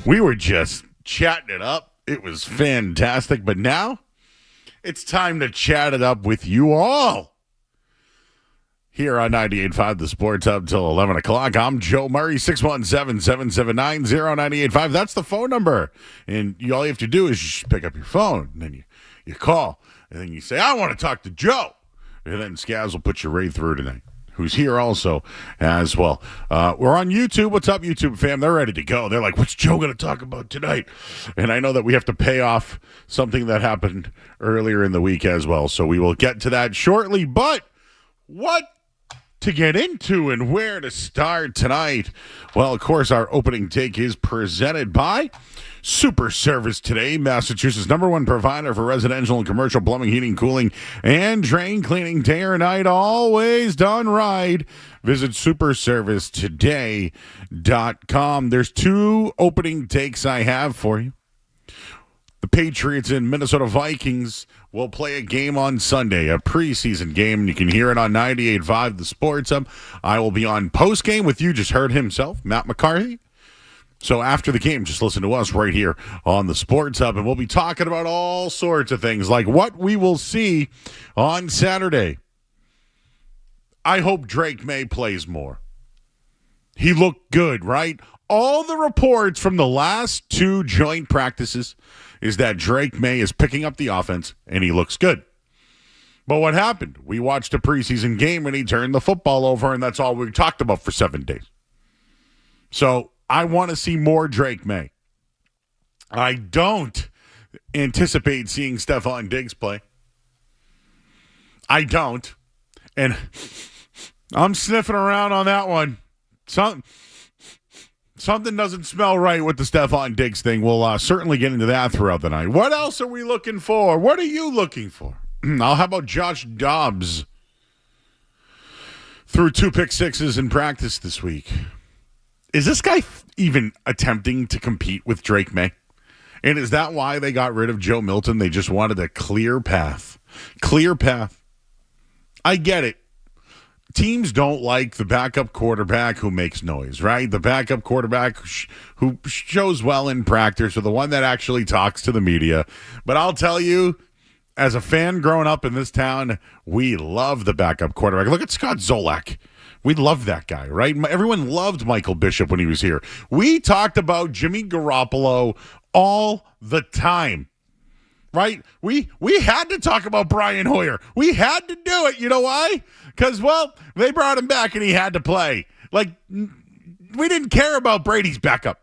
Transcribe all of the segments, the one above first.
We were just chatting it up. It was fantastic. But now it's time to chat it up with you all. Here on 98.5, the Sports Hub, till 11 o'clock. I'm Joe Murray, 617-779-0985. That's the phone number. And all you have to do is just pick up your phone. And then you call. And then you say, I want to talk to Joe. And then Skaz will put you right through tonight, who's here also as well. We're on YouTube. What's up, YouTube fam? They're ready to go. They're like, what's Joe going to talk about tonight? And I know that we have to pay off something that happened earlier in the week as well. So we will get to that shortly. But what to get into and where to start tonight? Well, of course, our opening take is presented by Super Service Today, Massachusetts' #1 provider for residential and commercial plumbing, heating, cooling, and drain cleaning day or night, always done right. Visit superservicetoday.com. There's two opening takes I have for you. The Patriots and Minnesota Vikings will play a game on Sunday, a preseason game, and you can hear it on 98.5 The Sports Hub. I will be on post-game with you. Just heard himself, Matt McCarthy. So after the game, just listen to us right here on the Sports Hub, and we'll be talking about all sorts of things, like what we will see on Saturday. I hope Drake May plays more. He looked good, right? All the reports from the last two joint practices is that Drake May is picking up the offense, and he looks good. But what happened? We watched a preseason game, and he turned the football over, and that's all we talked about for 7 days. So I want to see more Drake May. I don't anticipate seeing Stephon Diggs play. I don't. And I'm sniffing around on that one. Something doesn't smell right with the Stephon Diggs thing. We'll certainly get into that throughout the night. What else are we looking for? What are you looking for? How about Josh Dobbs? Threw 2 pick sixes in practice this week. Is this guy even attempting to compete with Drake May? And is that why they got rid of Joe Milton? They just wanted a clear path. Clear path. I get it. Teams don't like the backup quarterback who makes noise, right? The backup quarterback who shows well in practice, or the one that actually talks to the media. But I'll tell you, as a fan growing up in this town, we love the backup quarterback. Look at Scott Zolak. We love that guy, right? Everyone loved Michael Bishop when he was here. We talked about Jimmy Garoppolo all the time. Right? We had to talk about Brian Hoyer. We had to do it. You know why? Because, well, they brought him back and he had to play. Like, we didn't care about Brady's backup.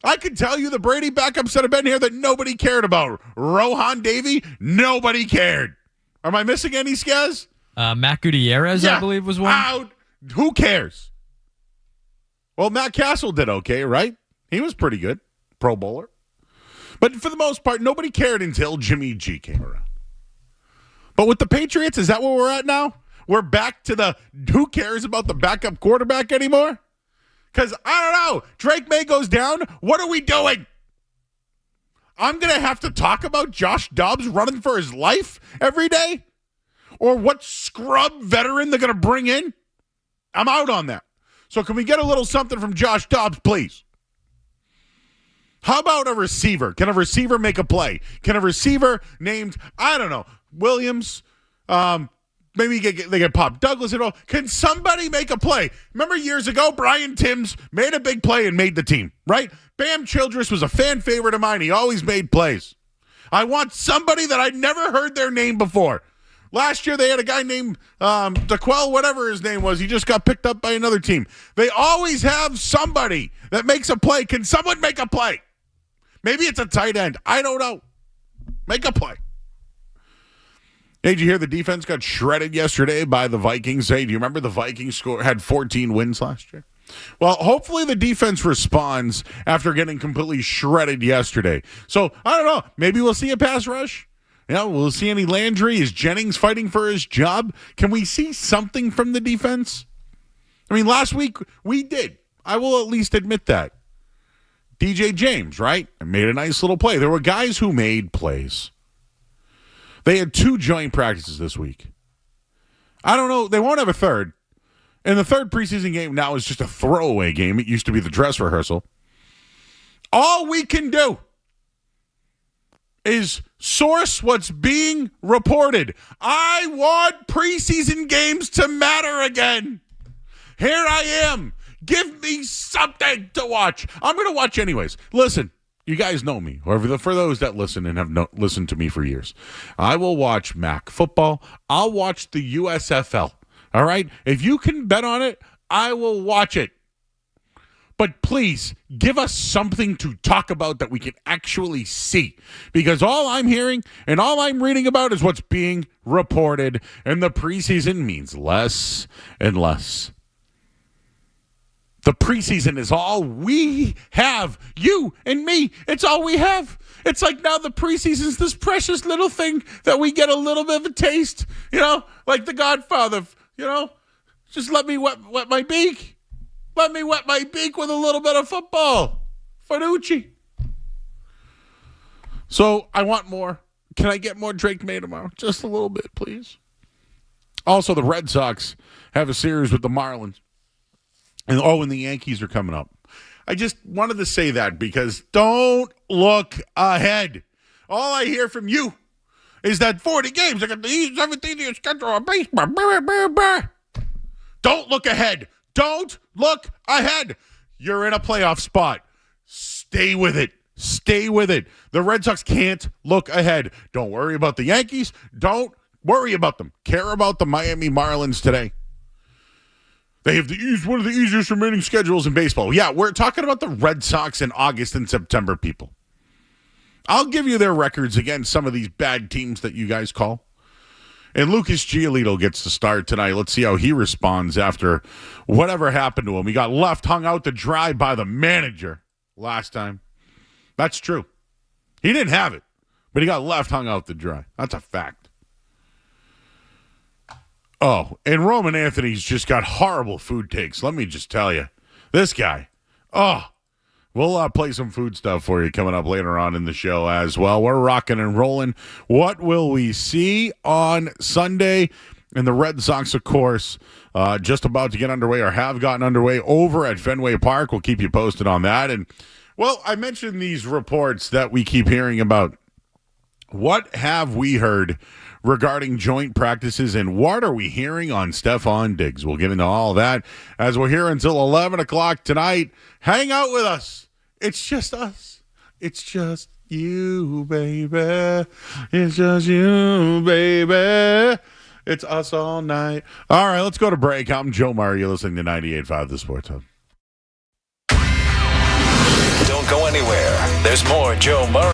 I can tell you the Brady backups that have been here that nobody cared about. Rohan Davey, nobody cared. Am I missing any, Skaz? Matt Gutierrez, I believe, was one. Who cares? Well, Matt Castle did okay, right? He was pretty good. Pro Bowler. But for the most part, nobody cared until Jimmy G came around. But with the Patriots, is that where we're at now? We're back to the who cares about the backup quarterback anymore? Because, I don't know, Drake May goes down. What are we doing? I'm going to have to talk about Josh Dobbs running for his life every day? Or what scrub veteran they're going to bring in? I'm out on that. So can we get a little something from Josh Dobbs, please? How about a receiver? Can a receiver make a play? Can a receiver named, I don't know, Williams, maybe they get Pop Douglas and all. Can somebody make a play? Remember years ago, Brian Timms made a big play and made the team, right? Bam Childress was a fan favorite of mine. He always made plays. I want somebody that I'd never heard their name before. Last year, they had a guy named DeQuell, whatever his name was. He just got picked up by another team. They always have somebody that makes a play. Can someone make a play? Maybe it's a tight end. I don't know. Make a play. Hey, did you hear the defense got shredded yesterday by the Vikings? Hey, do you remember the Vikings had 14 wins last year? Well, hopefully the defense responds after getting completely shredded yesterday. So, I don't know. Maybe we'll see a pass rush. Yeah, we'll see any Landry. Is Jennings fighting for his job? Can we see something from the defense? I mean, last week we did. I will at least admit that. DJ James, right? Made a nice little play. There were guys who made plays. They had 2 joint practices this week. I don't know. They won't have a third. And the third preseason game now is just a throwaway game. It used to be the dress rehearsal. All we can do is source what's being reported. I want preseason games to matter again. Here I am. Give me something to watch. I'm going to watch anyways. Listen, you guys know me, or for those that listen and have listened to me for years, I will watch MAC football. I'll watch the USFL. All right? If you can bet on it, I will watch it. But please, give us something to talk about that we can actually see. Because all I'm hearing and all I'm reading about is what's being reported. And the preseason means less and less. The preseason is all we have. You and me, it's all we have. It's like now the preseason is this precious little thing that we get a little bit of a taste. Like The Godfather, Just let me wet my beak. Let me wet my beak with a little bit of football. Finucci. So I want more. Can I get more Drake May tomorrow? Just a little bit, please. Also, the Red Sox have a series with the Marlins. And the Yankees are coming up. I just wanted to say that because don't look ahead. All I hear from you is that 40 games, I got the 17th schedule of baseball. Don't look ahead. Don't look ahead. You're in a playoff spot. Stay with it. Stay with it. The Red Sox can't look ahead. Don't worry about the Yankees. Don't worry about them. Care about the Miami Marlins today. They have one of the easiest remaining schedules in baseball. Yeah, we're talking about the Red Sox in August and September, people. I'll give you their records against some of these bad teams that you guys call. And Lucas Giolito gets to start tonight. Let's see how he responds after whatever happened to him. He got left hung out to dry by the manager last time. That's true. He didn't have it, but he got left hung out to dry. That's a fact. Oh, and Roman Anthony's just got horrible food takes. Let me just tell you. This guy. Oh, we'll play some food stuff for you coming up later on in the show as well. We're rocking and rolling. What will we see on Sunday? And the Red Sox, of course, just about to get underway or have gotten underway over at Fenway Park. We'll keep you posted on that. And, well, I mentioned these reports that we keep hearing about. What have we heard regarding joint practices, and what are we hearing on Stephon Diggs? We'll get into all of that as we're here until 11 o'clock tonight. Hang out with us. It's just us. It's just you, baby. It's just you, baby. It's us all night. All right, let's go to break. I'm Joe Murray. You're listening to 98.5 The Sports Hub. Don't go anywhere. There's more Joe Murray.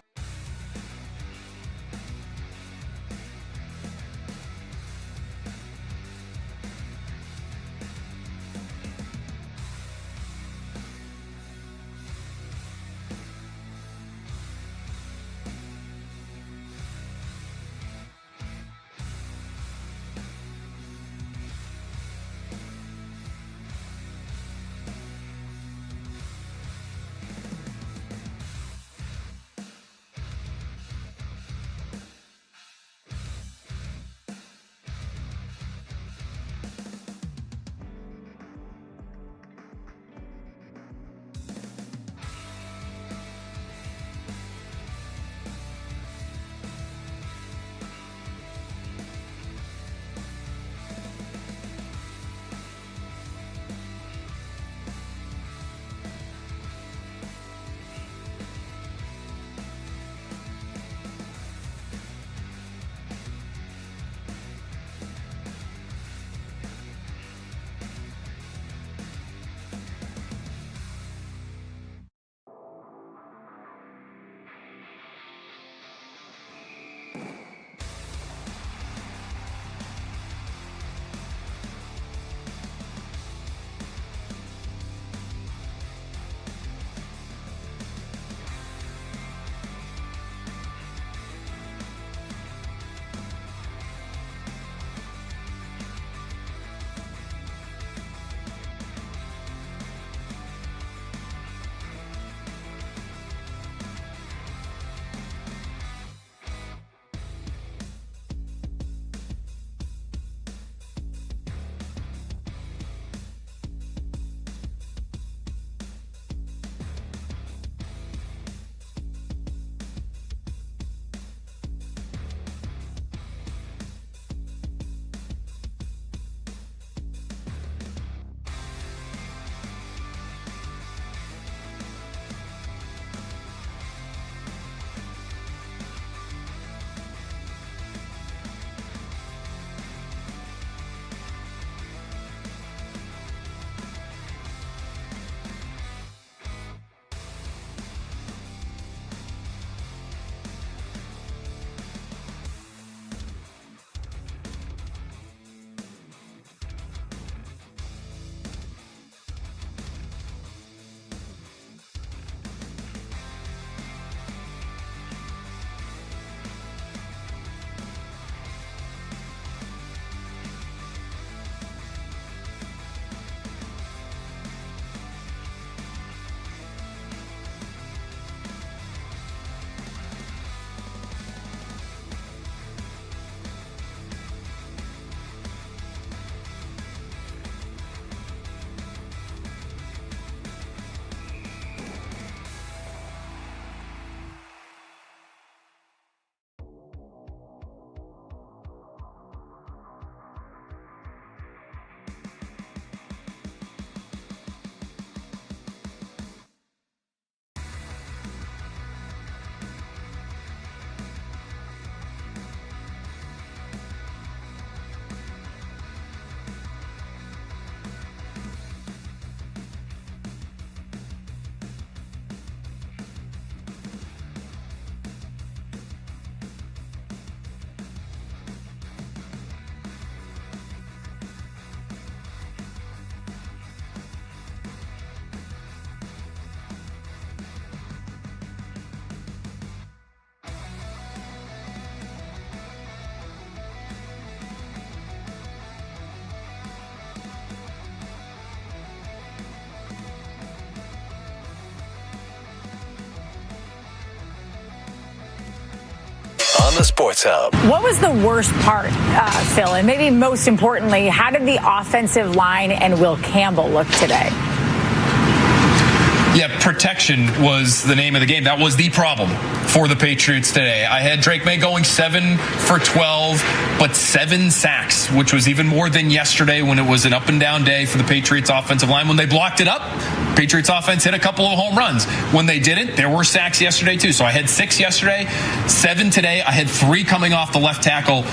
the Sports Hub. What was the worst part, Phil? And maybe most importantly, how did the offensive line and Will Campbell look today? Yeah, protection was the name of the game. That was the problem for the Patriots today. I had Drake May going 7 for 12, but 7 sacks, which was even more than yesterday when it was an up and down day for the Patriots offensive line. When they blocked it up, Patriots offense hit a couple of home runs. When they didn't, there were sacks yesterday too. So I had 6 yesterday, 7 today. I had 3 coming off the left tackle,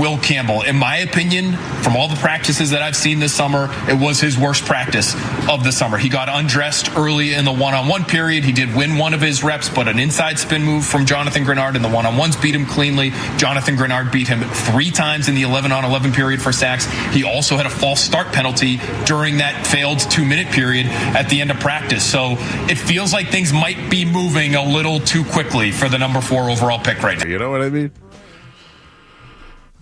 Will Campbell. In my opinion, from all the practices that I've seen this summer, it was his worst practice of the summer. He got undressed early in the one-on-one period. He did win one of his reps, but an inside spin move from Jonathan Grenard in the one-on-ones beat him cleanly. Jonathan Grenard beat him 3 times in the 11-on-11 period for sacks. He also had a false start penalty during that failed 2-minute period at the end of practice. So it feels like things might be moving a little too quickly for the number 4 overall pick right now. You know what I mean?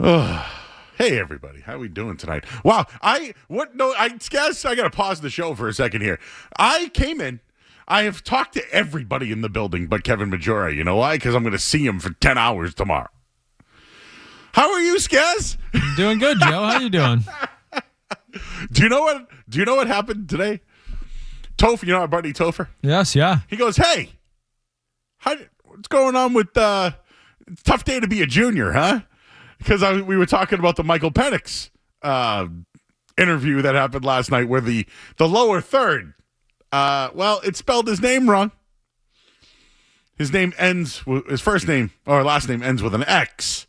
Oh. Hey everybody, how we doing tonight? Wow, I guess I gotta pause the show for a second here. I came in, I have talked to everybody in the building but Kevin Majora. You know why? Because I'm gonna see him for 10 hours tomorrow. How are you, Skaz? Doing good, Joe. How you doing? Do you know what happened today? Topher, you know our buddy Topher? Yes, yeah. He goes, hey, what's going on with it's a tough day to be a junior, huh? Because we were talking about the Michael Penix interview that happened last night where the lower third, it spelled his name wrong. His first name or last name ends with an X.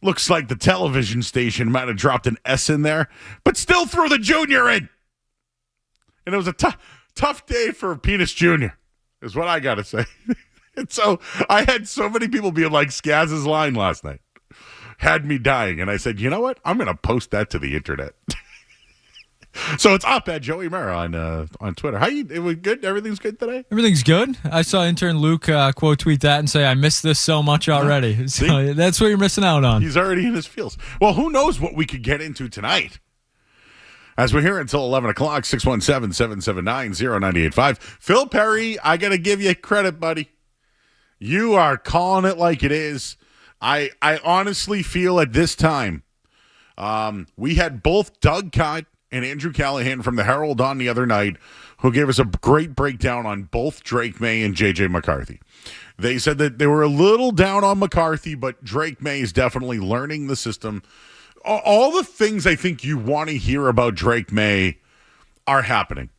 Looks like the television station might have dropped an S in there, but still threw the junior in. And it was a tough day for Penis Jr., is what I got to say. And so I had so many people being like, Skaz's line last night had me dying. And I said, you know what? I'm going to post that to the internet. So it's up at Joey Mara on Twitter. It was good? Everything's good today? Everything's good. I saw intern Luke quote tweet that and say, I missed this so much already. So that's what you're missing out on. He's already in his feels. Well, who knows what we could get into tonight? As we're here until 11 o'clock, 617-779-0985. Phil Perry, I got to give you credit, buddy. You are calling it like it is. I honestly feel at this time, we had both Doug Cott and Andrew Callahan from the Herald on the other night who gave us a great breakdown on both Drake May and J.J. McCarthy. They said that they were a little down on McCarthy, but Drake May is definitely learning the system. All the things I think you want to hear about Drake May are happening.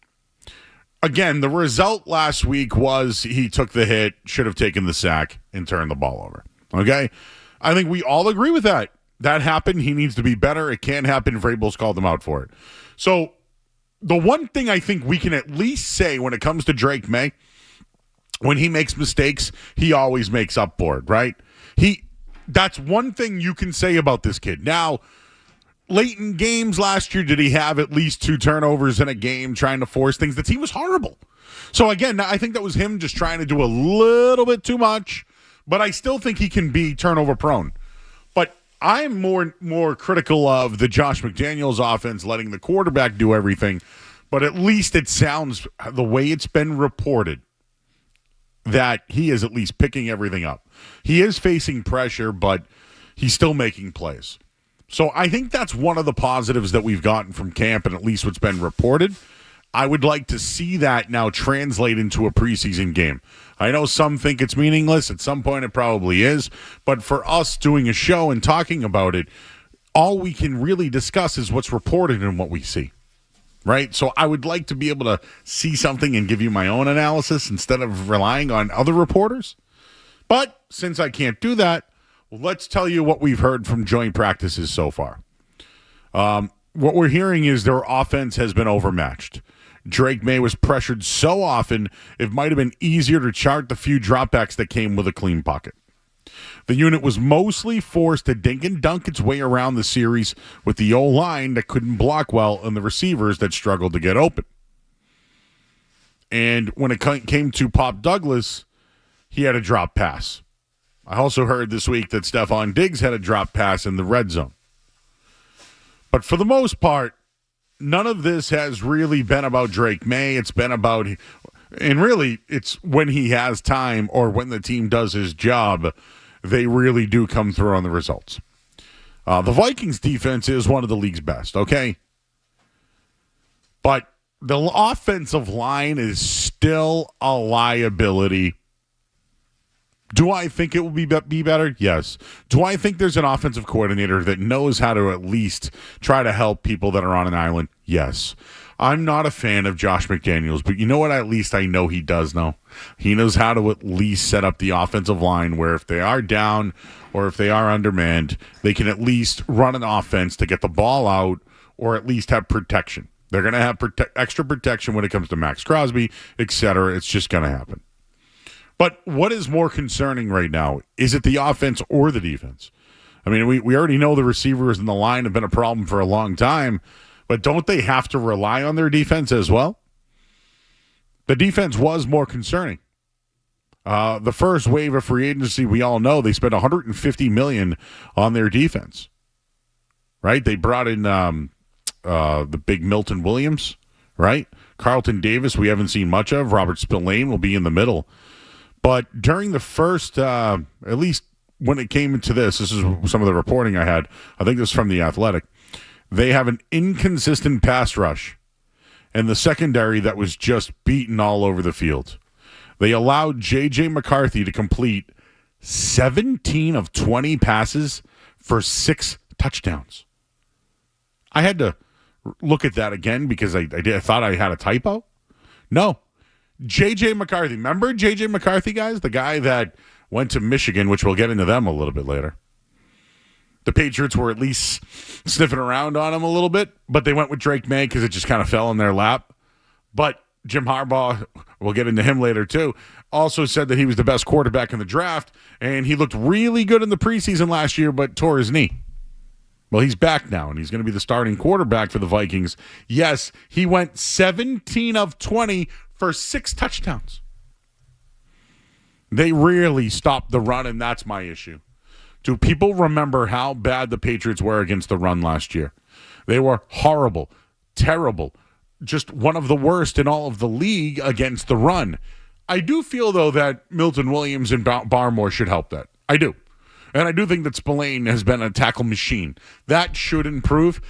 Again, the result last week was he took the hit, should have taken the sack, and turned the ball over. Okay? I think we all agree with that. That happened. He needs to be better. It can't happen. Vrabel's called him out for it. So the one thing I think we can at least say when it comes to Drake May, when he makes mistakes, he always makes up for it, right? That's one thing you can say about this kid. Now, late in games last year, did he have at least 2 turnovers in a game trying to force things? The team was horrible. So again, I think that was him just trying to do a little bit too much. But I still think he can be turnover prone. But I'm more critical of the Josh McDaniels offense letting the quarterback do everything. But at least it sounds, the way it's been reported, that he is at least picking everything up. He is facing pressure, but he's still making plays. So I think that's one of the positives that we've gotten from camp and at least what's been reported. I would like to see that now translate into a preseason game. I know some think it's meaningless. At some point it probably is. But for us doing a show and talking about it, all we can really discuss is what's reported and what we see. Right? So I would like to be able to see something and give you my own analysis instead of relying on other reporters. But since I can't do that, let's tell you what we've heard from joint practices so far. What we're hearing is their offense has been overmatched. Drake May was pressured so often, it might have been easier to chart the few dropbacks that came with a clean pocket. The unit was mostly forced to dink and dunk its way around the series with the O-line that couldn't block well and the receivers that struggled to get open. And when it came to Pop Douglas, he had a drop pass. I also heard this week that Stephon Diggs had a drop pass in the red zone. But for the most part, none of this has really been about Drake May. It's been about, and really, it's when he has time or when the team does his job they really do come through on the results. The Vikings defense is one of the league's best, okay? But the offensive line is still a liability. Do I think it will be better? Yes. Do I think there's an offensive coordinator that knows how to at least try to help people that are on an island? Yes. I'm not a fan of Josh McDaniels, but you know what? At least I know he does know. He knows how to at least set up the offensive line where if they are down or if they are undermanned, they can at least run an offense to get the ball out or at least have protection. They're going to have extra protection when it comes to Max Crosby, etc. It's just going to happen. But what is more concerning right now? Is it the offense or the defense? I mean, we already know the receivers and the line have been a problem for a long time, but don't they have to rely on their defense as well? The defense was more concerning. The first wave of free agency, we all know they spent $150 million on their defense. Right? They brought in the big Milton Williams, right? Carlton Davis, we haven't seen much of. Robert Spillane will be in the middle. But during the first, at least when it came into this is some of the reporting I had. I think this is from The Athletic. They have an inconsistent pass rush and the secondary that was just beaten all over the field. They allowed J.J. McCarthy to complete 17 of 20 passes for 6 touchdowns. I had to look at that again because I thought I had a typo. No. J.J. McCarthy. Remember J.J. McCarthy, guys? The guy that went to Michigan, which we'll get into them a little bit later. The Patriots were at least sniffing around on him a little bit, but they went with Drake May because it just kind of fell in their lap. But Jim Harbaugh, we'll get into him later too, also said that he was the best quarterback in the draft, and he looked really good in the preseason last year, but tore his knee. Well, he's back now, and he's going to be the starting quarterback for the Vikings. Yes, he went 17 of 20 for 6 touchdowns. They really stopped the run, and that's my issue. Do people remember how bad the Patriots were against the run last year? They were horrible, terrible, just one of the worst in all of the league against the run. I do feel, though, that Milton Williams and Barmore should help that. I do. And I do think that Spillane has been a tackle machine. That should improve.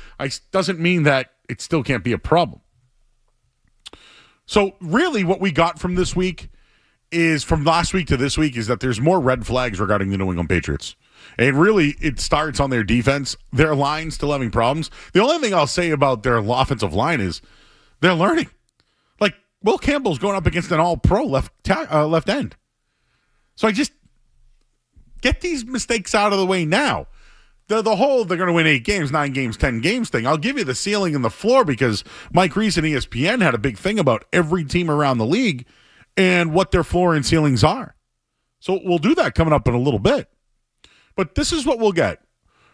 Doesn't mean that it still can't be a problem. So really what we got from this week is, from last week to this week, is that there's more red flags regarding the New England Patriots. And really, it starts on their defense. Their line still having problems. The only thing I'll say about their offensive line is they're learning. Like, Will Campbell's going up against an all-pro left end. So I just get these mistakes out of the way now. The whole they're going to win 8 games, 9 games, 10 games thing, I'll give you the ceiling and the floor because Mike Reese and ESPN had a big thing about every team around the league and what their floor and ceilings are. So we'll do that coming up in a little bit. But this is what we'll get.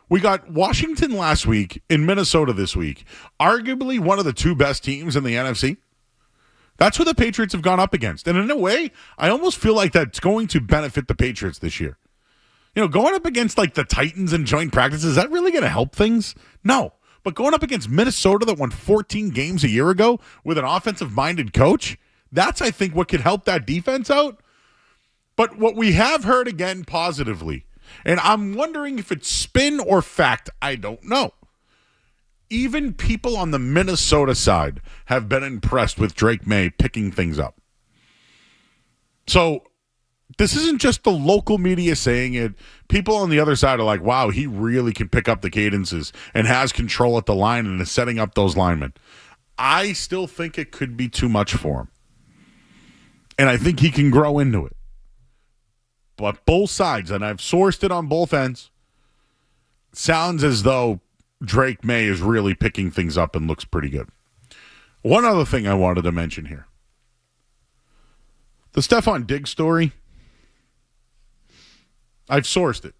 We got Washington last week and Minnesota this week. Arguably one of the 2 best teams in the NFC. That's who the Patriots have gone up against. And in a way, I almost feel like that's going to benefit the Patriots this year. You know, going up against like the Titans in joint practice, is that really going to help things? No. But going up against Minnesota that won 14 games a year ago with an offensive-minded coach, that's, I think, what could help that defense out. But what we have heard again positively, and I'm wondering if it's spin or fact, I don't know. Even people on the Minnesota side have been impressed with Drake May picking things up. So this isn't just the local media saying it. People on the other side are like, wow, he really can pick up the cadences and has control at the line and is setting up those linemen. I still think it could be too much for him. And I think he can grow into it. But both sides, and I've sourced it on both ends, sounds as though Drake May is really picking things up and looks pretty good. One other thing I wanted to mention here. The Stephon Diggs story, I've sourced it.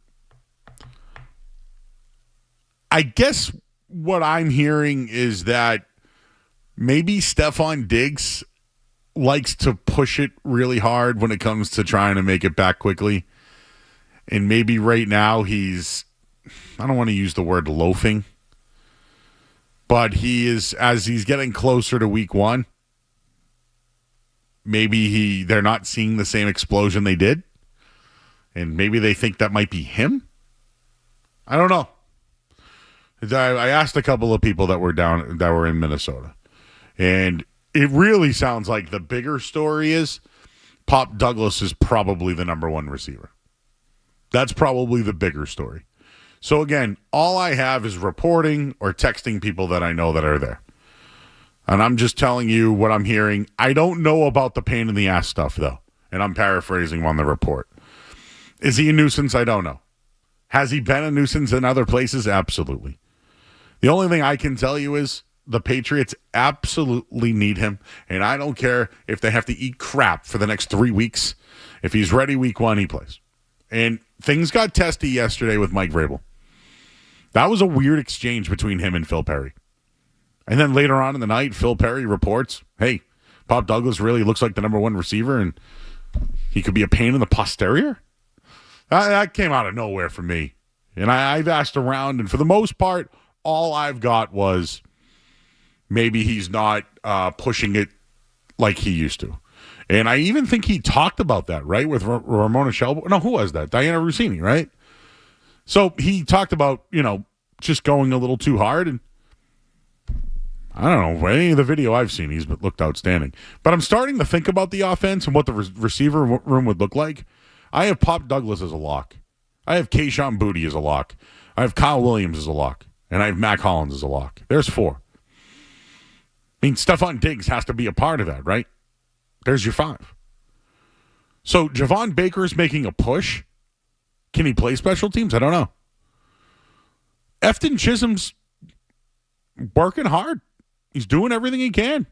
I guess what I'm hearing is that maybe Stephon Diggs likes to push it really hard when it comes to trying to make it back quickly. And maybe right now he's, I don't want to use the word loafing, but he is, as he's getting closer to week 1, maybe they're not seeing the same explosion they did. And maybe they think that might be him. I don't know. I asked a couple of people that were in Minnesota, and it really sounds like the bigger story is Pop Douglas is probably the number one receiver. That's probably the bigger story. So again, all I have is reporting or texting people that I know that are there. And I'm just telling you what I'm hearing. I don't know about the pain in the ass stuff, though. And I'm paraphrasing on the report. Is he a nuisance? I don't know. Has he been a nuisance in other places? Absolutely. The only thing I can tell you is the Patriots absolutely need him. And I don't care if they have to eat crap for the next 3 weeks. If he's ready week 1, he plays. And things got testy yesterday with Mike Vrabel. That was a weird exchange between him and Phil Perry. And then later on in the night, Phil Perry reports, hey, Pop Douglas really looks like the number one receiver and he could be a pain in the posterior. That came out of nowhere for me. And I've asked around, and for the most part, all I've got was maybe he's not pushing it like he used to. And I even think he talked about that, right, with Ramona Shelburne. No, who was that? Diana Rossini, right? So he talked about, just going a little too hard. And I don't know, any of the video I've seen, he's looked outstanding. But I'm starting to think about the offense and what the receiver room would look like. I have Pop Douglas as a lock. I have Kayshon Boutte as a lock. I have Kyle Williams as a lock. And I have Mac Hollins as a lock. There's 4. I mean, Stephon Diggs has to be a part of that, right? There's your 5. So Javon Baker's making a push. Can he play special teams? I don't know. Efton Chisholm's working hard. He's doing everything he can.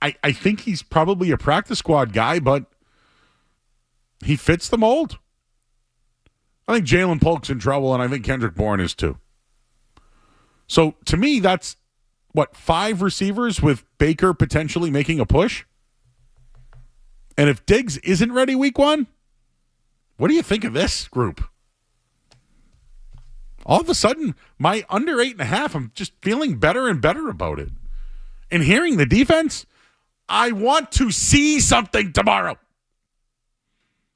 I think he's probably a practice squad guy, but he fits the mold. I think Jalen Polk's in trouble, and I think Kendrick Bourne is too. So to me, that's, 5 receivers with Baker potentially making a push? And if Diggs isn't ready week 1, what do you think of this group? All of a sudden, my under 8.5, I'm just feeling better and better about it. And hearing the defense, I want to see something tomorrow.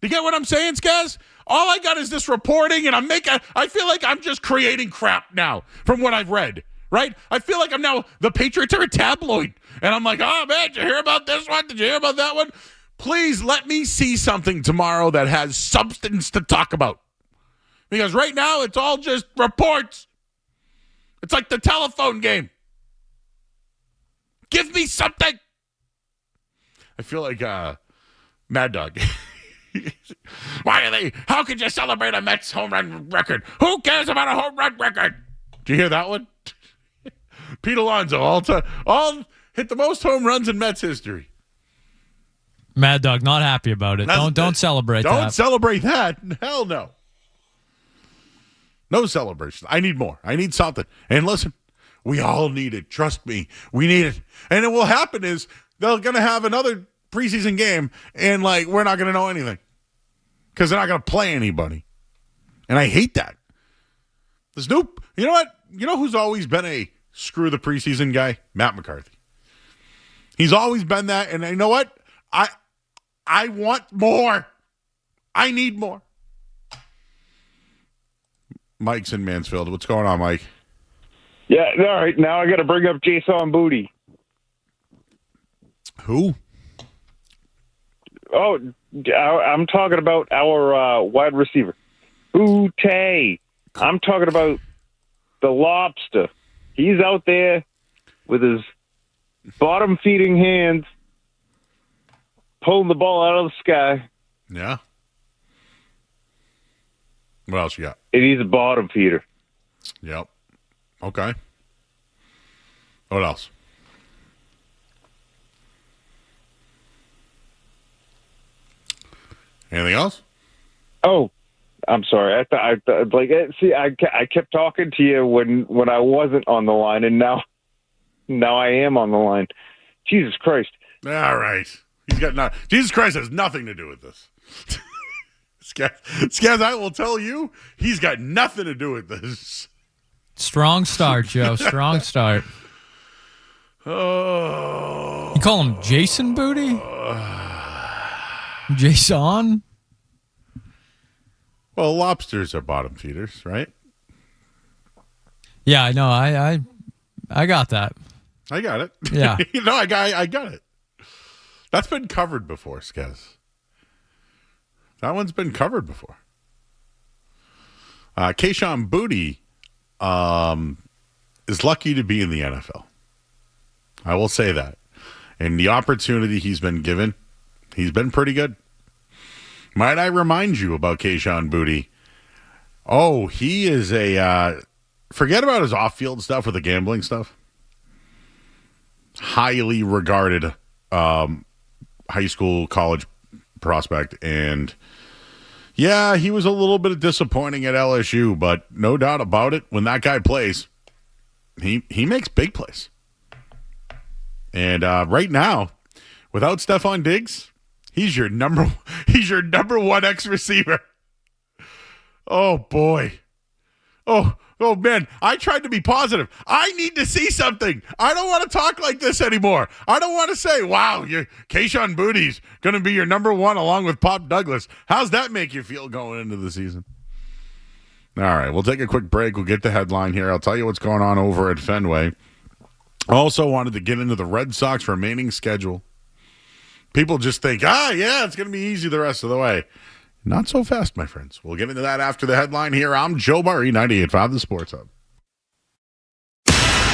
You get what I'm saying, Skaz? All I got is this reporting, and I feel like I'm just creating crap now from what I've read, right? I feel like the Patriots are a tabloid. And I'm like, oh, man, did you hear about this one? Did you hear about that one? Please let me see something tomorrow that has substance to talk about. Because right now, it's all just reports. It's like the telephone game. Give me something. I feel like Mad Dog. How could you celebrate a Mets home run record? Who cares about a home run record? Did you hear that one? Pete Alonso, all hit the most home runs in Mets history. Mad Dog, not happy about it. Don't celebrate that. Don't celebrate that. Hell no. No celebration. I need more. I need something. And listen, we all need it. Trust me. We need it. And it will happen is they're going to have another preseason game, and, we're not going to know anything because they're not going to play anybody. And I hate that. There's no, you know what? You know who's always been a screw the preseason guy? Matt McCarthy. He's always been that, and you know what? I want more. I need more. Mike's in Mansfield. What's going on, Mike? Yeah, all right. Now I got to bring up Kayshon Boutte. Who? Oh, I'm talking about our wide receiver, Boutte. I'm talking about the lobster. He's out there with his bottom-feeding hands, pulling the ball out of the sky. Yeah. What else you got? And he's a bottom feeder. Yep. Okay. What else? Anything else? Oh, I'm sorry. I kept talking to you when I wasn't on the line, and now I am on the line. Jesus Christ! All right, Jesus Christ has nothing to do with this. Skaz, I will tell you, he's got nothing to do with this. Strong start, Joe. Strong start. Oh. You call him Jason Boutte? Jason? Well, lobsters are bottom feeders, right? Yeah, I know. I got that. I got it. Yeah. I got it. That's been covered before, Skez. That one's been covered before. Kayshon Boutte is lucky to be in the NFL. I will say that. And the opportunity he's been given, he's been pretty good. Might I remind you about Kayshon Boutte? Oh, he is forget about his off-field stuff with the gambling stuff. Highly regarded high school, college prospect. And, yeah, he was a little bit disappointing at LSU, but no doubt about it, when that guy plays, he makes big plays. And right now, without Stephon Diggs, he's your number one X receiver. Oh, boy. Oh, man, I tried to be positive. I need to see something. I don't want to talk like this anymore. I don't want to say, wow, Kayshon Boutte's going to be your number one along with Pop Douglas. How's that make you feel going into the season? All right, we'll take a quick break. We'll get the headline here. I'll tell you what's going on over at Fenway. Also wanted to get into the Red Sox remaining schedule. People just think, yeah, it's going to be easy the rest of the way. Not so fast, my friends. We'll get into that after the headline here. I'm Joe Murray, 98.5 The Sports Hub.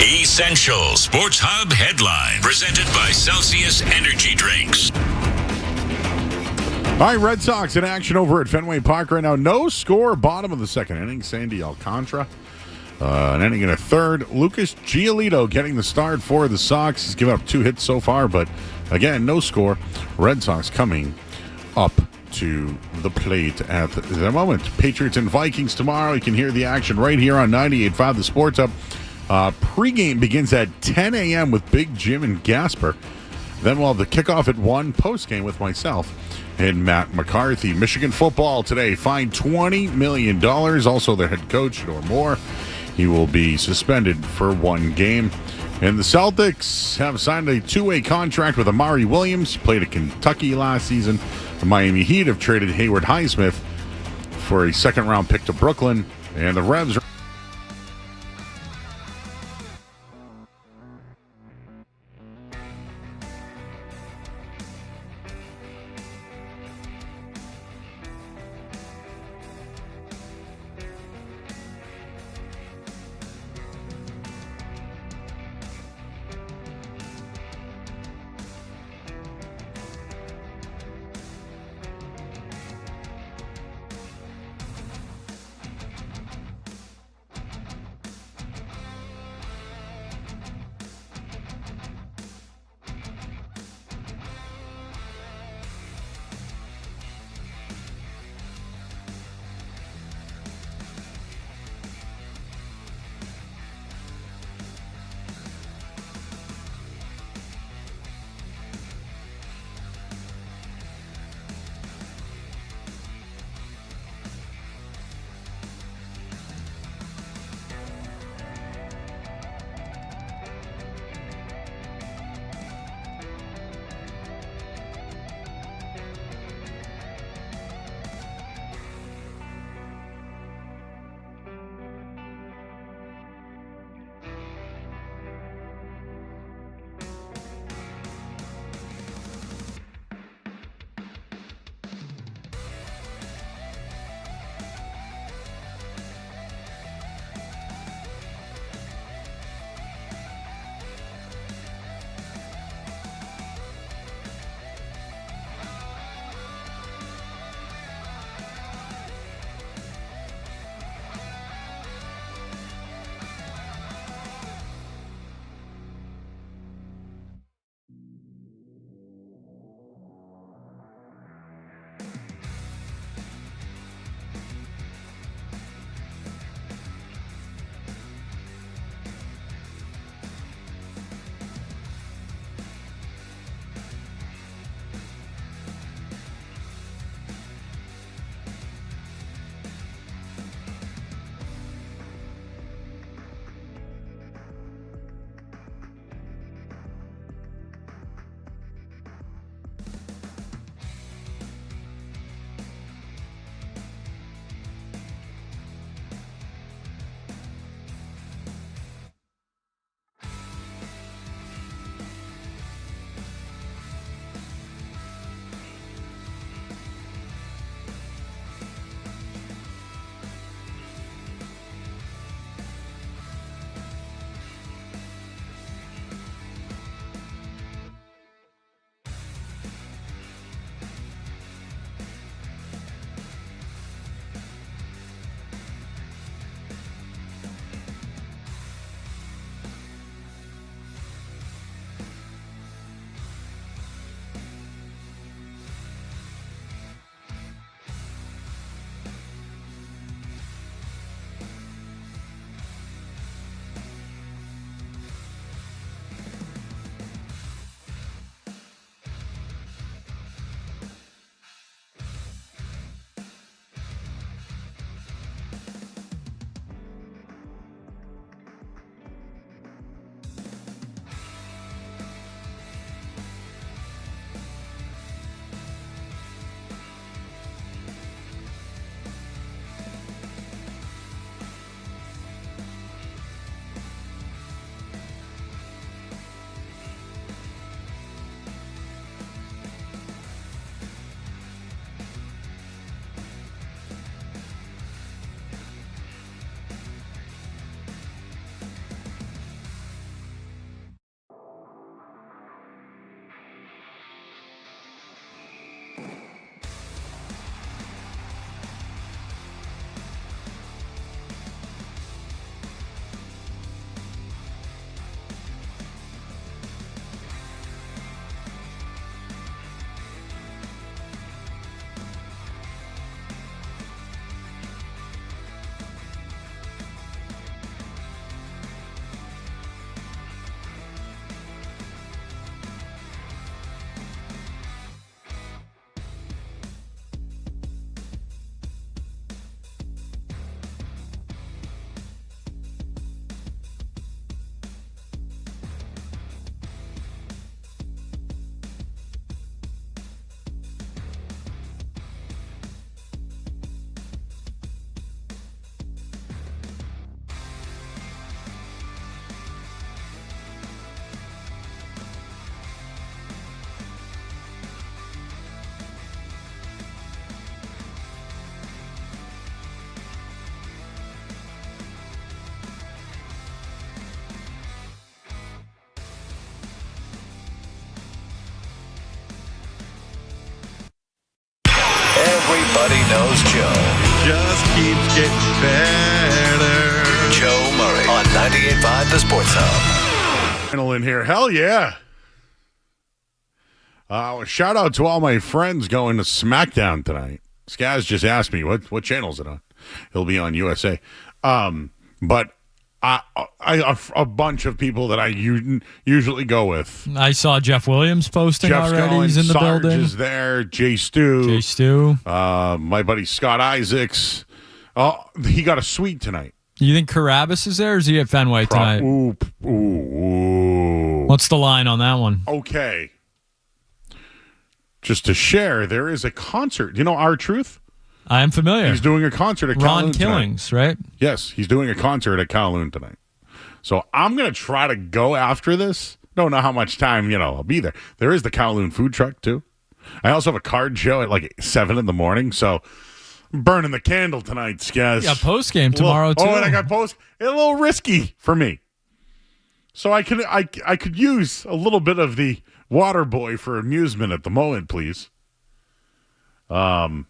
Essential Sports Hub headline presented by Celsius Energy Drinks. All right, Red Sox in action over at Fenway Park right now. No score, bottom of the second inning. Sandy Alcantara. An inning and a third. Lucas Giolito getting the start for the Sox. He's given up 2 hits so far, but again, no score. Red Sox coming up to the plate at the moment. Patriots and Vikings tomorrow. You can hear the action right here on 98.5 The Sports Hub. Pre-game begins at 10 a.m. with Big Jim and Gasper. Then we'll have the kickoff at 1, post-game with myself and Matt McCarthy. Michigan football today fined $20 million. Also their head coach, or more. He will be suspended for 1 game. And the Celtics have signed a 2-way contract with Amari Williams. Played at Kentucky last season. The Miami Heat have traded Hayward Highsmith for a second-round pick to Brooklyn. And the Revs are just keeps getting better. Joe Murray on 98.5 The Sports Hub. Final in here. Hell yeah. Shout out to all my friends going to SmackDown tonight. Skaz just asked me what channel is it on. He'll be on USA. But a bunch of people that I usually go with. I saw Jeff Williams posting Jeff's already. going, He's in the Sarge building. is there. Jay Stu. My buddy Scott Isaacs. He got a suite tonight. You think Carabas is there, or is he at Fenway tonight? Ooh. What's the line on that one? Okay. Just to share, there is a concert. You know R-Truth? I am familiar. He's doing a concert at Ron Kowloon Killings, tonight. right? Yes, he's doing a concert at Kowloon tonight. So I'm going to try to go after this. Don't know how much time, I'll be there. There is the Kowloon food truck, too. I also have a card show at like 7 in the morning, so I'm burning the candle tonight, Skaz. Yeah, post game tomorrow, too. Oh, and I got post. It's a little risky for me. So I could use a little bit of the water boy for amusement at the moment, please. And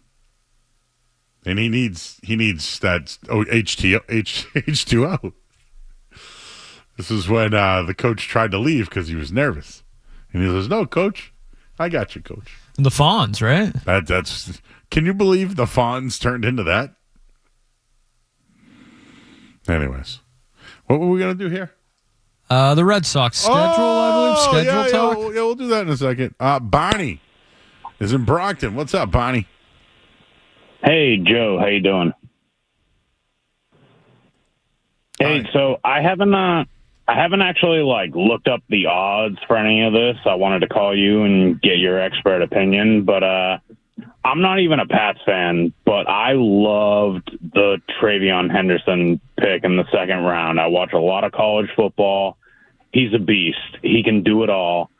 he needs that H2O. This is when the coach tried to leave because he was nervous, and he says, "No, coach, I got you, coach." The Fawns, right? That's. Can you believe the Fawns turned into that? Anyways, what were we gonna do here? The Red Sox schedule, I believe. Schedule talk. Yeah, we'll do that in a second. Barney is in Brockton. What's up, Barney? Hey, Joe. How you doing? Hey, so I haven't actually looked up the odds for any of this. I wanted to call you and get your expert opinion, but I'm not even a Pats fan, but I loved the Travion Henderson pick in the second round. I watch a lot of college football. He's a beast. He can do it all.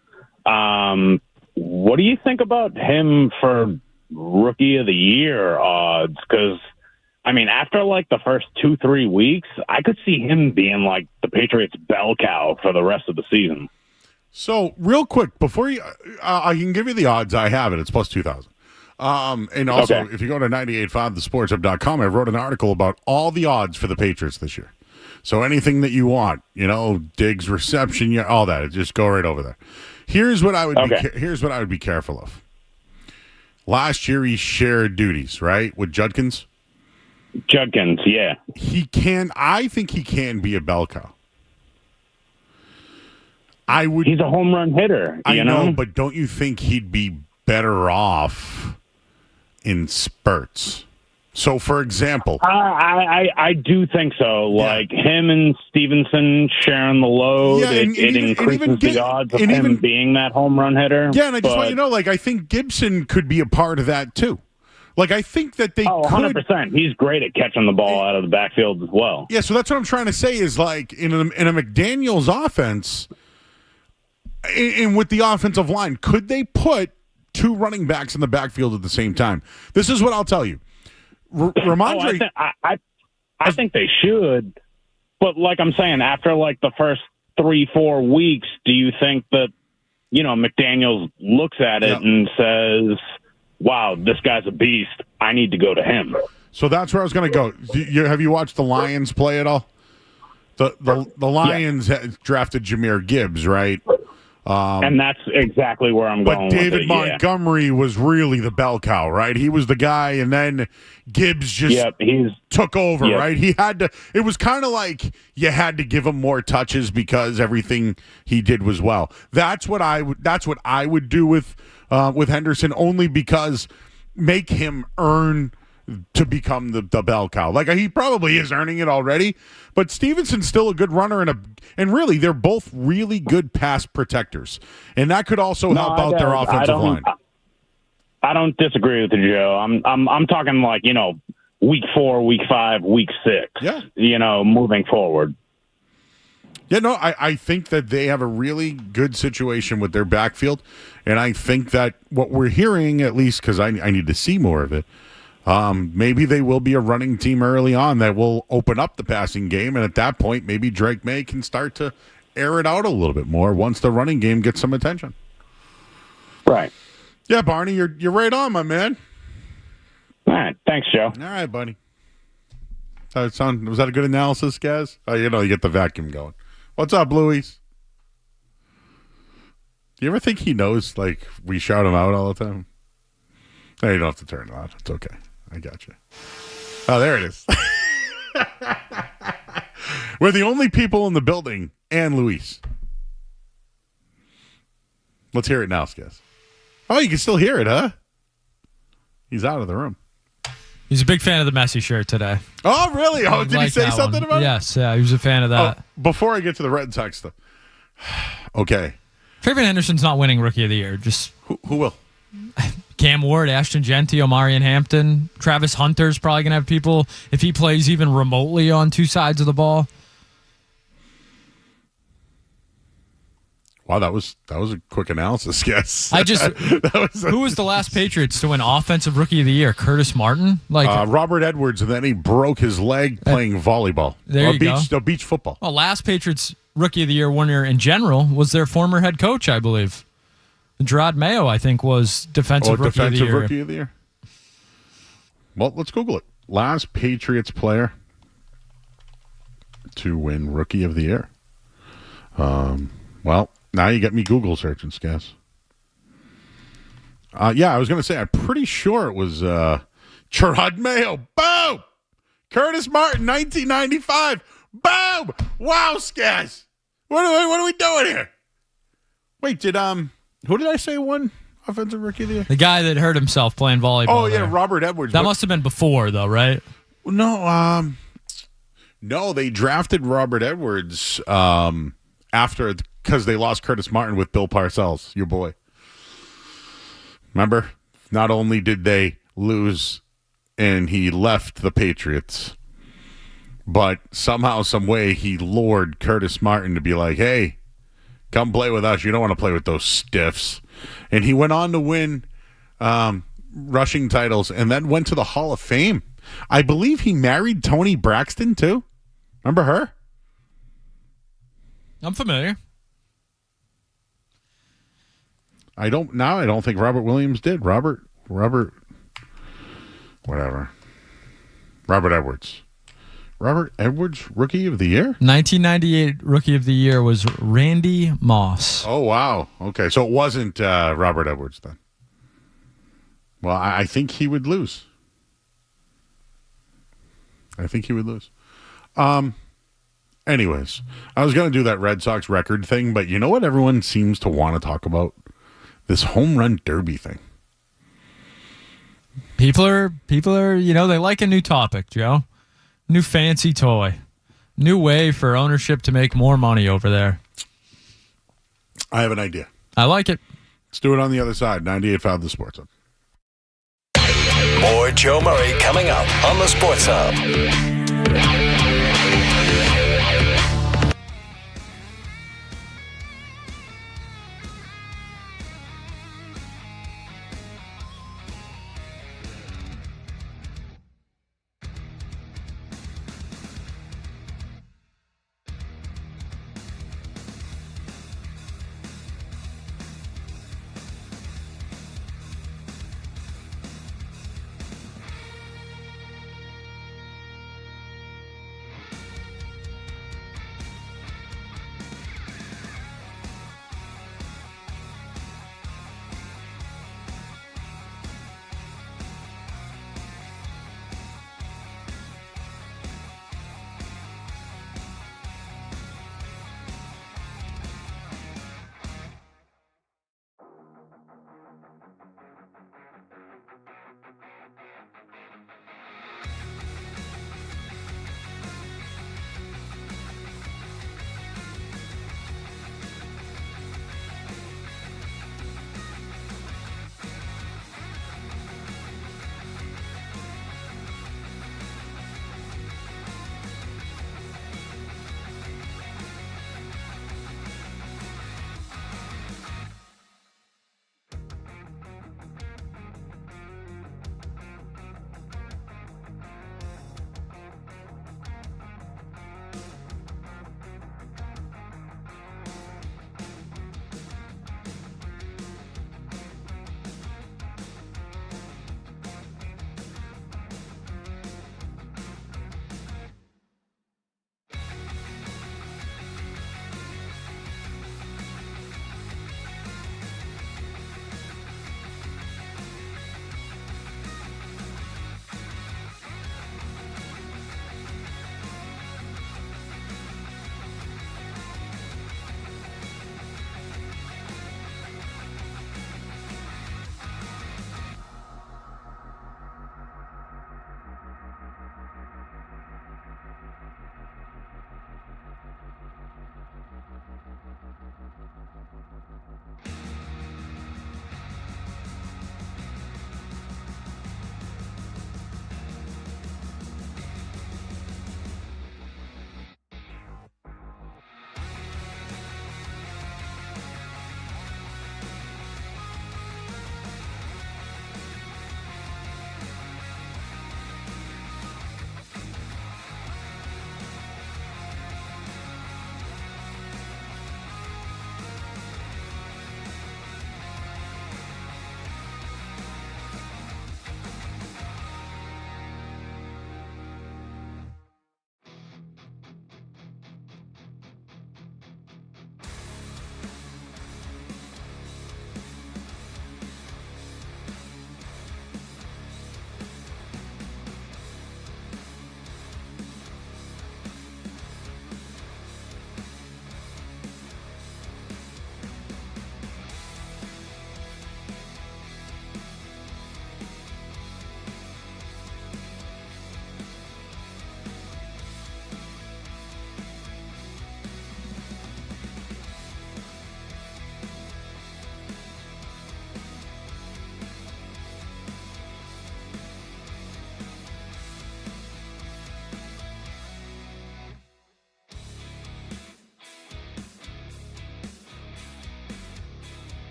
What do you think about him for Rookie of the Year odds? Because, after the first 2-3 weeks, I could see him being the Patriots' bell cow for the rest of the season. So, real quick, before you, I can give you the odds. I have it. It's plus 2,000. And also, Okay. if you go to 985thesportshub.com, I wrote an article about all the odds for the Patriots this year. So anything that you want, Diggs reception, all that, just go right over there. Here's what I would be careful of. Last year he shared duties, right, with Judkins. Judkins, yeah. I think he can be a bell cow. He's a home run hitter. I know, but don't you think he'd be better off in spurts? So, for example, I do think so. Him and Stevenson sharing the load, it increases the odds of him being that home run hitter. Yeah, and I just want you to know, I think Gibson could be a part of that too. I think that they 100%. He's great at catching the ball out of the backfield as well. Yeah, so that's what I'm trying to say is in a McDaniels offense, and with the offensive line, could they put two running backs in the backfield at the same time? This is what I'll tell you. Ramondre, I think they should, but I'm saying, after the first 3-4 weeks, do you think that McDaniels looks at it and says, "Wow, this guy's a beast. I need to go to him"? So that's where I was going to go. Have you watched the Lions play at all? The Lions drafted Jahmyr Gibbs, right? And that's exactly where I'm going. But David with it, Montgomery was really the bell cow, right? He was the guy, and then Gibbs just took over, right? He had to. It was kind of like you had to give him more touches because everything he did was well. That's what I would do with Henderson, only because make him earn to become the bell cow. He probably is earning it already, but Stevenson's still a good runner and really they're both really good pass protectors, and that could also help out their offensive line. I don't disagree with you, Joe. I'm talking week 4, week 5, week 6. Yeah. Moving forward. Yeah, no, I think that they have a really good situation with their backfield, and I think that what we're hearing, at least because I need to see more of it, maybe they will be a running team early on that will open up the passing game, and at that point, maybe Drake May can start to air it out a little bit more once the running game gets some attention. Right. Yeah, Barney, you're right on, my man. All right. Thanks, Joe. All right, buddy. Was that a good analysis, guys? Oh, you get the vacuum going. What's up, Louis? Do you ever think he knows, like, we shout him out all the time? No, you don't have to turn it on. It's okay. I got you. Oh, there it is. We're the only people in the building and Luis. Let's hear it now, Skaz. Oh, you can still hear it, huh? He's out of the room. He's a big fan of the Messi shirt today. Oh, really? Oh, did he say something about it? Yes, yeah, he was a fan of that. Oh, before I get to the Red Sox stuff. Okay. Fabian Henderson's not winning Rookie of the Year. Just Who will? Cam Ward, Ashton Genty, Omarion Hampton. Travis Hunter's probably going to have people, if he plays even remotely on two sides of the ball. Wow, that was a quick analysis, guess. Who was the last Patriots to win Offensive Rookie of the Year? Curtis Martin? Robert Edwards, and then he broke his leg playing volleyball. There you go. Beach football. Well, last Patriots Rookie of the Year winner in general was their former head coach, I believe. Gerard Mayo, I think, was Defensive Rookie of the Year. Rookie of the Year. Well, let's Google it. Last Patriots player to win Rookie of the Year. Well, now you get me Google searching, Skaz. Yeah, I was going to say, I'm pretty sure it was Gerard Mayo. Boom! Curtis Martin, 1995. Boom! Wow, Skaz. What are we doing here? Wait, who did I say won Offensive Rookie of the Year? The guy that hurt himself playing volleyball. Oh, yeah, Robert Edwards. That must have been before, though, right? No, they drafted Robert Edwards after, because they lost Curtis Martin with Bill Parcells, your boy. Remember? Not only did they lose and he left the Patriots, but somehow, some way, he lured Curtis Martin to be like, hey, come play with us. You don't want to play with those stiffs. And he went on to win rushing titles and then went to the Hall of Fame. I believe he married Toni Braxton, too. Remember her? I'm familiar. I don't think Robert Williams did. Robert, whatever. Robert Edwards. Robert Edwards, Rookie of the Year? 1998 Rookie of the Year was Randy Moss. Oh, wow. Okay, so it wasn't Robert Edwards then. Well, I think he would lose. Anyways, I was going to do that Red Sox record thing, but you know what everyone seems to want to talk about? This home run derby thing. People are, they like a new topic, Joe. New fancy toy. New way for ownership to make more money over there. I have an idea. I like it. Let's do it on the other side. 98.5 The Sports Hub. More Joe Murray coming up on the Sports Hub.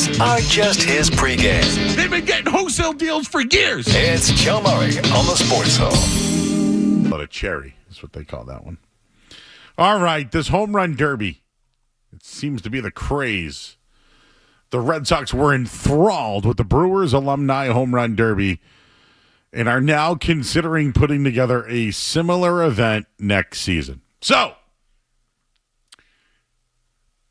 These aren't just his pregame. They've been getting wholesale deals for years. It's Joe Murray on the Sports Hole. But a cherry is what they call that one. All right, this home run derby. It seems to be the craze. The Red Sox were enthralled with the Brewers alumni home run derby and are now considering putting together a similar event next season. So,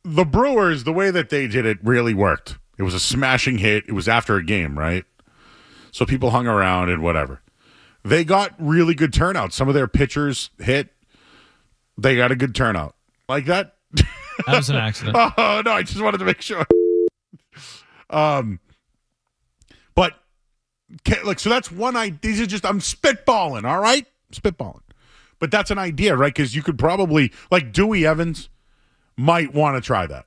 the Brewers, the way that they did it really worked. It was a smashing hit. It was after a game, right? So people hung around and whatever. They got really good turnout. Some of their pitchers hit. They got a good turnout. Like that? That was an accident. Oh, no, I just wanted to make sure. But look, so that's one idea. These are just, I'm spitballing, all right? Spitballing. But that's an idea, right? Because you could probably, like Dewey Evans might want to try that.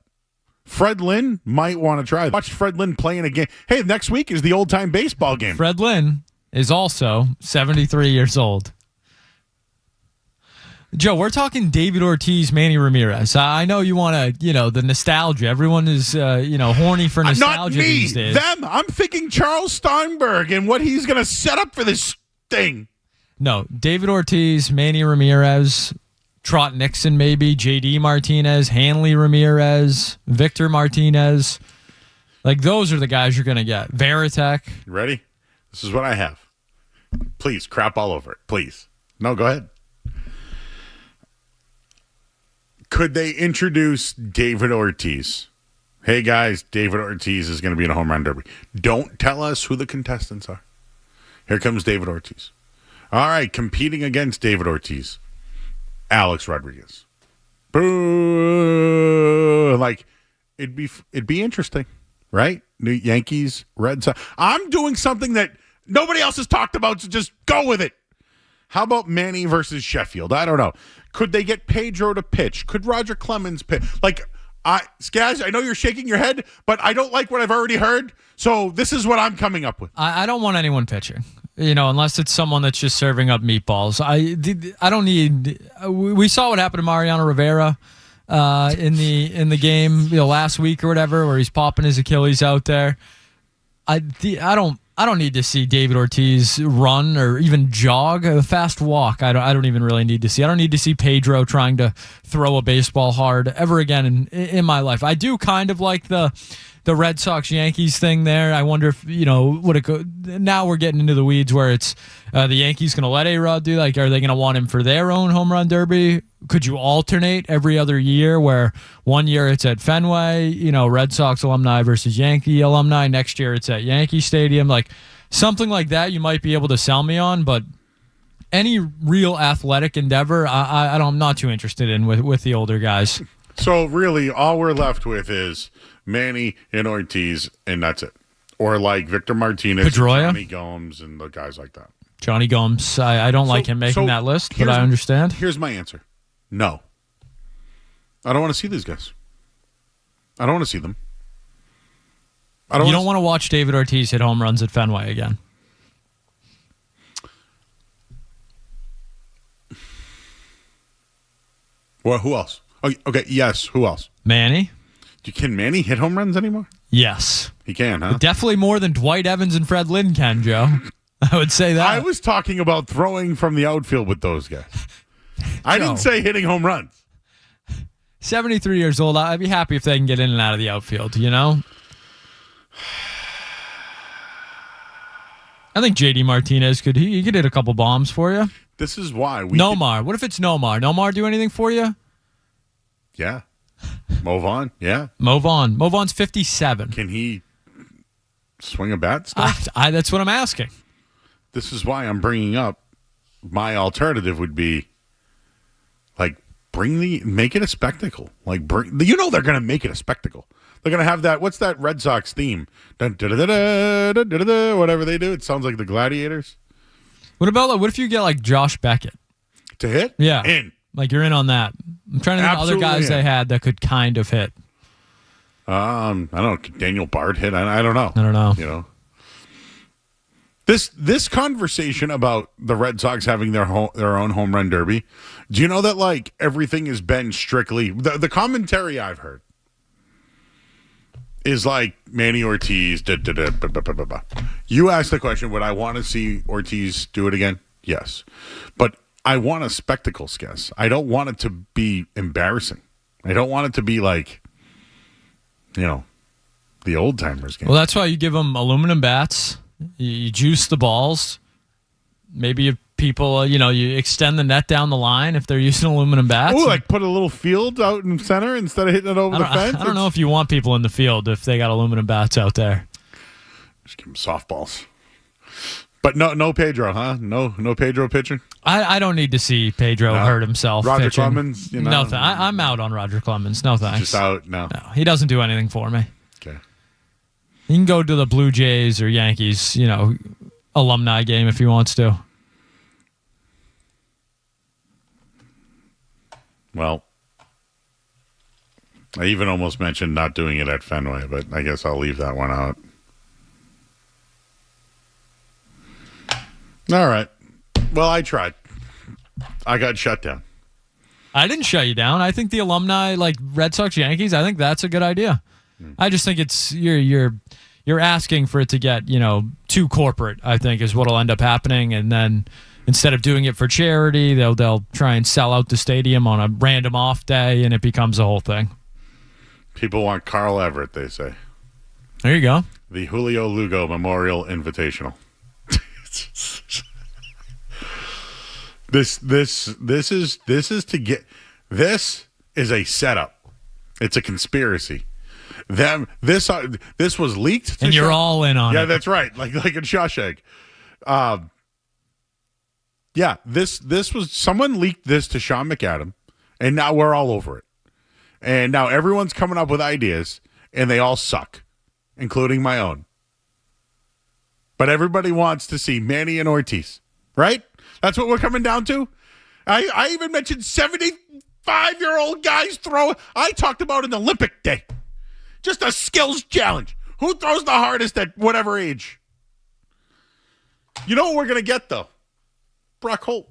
Fred Lynn might want to try that. Watch Fred Lynn playing a game. Hey, next week is the old-time baseball game. Fred Lynn is also 73 years old. Joe, we're talking David Ortiz, Manny Ramirez. I know you want to, the nostalgia. Everyone is, horny for nostalgia Not me. these days. Them. I'm thinking Charles Steinberg and what he's going to set up for this thing. No, David Ortiz, Manny Ramirez, Trot Nixon maybe, J.D. Martinez, Hanley Ramirez, Victor Martinez. Like, those are the guys you're going to get. Veritek. You ready? This is what I have. Please, crap all over it. Please. No, go ahead. Could they introduce David Ortiz? Hey, guys, David Ortiz is going to be in a home run derby. Don't tell us who the contestants are. Here comes David Ortiz. All right, competing against David Ortiz, Alex Rodriguez. Boo! Like, it'd be interesting, right? New Yankees, Red Sox. I'm doing something that nobody else has talked about, so just go with it. How about Manny versus Sheffield? I don't know. Could they get Pedro to pitch? Could Roger Clemens pitch? Like, Skaz, I know you're shaking your head, but I don't like what I've already heard, so this is what I'm coming up with. I don't want anyone pitching, unless it's someone that's just serving up meatballs. I don't need. We saw what happened to Mariano Rivera in the game last week or whatever, where he's popping his Achilles out there. I don't need to see David Ortiz run or even jog a fast walk. I don't even really need to see. I don't need to see Pedro trying to throw a baseball hard ever again in my life. I do kind of like the Red Sox Yankees thing there. I wonder if would it go. Now we're getting into the weeds where it's the Yankees going to let A-Rod do, like, are they going to want him for their own home run derby? Could you alternate every other year where one year it's at Fenway, Red Sox alumni versus Yankee alumni. Next year it's at Yankee Stadium. Like, something like that you might be able to sell me on, but any real athletic endeavor, I'm not too interested in with the older guys. So really all we're left with is Manny and Ortiz, and that's it. Or like Victor Martinez, Pedroia? Johnny Gomes, and the guys like that. Johnny Gomes, I don't like him making that list, but I understand. Here's my answer. No. I don't want to see these guys. I don't want to see them. You don't want to watch David Ortiz hit home runs at Fenway again. Well, who else? Oh, okay, yes, who else? Manny? Can Manny hit home runs anymore? Yes. He can, huh? Definitely more than Dwight Evans and Fred Lynn can, Joe. I would say that. I was talking about throwing from the outfield with those guys. I didn't say hitting home runs. 73 years old. I'd be happy if they can get in and out of the outfield, I think J.D. Martinez could hit a couple bombs for you. This is why Nomar. What if it's Nomar? Nomar do anything for you? Yeah. Mo Vaughn, yeah. Mo Vaughn's 57. Can he swing a bat still? That's what I'm asking. This is why I'm bringing up my alternative would be like make it a spectacle. Like they're going to make it a spectacle. They're going to have that. What's that Red Sox theme? Whatever they do, it sounds like the Gladiators. What if you get like Josh Beckett to hit? Yeah, in. Like you're in on that. I'm trying to think of other guys they had that could kind of hit. I don't know. Daniel Bard hit. I don't know. I don't know. This conversation about the Red Sox having their own home run derby. Do you know that like everything has been strictly the commentary I've heard is like Manny Ortiz. You asked the question, would I want to see Ortiz do it again? Yes. But I want a spectacle, Skess. I don't want it to be embarrassing. I don't want it to be like, the old timers game. Well, that's why you give them aluminum bats. You juice the balls. Maybe if people, you extend the net down the line if they're using aluminum bats. Oh, like put a little field out in center instead of hitting it over the fence? I don't know if you want people in the field if they got aluminum bats out there. Just give them softballs. But no Pedro, huh? No Pedro pitching? I don't need to see Pedro hurt himself. Roger pitching. Clemens? No, I'm out on Roger Clemens. No thanks. Just out? No, he doesn't do anything for me. Okay. He can go to the Blue Jays or Yankees, alumni game if he wants to. Well, I even almost mentioned not doing it at Fenway, but I guess I'll leave that one out. All right. Well, I tried. I got shut down. I didn't shut you down. I think the alumni, like Red Sox, Yankees, I think that's a good idea. I just think it's you're asking for it to get too corporate. I think is what'll end up happening, and then instead of doing it for charity, they'll try and sell out the stadium on a random off day, and it becomes a whole thing. People want Carl Everett, they say. There you go. The Julio Lugo Memorial Invitational. This is a setup. It's a conspiracy. This was leaked, and you're all in on it. Yeah, that's right. Like in Shawshank. Yeah, this was someone leaked this to Sean McAdam, and now we're all over it. And now everyone's coming up with ideas, and they all suck, including my own. But everybody wants to see Manny and Ortiz, right? That's what we're coming down to. I even mentioned 75-year-old guys throw. I talked about an Olympic day. Just a skills challenge. Who throws the hardest at whatever age? You know what we're going to get, though? Brock Holt.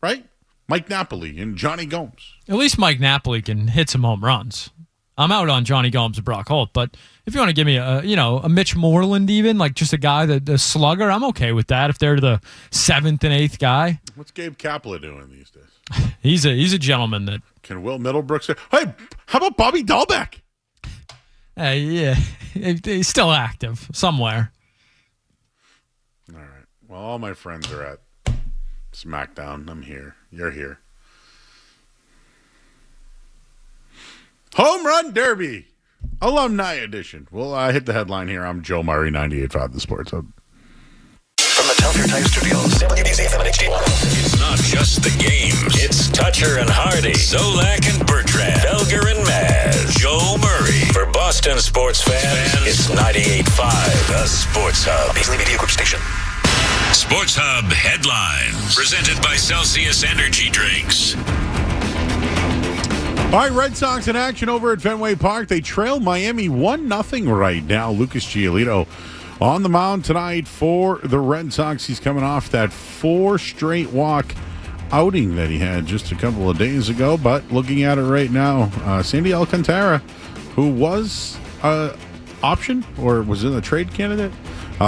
Right? Mike Napoli and Johnny Gomes. At least Mike Napoli can hit some home runs. I'm out on Johnny Gomes and Brock Holt, but if you want to give me a Mitch Moreland, even like just a guy a slugger, I'm okay with that. If they're the 7th and 8th guy, what's Gabe Kapler doing these days? He's a gentleman that can Will Middlebrook say, "Hey, how about Bobby Dahlbeck?" Yeah, he's still active somewhere. All right. Well, all my friends are at SmackDown. I'm here. You're here. Home Run Derby, Alumni Edition. We'll hit the headline here. I'm Joe Murray, 98.5 The Sports Hub. From the Telfair Tire Studios, WBZ FM HD1. It's not just the games. It's Toucher and Hardy, Zolak and Bertrand, Felger and Maz, Joe Murray. For Boston sports fans, it's 98.5 The Sports Hub. Beasley Media Group Station. Sports Hub Headlines, presented by Celsius Energy Drinks. All right, Red Sox in action over at Fenway Park. They trail Miami 1-0 right now. Lucas Giolito on the mound tonight for the Red Sox. He's coming off that 4 straight walk outing that he had just a couple of days ago. But looking at it right now, Sandy Alcantara, who was option or was in the trade candidate,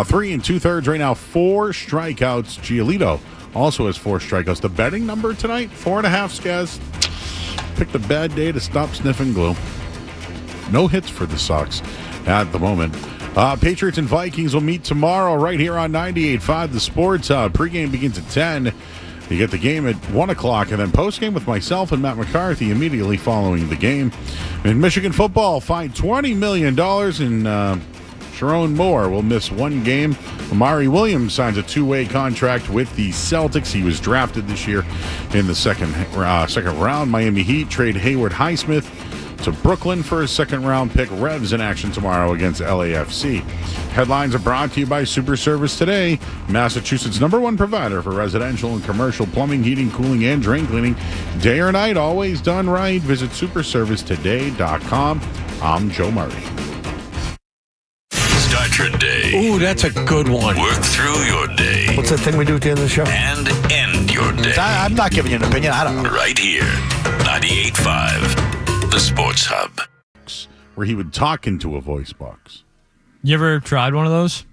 3 2/3 right now, 4 strikeouts. Giolito also has 4 strikeouts. The betting number tonight, 4.5, Skaz. Picked a bad day to stop sniffing glue. No hits for the Sox at the moment. Patriots and Vikings will meet tomorrow right here on 98.5 The Sports. Pregame begins at 10. You get the game at 1 o'clock, and then postgame with myself and Matt McCarthy immediately following the game. In Michigan football, fined $20 million, and Sharon Moore will miss 1 game. Amari Williams signs a 2-way contract with the Celtics. He was drafted this year in the second round. Miami Heat trade Hayward Highsmith to Brooklyn for a second-round pick. Revs in action tomorrow against LAFC. Headlines are brought to you by Super Service Today, Massachusetts' #1 provider for residential and commercial plumbing, heating, cooling, and drain cleaning. Day or night, always done right. Visit superservicetoday.com. I'm Joe Murray. Start your day. Ooh, that's a good one. Work through your day. What's that thing we do at the end of the show? And end your day. I'm not giving you an opinion. I don't know. Right here. 98.5 The Sports Hub. where he would talk into a voice box. You ever tried one of those?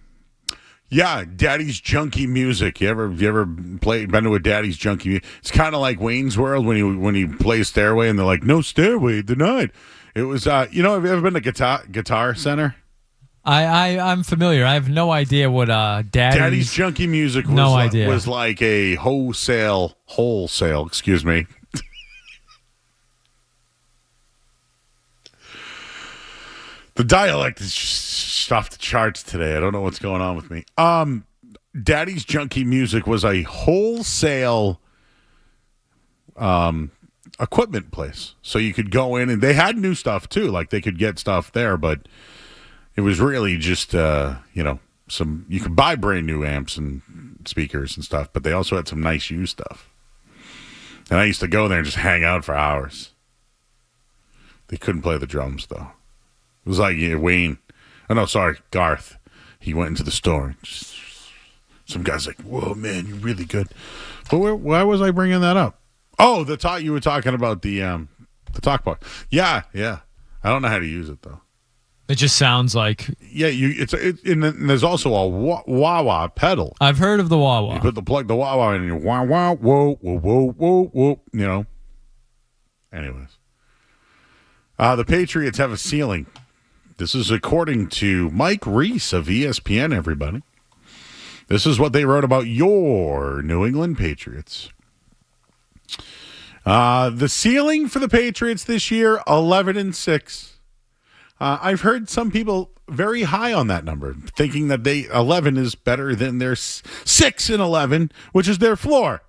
Yeah, Daddy's Junkie Music. You ever been to a Daddy's Junkie Music? It's kind of like Wayne's World when he plays Stairway and they're like, no stairway denied. It was, have you ever been to Guitar Center? I'm familiar. I have no idea what Daddy's Junkie Music was, idea. Was like a wholesale, excuse me. The dialect is just off the charts today. I don't know what's going on with me. Daddy's Junkie Music was a wholesale equipment place. So you could go in and they had new stuff too. Like they could get stuff there, but it was really just, you could buy brand new amps and speakers and stuff, but they also had some nice used stuff. And I used to go there and just hang out for hours. They couldn't play the drums though. It was like Wayne. Oh, no, sorry, Garth. He went into the store. And some guy's like, whoa, man, you're really good. But why was I bringing that up? Oh, you were talking about the talk box. Yeah. I don't know how to use it, though. It just sounds like... Yeah, and there's also a wah-wah pedal. I've heard of the wah-wah. You put the wah-wah in and you wah-wah, whoa, whoa, whoa, whoa, Anyways. The Patriots have a ceiling. This is according to Mike Reese of ESPN, everybody. This is what they wrote about your New England Patriots. The ceiling for the Patriots this year, 11-6. I've heard some people very high on that number, thinking that 11 is better than their 6-11, which is their floor.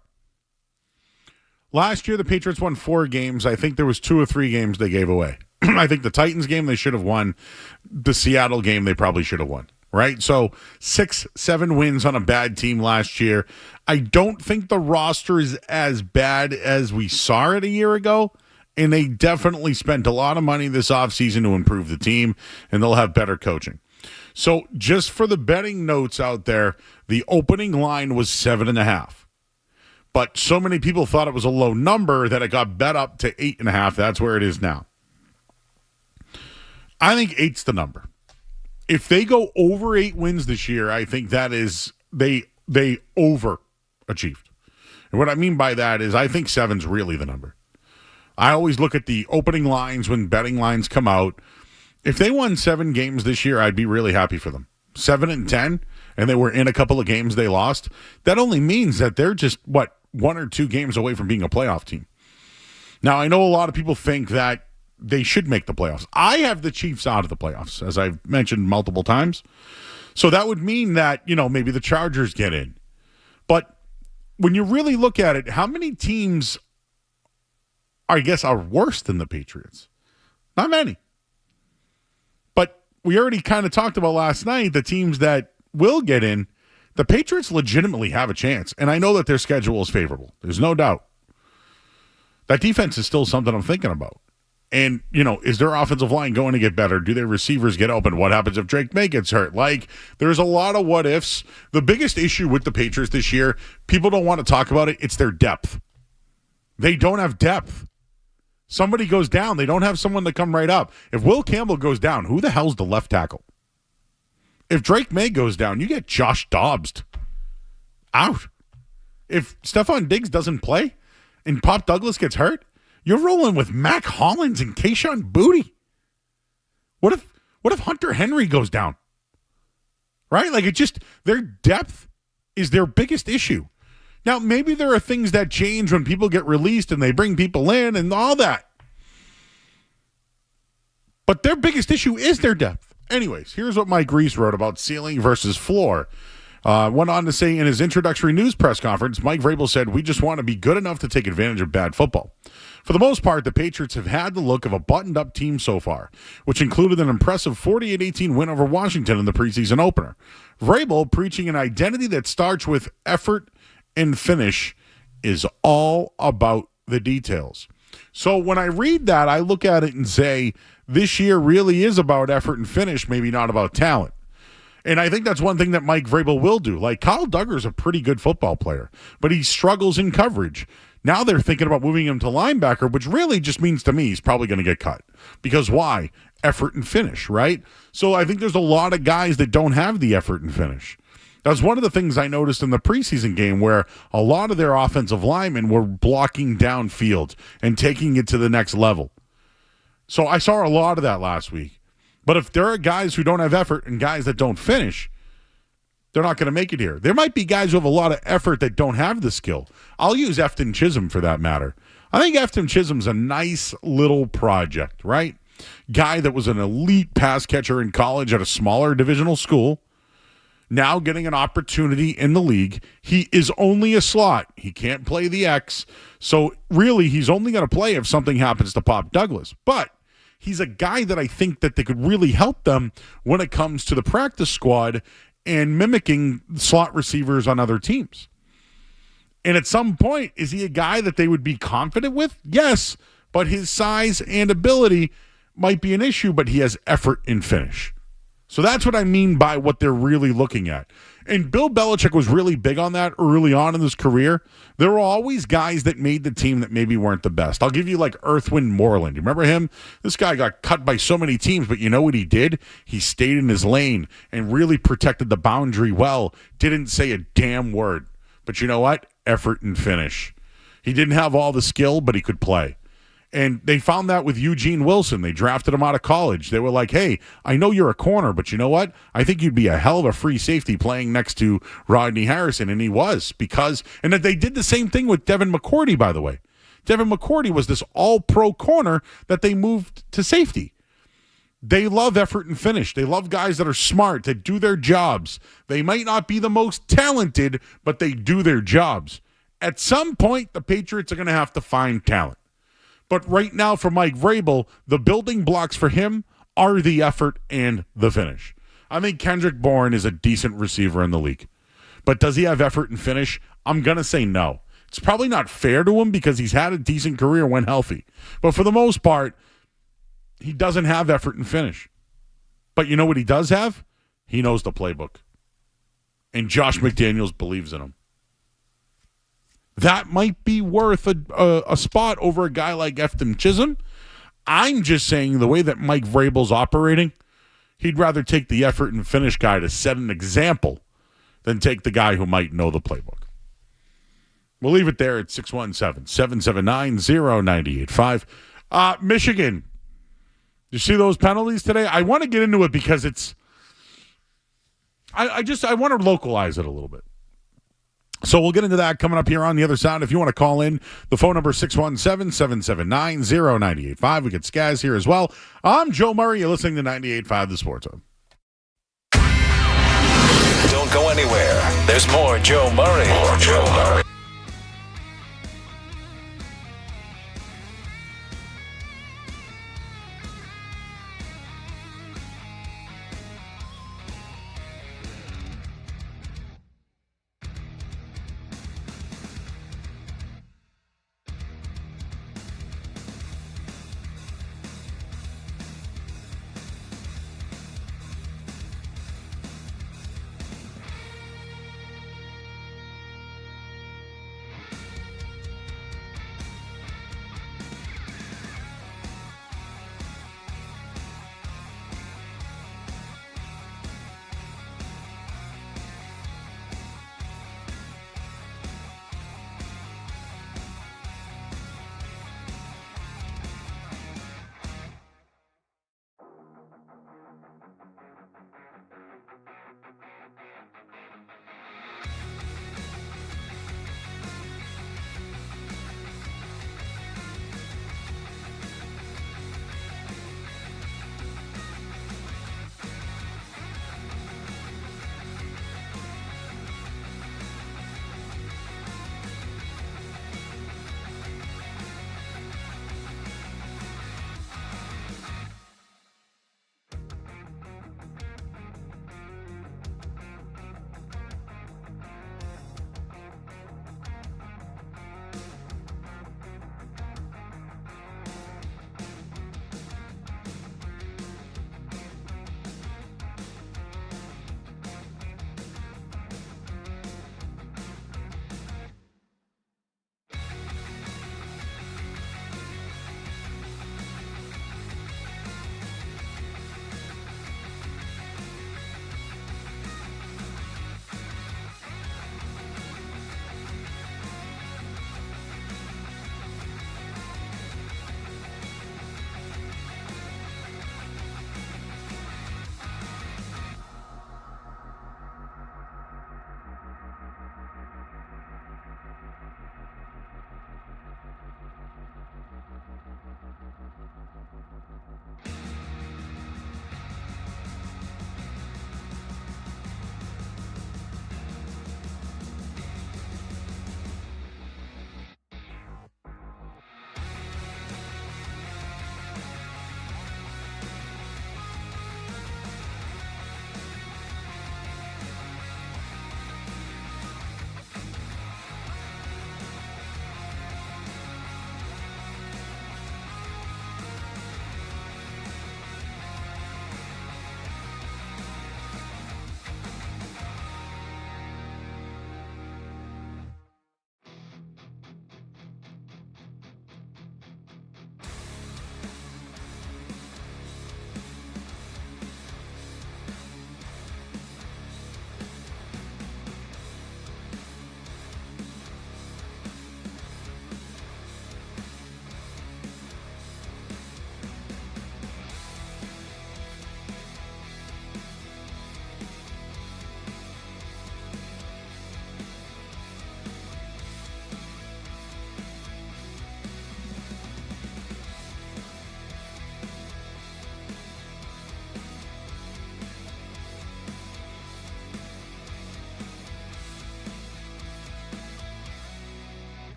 Last year, the Patriots won 4 games. I think there was 2 or 3 games they gave away. I think the Titans game they should have won. The Seattle game they probably should have won, right? So 6-7 wins on a bad team last year. I don't think the roster is as bad as we saw it a year ago, and they definitely spent a lot of money this offseason to improve the team, and they'll have better coaching. So just for the betting notes out there, the opening line was 7.5. But so many people thought it was a low number that it got bet up to 8.5. That's where it is now. I think 8's the number. If they go over 8 wins this year, I think that is they overachieved. And what I mean by that is I think 7's really the number. I always look at the opening lines when betting lines come out. If they won 7 games this year, I'd be really happy for them. 7-10, and they were in a couple of games they lost. That only means that they're just, 1 or 2 games away from being a playoff team. Now, I know a lot of people think that they should make the playoffs. I have the Chiefs out of the playoffs, as I've mentioned multiple times. So that would mean that, maybe the Chargers get in. But when you really look at it, how many teams, I guess, are worse than the Patriots? Not many. But we already kind of talked about last night the teams that will get in. The Patriots legitimately have a chance. And I know that their schedule is favorable. There's no doubt. That defense is still something I'm thinking about. And, is their offensive line going to get better? Do their receivers get open? What happens if Drake May gets hurt? There's a lot of what ifs. The biggest issue with the Patriots this year, people don't want to talk about it. It's their depth. They don't have depth. Somebody goes down. They don't have someone to come right up. If Will Campbell goes down, who the hell's the left tackle? If Drake May goes down, you get Josh Dobbs out. If Stephon Diggs doesn't play and Pop Douglas gets hurt, you're rolling with Mac Hollins and Kayshon Boutte. What if Hunter Henry goes down? Right? Their depth is their biggest issue. Now, maybe there are things that change when people get released and they bring people in and all that. But their biggest issue is their depth. Anyways, here's what Mike Reese wrote about ceiling versus floor. Went on to say in his introductory news press conference, Mike Vrabel said, "We just want to be good enough to take advantage of bad football." For the most part, the Patriots have had the look of a buttoned-up team so far, which included an impressive 48-18 win over Washington in the preseason opener. Vrabel, preaching an identity that starts with effort and finish, is all about the details. So when I read that, I look at it and say, this year really is about effort and finish, maybe not about talent. And I think that's one thing that Mike Vrabel will do. Kyle Duggar's a pretty good football player, but he struggles in coverage. Now they're thinking about moving him to linebacker, which really just means to me he's probably going to get cut. Because why? effort and finish, right? So I think there's a lot of guys that don't have the effort and finish. That's one of the things I noticed in the preseason game where a lot of their offensive linemen were blocking downfield and taking it to the next level. So I saw a lot of that last week. But if there are guys who don't have effort and guys that don't finish, they're not going to make it here. There might be guys who have a lot of effort that don't have the skill. I'll use Efton Chisholm for that matter. I think Efton Chisholm's a nice little project, right? Guy that was an elite pass catcher in college at a smaller divisional school, now getting an opportunity in the league. He is only a slot. He can't play the X. So really, he's only going to play if something happens to Pop Douglas. But he's a guy that I think that they could really help them when it comes to the practice squad and mimicking slot receivers on other teams. And at some point, is he a guy that they would be confident with? Yes, but his size and ability might be an issue, but he has effort and finish. So that's what I mean by what they're really looking at. And Bill Belichick was really big on that early on in his career. There were always guys that made the team that maybe weren't the best. I'll give you like Earthwind Moreland. You remember him? This guy got cut by so many teams, but you know what he did? He stayed in his lane and really protected the boundary well. Didn't say a damn word. But you know what? Effort and finish. He didn't have all the skill, but he could play. And they found that with Eugene Wilson. They drafted him out of college. They were like, hey, I know you're a corner, but you know what? I think you'd be a hell of a free safety playing next to Rodney Harrison. And he was and that they did the same thing with Devin McCourty, by the way. Devin McCourty was this all-pro corner that they moved to safety. They love effort and finish. They love guys that are smart, that do their jobs. They might not be the most talented, but they do their jobs. At some point, the Patriots are going to have to find talent. But right now, for Mike Vrabel, the building blocks for him are the effort and the finish. I think Kendrick Bourne is a decent receiver in the league. But does he have effort and finish? I'm going to say no. It's probably not fair to him because he's had a decent career when healthy. But for the most part, he doesn't have effort and finish. But you know what he does have? He knows the playbook. And Josh McDaniels believes in him. That might be worth a spot over a guy like Efton Chisholm. I'm just saying the way that Mike Vrabel's operating, he'd rather take the effort and finish guy to set an example than take the guy who might know the playbook. We'll leave it there at 617-779-0985. Michigan, you see those penalties today? I want to get into it because it's I want to localize it a little bit. So we'll get into that coming up here on the other side. If you want to call in, the phone number is 617-779-0985. We get Skaz here as well. I'm Joe Murray. You're listening to 98.5 The Sports Hub. Don't go anywhere. There's more Joe Murray. More Joe Murray.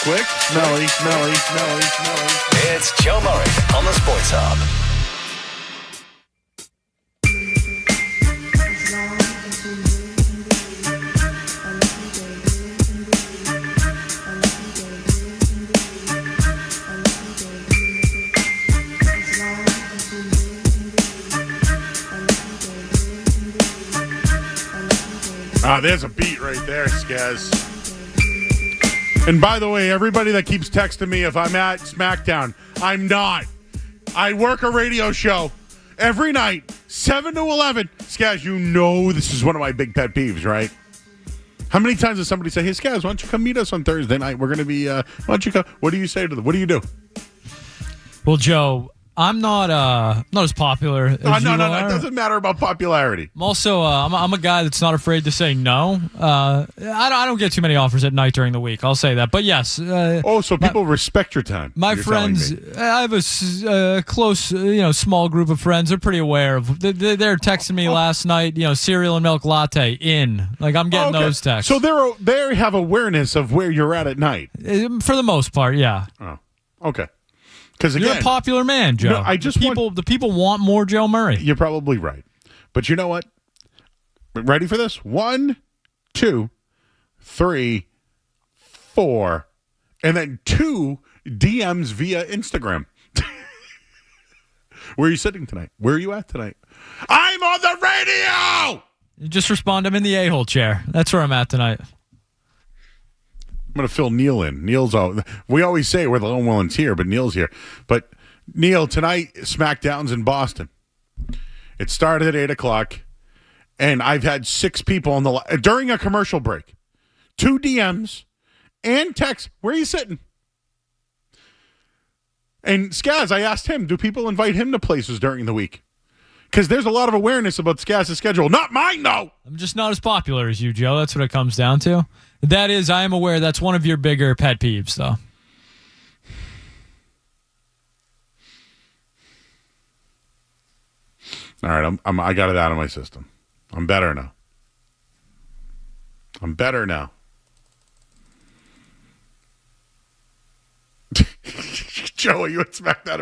quick. Smelly. It's Joe Murray on the Sports Hub. There's a beat right there, Skaz. And by the way, everybody that keeps texting me if I'm at SmackDown, I'm not. I work a radio show every night, 7 to 11. Skaz, you know this is one of my big pet peeves, right? How many times does somebody say, hey, Skaz, why don't you come meet us on Thursday night? We're going to be, why don't you come? What do you say to them? What do you do? Well, Joe, I'm not as popular as no, you are. It doesn't matter about popularity. I'm also I'm a guy that's not afraid to say no. I don't get too many offers at night during the week. I'll say that. But yes. So people respect your time. My friends, I have a close, small group of friends. They're pretty aware of. They're texting me last night. Cereal and milk latte in. Like I'm getting those texts. So they have awareness of where you're at night. For the most part, yeah. Oh, okay. Because you're a popular man, Joe. No, the people want more Joe Murray. You're probably right, but you know what? Ready for this? 1, 2, 3, 4, and then 2 DMs via Instagram. Where are you sitting tonight? Where are you at tonight? I'm on the radio. You just respond. I'm in the a-hole chair. That's where I'm at tonight. I'm going to fill Neil in. Neil's out. We always say we're the lone ones here, but Neil's here. But Neil, tonight, SmackDown's in Boston. It started at 8 o'clock, and I've had 6 people on the during a commercial break. 2 DMs and texts. Where are you sitting? And Skaz, I asked him, do people invite him to places during the week? Because there's a lot of awareness about Skaz's schedule. Not mine, though. I'm just not as popular as you, Joe. That's what it comes down to. That is, I am aware that's one of your bigger pet peeves, though. All right, I got it out of my system. I'm better now. Joe, you expect that?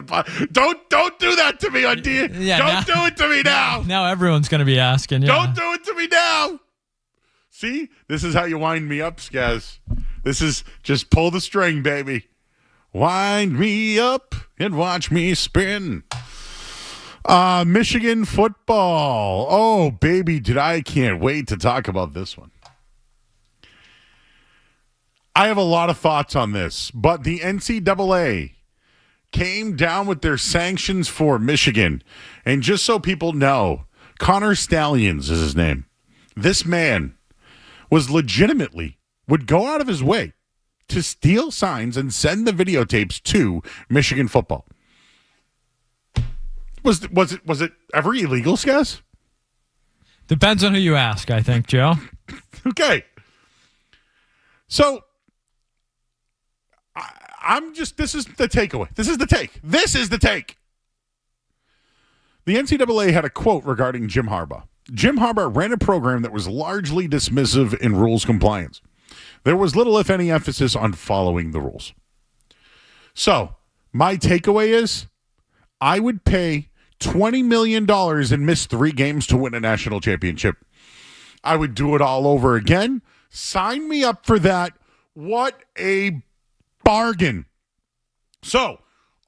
Don't do that to me, don't do it to me now. Now everyone's going to be asking. Yeah. Don't do it to me now. See, this is how you wind me up, Skaz. This is just pull the string, baby. Wind me up and watch me spin. Michigan football. Oh, baby, can't wait to talk about this one. I have a lot of thoughts on this, but the NCAA came down with their sanctions for Michigan. And just so people know, Connor Stallions is his name. This man would go out of his way to steal signs and send the videotapes to Michigan football. Was it ever illegal, Skaz? Depends on who you ask, I think, Joe. Okay. So this is the takeaway. This is the take. The NCAA had a quote regarding Jim Harbaugh. Jim Harbaugh ran a program that was largely dismissive in rules compliance. There was little, if any, emphasis on following the rules. So, my takeaway is I would pay $20 million and miss 3 games to win a national championship. I would do it all over again. Sign me up for that. What a bargain. So,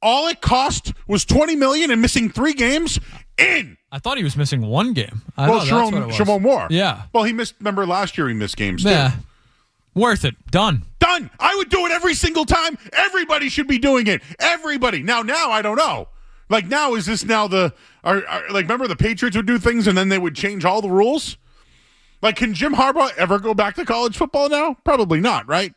all it cost was $20 million and missing 3 games in. I thought he was missing 1 game. Sharon Moore. Yeah. Well, remember last year he missed games too. Yeah. Worth it. Done. I would do it every single time. Everybody should be doing it. Everybody. Now, I don't know. Like now, is this now remember the Patriots would do things and then they would change all the rules? Like, can Jim Harbaugh ever go back to college football now? Probably not, right?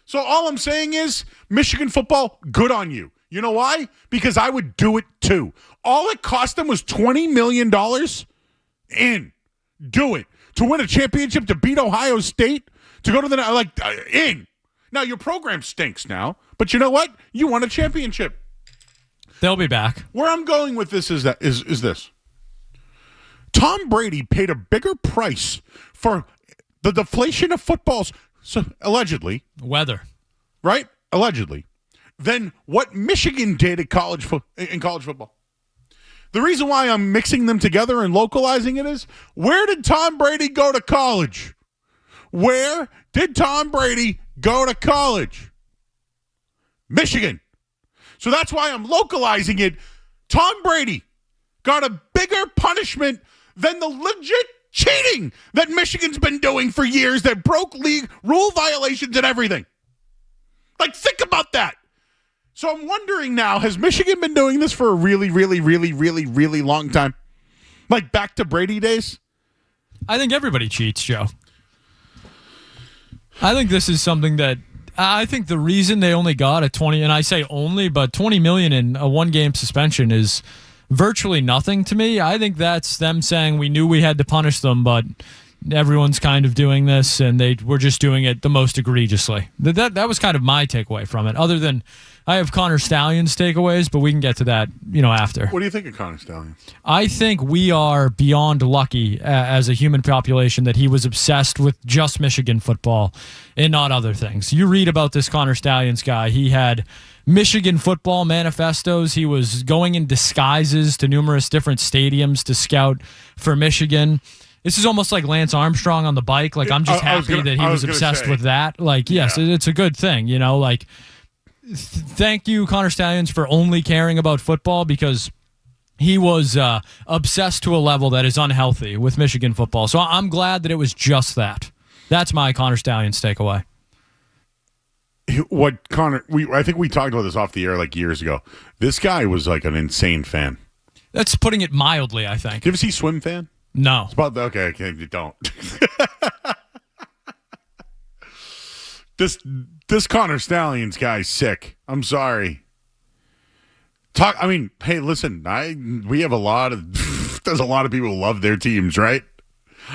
So all I'm saying is, Michigan football, good on you. You know why? Because I would do it too. All it cost them was $20 million in. Do it. To win a championship, to beat Ohio State, to go to the, in. Now, your program stinks now, but you know what? You won a championship. They'll be back. Where I'm going with this is this. Tom Brady paid a bigger price for the deflation of footballs, so allegedly. Weather. Right? allegedly, than what Michigan did at in college football. The reason why I'm mixing them together and localizing it is, where did Tom Brady go to college? Where did Tom Brady go to college? Michigan. So that's why I'm localizing it. Tom Brady got a bigger punishment than the legit cheating that Michigan's been doing for years that broke league rule violations and everything. Like, think about that. So I'm wondering now, has Michigan been doing this for a really, really, really, really, really long time? Like back to Brady days? I think everybody cheats, Joe. I think this is something that I think the reason they only got a 20, and I say only, but $20 million in a one-game suspension is virtually nothing to me. I think that's them saying we knew we had to punish them, but everyone's kind of doing this, and they were just doing it the most egregiously. That was kind of my takeaway from it. Other than I have Connor Stalions takeaways, but we can get to that, after. What do you think of Connor Stalions? I think we are beyond lucky as a human population that he was obsessed with just Michigan football and not other things. You read about this Connor Stalions guy. He had Michigan football manifestos. He was going in disguises to numerous different stadiums to scout for Michigan. This is almost like Lance Armstrong on the bike. Like, I'm just happy that he was obsessed with that. Like, yes, it's a good thing, like, thank you, Connor Stalions, for only caring about football, because he was obsessed to a level that is unhealthy with Michigan football. So I'm glad that it was just that. That's my Connor Stalions takeaway. I think we talked about this off the air like years ago. This guy was like an insane fan. That's putting it mildly, I think. Do you ever see Swim Fan? No. It's about okay, you don't. This Connor Stalions guy's sick. I'm sorry. Hey, listen, we have there's a lot of people who love their teams, right?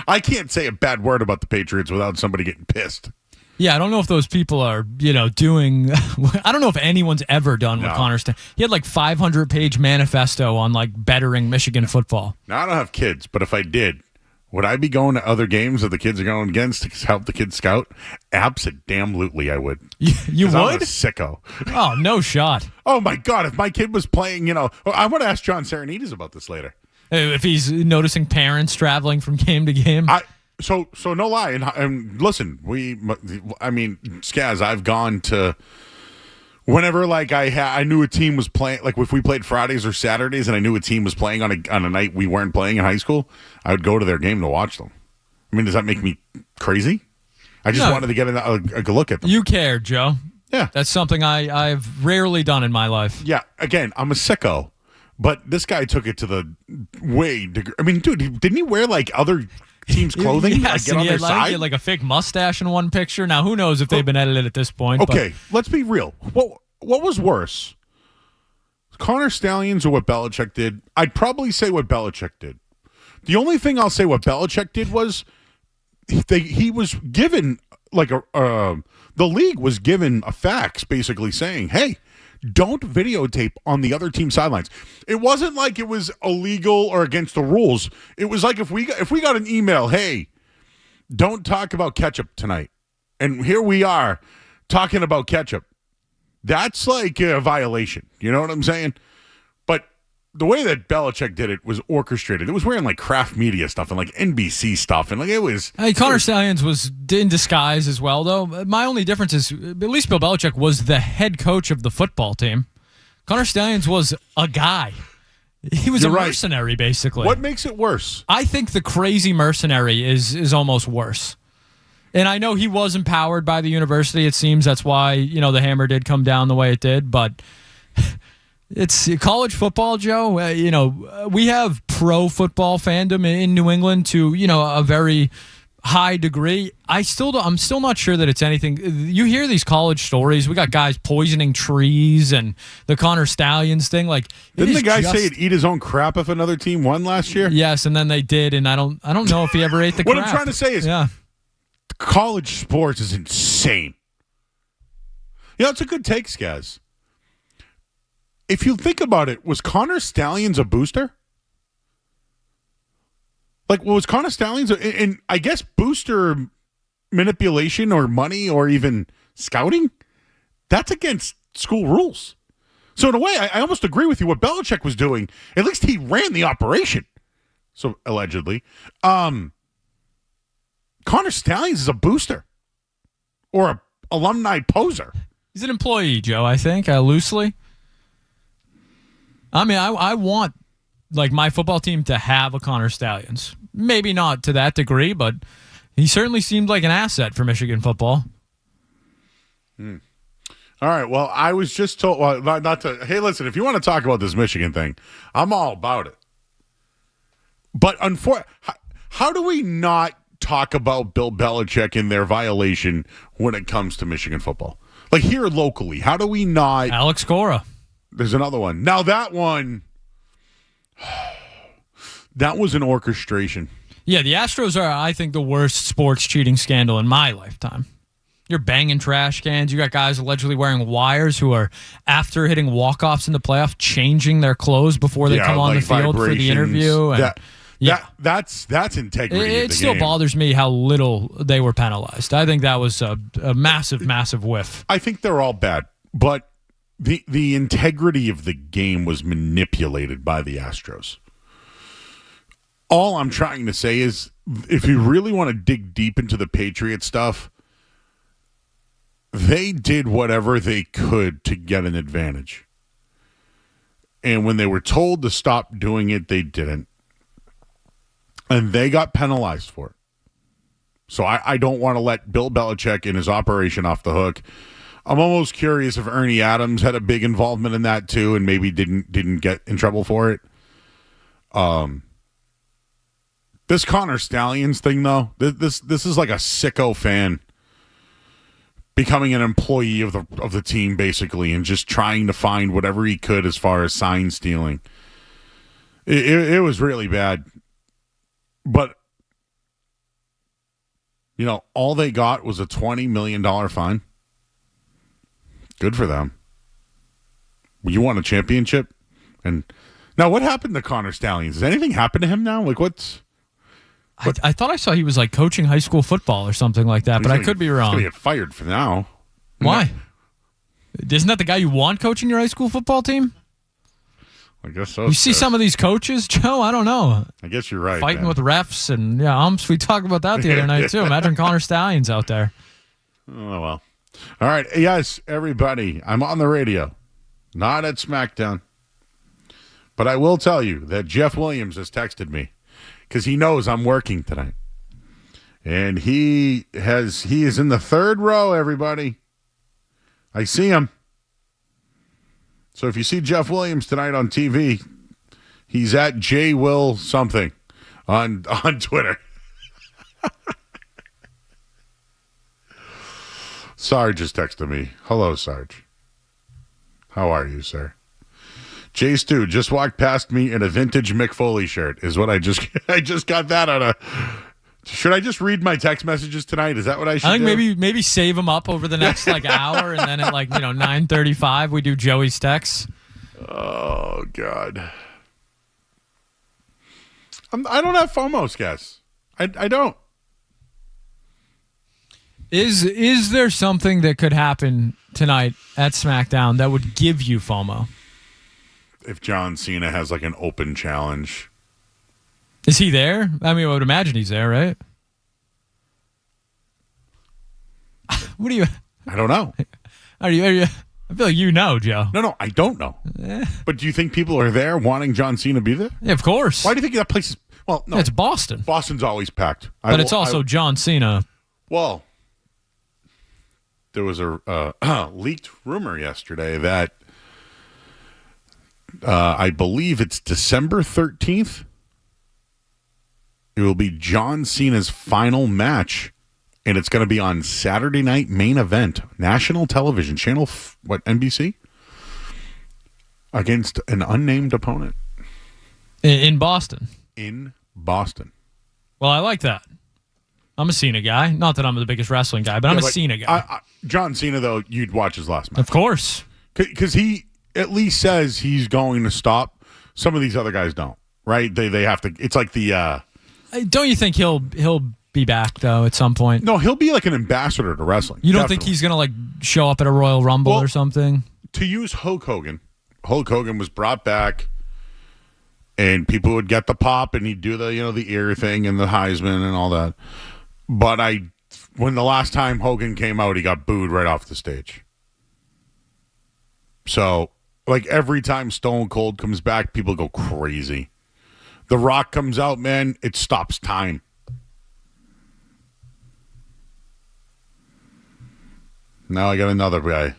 I can't say a bad word about the Patriots without somebody getting pissed. Yeah, I don't know if those people are, doing. I don't know if anyone's ever done what Connor Stalions. He had like 500-page manifesto on like bettering Michigan football. Now, I don't have kids, but if I did, would I be going to other games that the kids are going against to help the kids scout? Absolutely, I would. You would? I'm a sicko. Oh, no shot. Oh, my God. If my kid was playing, I want to ask John Sarianides about this later. If he's noticing parents traveling from game to game. So no lie. And listen, Skaz, I've gone to whenever like I knew a team was playing, like if we played Fridays or Saturdays and I knew a team was playing on a night we weren't playing in high school, I would go to their game to watch them. Does that make me crazy? I just wanted to get a look at them. You care, Joe. Yeah. That's something I've rarely done in my life. Yeah. Again, I'm a sicko, but this guy took it to the way. Dude, didn't he wear like other team's clothing? Yes, get on their side? He had like a fake mustache in one picture. Now, who knows if they've been edited at this point. Okay, let's be real. What was worse? Connor Stalions or what Belichick did? I'd probably say what Belichick did. The only thing I'll say what Belichick did was he was given like the league was given a fax basically saying, hey, don't videotape on the other team sidelines. It wasn't like it was illegal or against the rules. It was like if we got an email, hey, don't talk about ketchup tonight. And here we are talking about ketchup. That's like a violation. You know what I'm saying? But the way that Belichick did it was orchestrated. It was wearing like Kraft Media stuff and like NBC stuff. And like it was. Hey, Connor Stalions was in disguise as well, though. My only difference is at least Bill Belichick was the head coach of the football team. Connor Stalions was a guy. He was mercenary, basically. What makes it worse? I think the crazy mercenary is almost worse. And I know he was empowered by the university. It seems that's why, the hammer did come down the way it did. But it's college football, Joe. We have pro football fandom in New England to, a very high degree. I'm still not sure that it's anything. You hear these college stories. We got guys poisoning trees and the Connor Stalions thing. Like, didn't the guy say he'd eat his own crap if another team won last year? Yes, and then they did, and I don't know if he ever ate the crap. What I'm trying to say is, college sports is insane. It's a good take, Skaz. If you think about it, was Connor Stalions a booster? Like, was Connor Stalions, and I guess booster manipulation or money or even scouting? That's against school rules. So in a way, I almost agree with you. What Belichick was doing, at least he ran the operation. So allegedly, Connor Stallions is a booster or a alumni poser. He's an employee, Joe, I think, loosely. I mean, I want like my football team to have a Connor Stallions. Maybe not to that degree, but he certainly seemed like an asset for Michigan football. All right. Well, I was just told not to. Hey, listen, if you want to talk about this Michigan thing, I'm all about it. But how do we not talk about Bill Belichick and their violation when it comes to Michigan football? Like here locally, how do we not? Alex Cora. There's another one. Now that one, that was an orchestration. Yeah, the Astros are, I think, the worst sports cheating scandal in my lifetime. You're banging trash cans. You got guys allegedly wearing wires who are, after hitting walk-offs in the playoff, changing their clothes before they come on the field for the interview. And, that's integrity. It still bothers me how little they were penalized. I think that was a massive, massive whiff. I think they're all bad, but the integrity of the game was manipulated by the Astros. All I'm trying to say is, if you really want to dig deep into the Patriots stuff, they did whatever they could to get an advantage. And when they were told to stop doing it, they didn't. And they got penalized for it. So I don't want to let Bill Belichick and his operation off the hook. I'm almost curious if Ernie Adams had a big involvement in that too and maybe didn't get in trouble for it. This Connor Stallions thing, though, this is like a sicko fan becoming an employee of the team, basically, and just trying to find whatever he could as far as sign stealing. It was really bad. But, you know, all they got was a $20 million fine. Good for them. You won a championship? And now what happened to Connor Stallions? Does anything happen to him now? Like, what? I thought I saw he was like coaching high school football or something like that, but I could be wrong. He's going to get fired for now. Why? Isn't that the guy you want coaching your high school football team? I guess so. You see some of these coaches, Joe? I don't know. I guess you're right. Fighting with refs and umps. We talked about that the other night, too. Imagine Connor Stallions out there. Oh, well. All right. Yes, everybody. I'm on the radio. Not at SmackDown. But I will tell you that Jeff Williams has texted me because he knows I'm working tonight. And he is in the third row, everybody. I see him. So if you see Jeff Williams tonight on TV, he's at JWill something on Twitter. Sarge just texted me. Hello, Sarge. How are you, sir? Jay Stu just walked past me in a vintage Mick Foley shirt is what I just got that out of. Should I just read my text messages tonight? Is that what I should do? I think maybe save them up over the next hour, and then at 9:35 we do Joey's texts. Oh God, I don't have FOMO, guys. I don't. Is there something that could happen tonight at SmackDown that would give you FOMO? If John Cena has an open challenge. Is he there? I mean, I would imagine he's there, right? What do you? I don't know. Are you? I feel like you know, Joe. No, I don't know. But do you think people are there wanting John Cena to be there? Yeah, of course. Why do you think that place is? Well, no, it's Boston. Boston's always packed. But it's also John Cena. Well, there was a leaked rumor yesterday that I believe it's December 13th. It will be John Cena's final match, and it's going to be on Saturday Night Main Event, national television channel, NBC, against an unnamed opponent. In Boston. In Boston. Well, I like that. I'm a Cena guy. Not that I'm the biggest wrestling guy, but I'm a Cena guy. John Cena, though, you'd watch his last match. Of course. Because he at least says he's going to stop. Some of these other guys don't, right? They have to. It's like the... Don't you think he'll be back though at some point. No, he'll be like an ambassador to wrestling. You don't think he's gonna like show up at a Royal Rumble or something? To use Hulk Hogan was brought back, and people would get the pop, and he'd do the the ear thing and the Heisman and all that. But when the last time Hogan came out, he got booed right off the stage. So, like every time Stone Cold comes back, people go crazy. The Rock comes out, man, it stops time. Now I got another guy.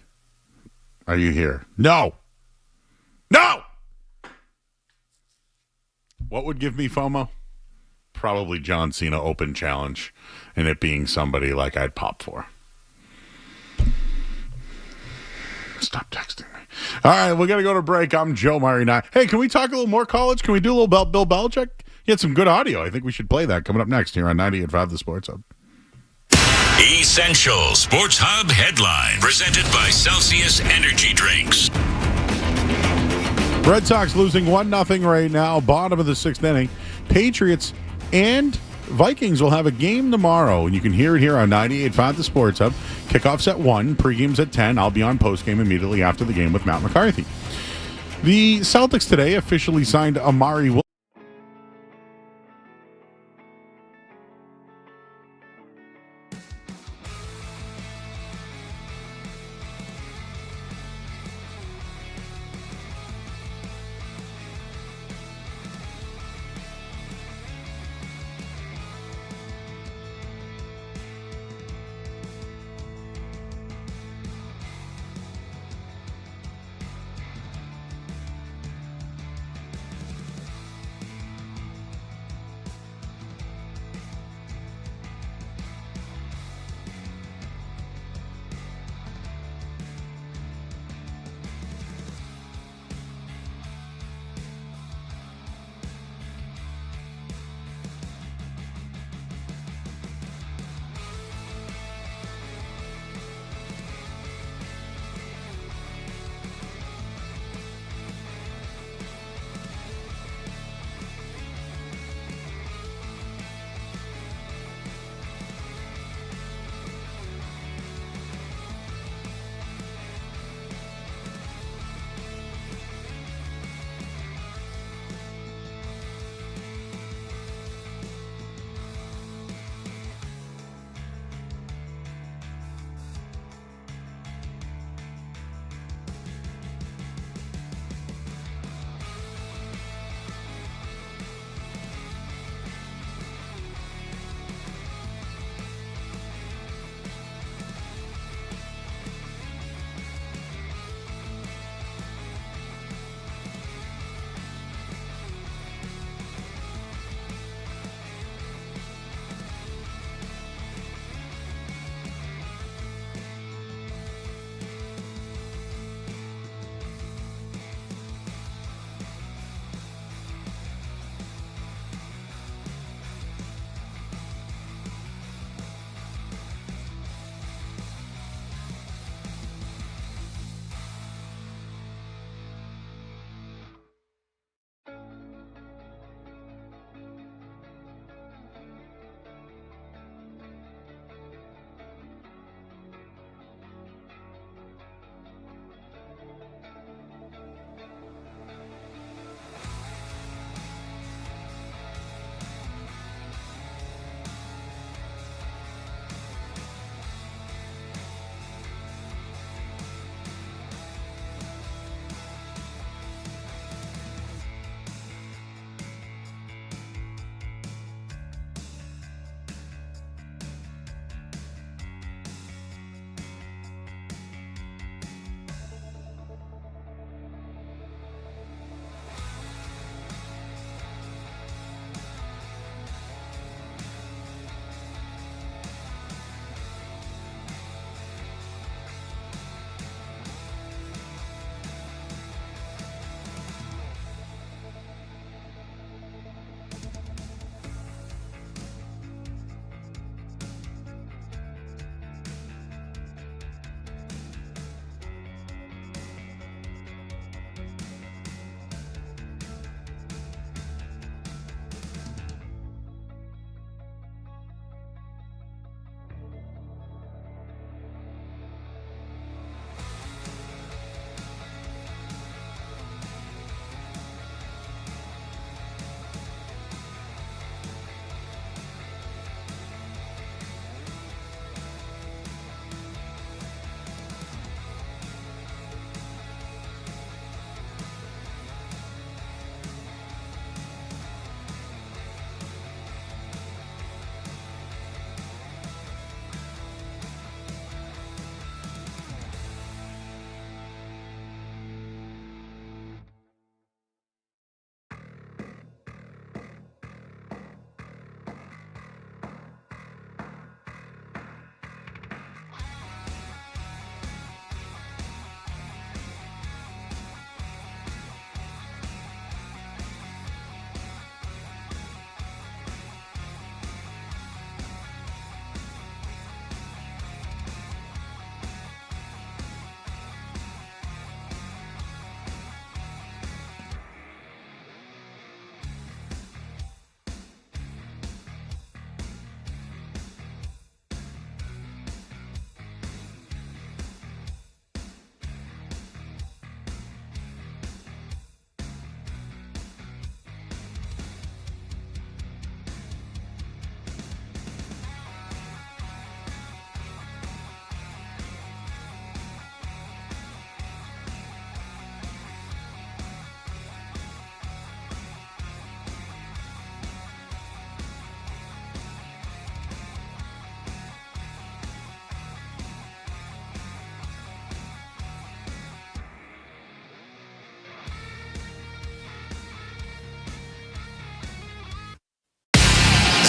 Are you here? No! No! What would give me FOMO? Probably John Cena Open Challenge, and it being somebody like I'd pop for. Stop texting me. All right, we got to go to break. I'm Joe Murray now. Hey, can we talk a little more college? Can we do a little Bill Belichick? He had some good audio. I think we should play that coming up next here on 98.5 The Sports Hub. Essential Sports Hub headline presented by Celsius Energy Drinks. Red Sox losing 1-0 right now, bottom of the sixth inning. Patriots and Vikings will have a game tomorrow, and you can hear it here on 98.5 The Sports Hub. Kickoffs at 1, pregame's at 10. I'll be on postgame immediately after the game with Matt McCarthy. The Celtics today officially signed Amari Wilson.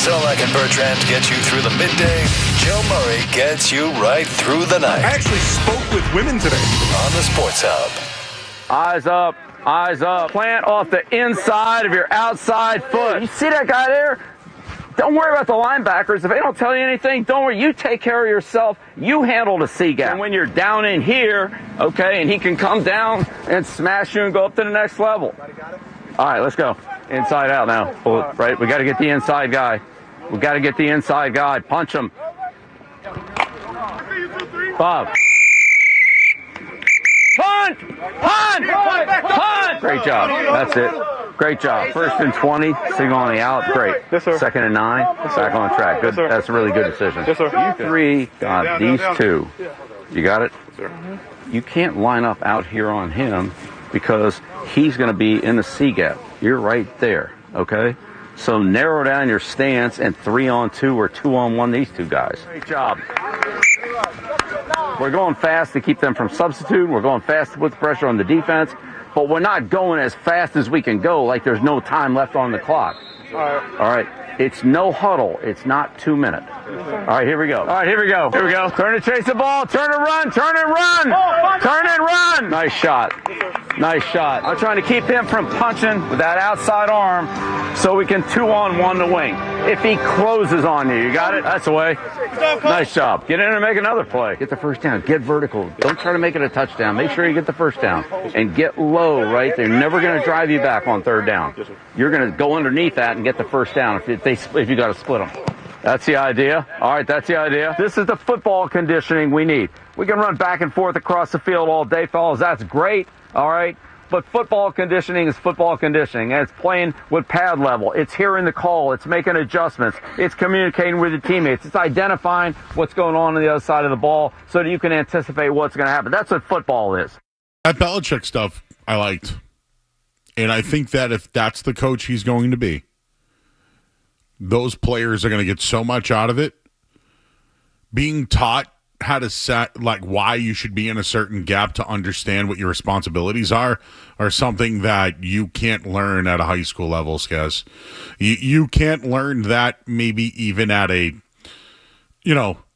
Solak and Bertrand get you through the midday. Joe Murray gets you right through the night. I actually spoke with women today. On the Sports Hub. Eyes up, eyes up. Plant off the inside of your outside foot. You see that guy there? Don't worry about the linebackers. If they don't tell you anything, don't worry. You take care of yourself. You handle the C gap. And when you're down in here, okay, and he can come down and smash you and go up to the next level. All right, let's go. Inside out now. Right, we got to get the inside guy. We got to get the inside guy. Punch him. Bob. Punt! Punt! Punt! Great job. That's it. Great job. 1st and 20. Signal on the out. Great. Yes, sir. 2nd and 9. Back on track. Good. Yes, That's a really good decision. Yes, sir. You three got these two. You got it? Yes, sir. You can't line up out here on him because he's going to be in the C gap. You're right there. Okay? So narrow down your stance and 3-on-2 or 2-on-1 these two guys. Great job. We're going fast to keep them from substituting. We're going fast to put the pressure on the defense. But we're not going as fast as we can go like there's no time left on the clock. All right. It's no huddle. It's not 2 minutes. All right, here we go. All right, here we go. Here we go. Turn to chase the ball. Turn and run. Turn and run. Turn and run. Nice shot. Nice shot. I'm trying to keep him from punching with that outside arm so we can 2-on-1 the wing. If he closes on you, you got it? That's the way. Nice job. Get in and make another play. Get the first down. Get vertical. Don't try to make it a touchdown. Make sure you get the first down. And get low, right? They're never going to drive you back on 3rd down. You're going to go underneath that and get the first down if you got to split them. That's the idea. All right, that's the idea. This is the football conditioning we need. We can run back and forth across the field all day, fellas. That's great. All right. But football conditioning is football conditioning, and it's playing with pad level. It's hearing the call. It's making adjustments. It's communicating with the teammates. It's identifying what's going on the other side of the ball so that you can anticipate what's going to happen. That's what football is. That Belichick stuff I liked. And I think that if that's the coach he's going to be, those players are going to get so much out of it. Being taught how to set, like, why you should be in a certain gap to understand what your responsibilities are something that you can't learn at a high school level, Skaz. You can't learn that maybe even at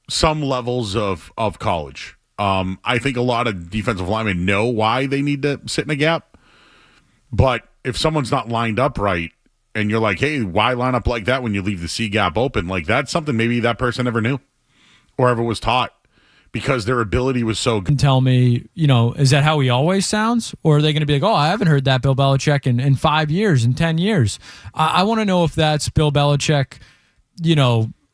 some levels of college. I think a lot of defensive linemen know why they need to sit in a gap. But if someone's not lined up right, and you're like, hey, why line up like that when you leave the C gap open? Like, that's something maybe that person never knew or ever was taught because their ability was so good. Tell me, is that how he always sounds? Or are they going to be like, oh, I haven't heard that Bill Belichick in 5 years, in 10 years. I want to know if that's Bill Belichick,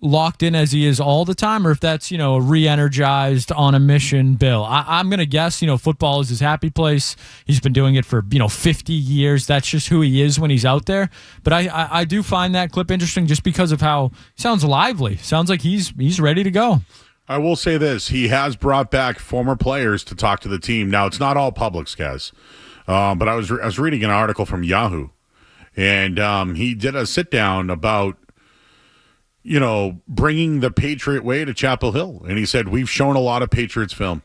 locked in as he is all the time, or if that's, a re-energized on a mission Bill. I'm going to guess, football is his happy place. He's been doing it for, 50 years. That's just who he is when he's out there. But I do find that clip interesting just because of how he sounds lively. Sounds like he's ready to go. I will say this. He has brought back former players to talk to the team. Now, it's not all public, guys. But I was reading an article from Yahoo, and he did a sit-down about bringing the Patriot way to Chapel Hill. And he said, we've shown a lot of Patriots film.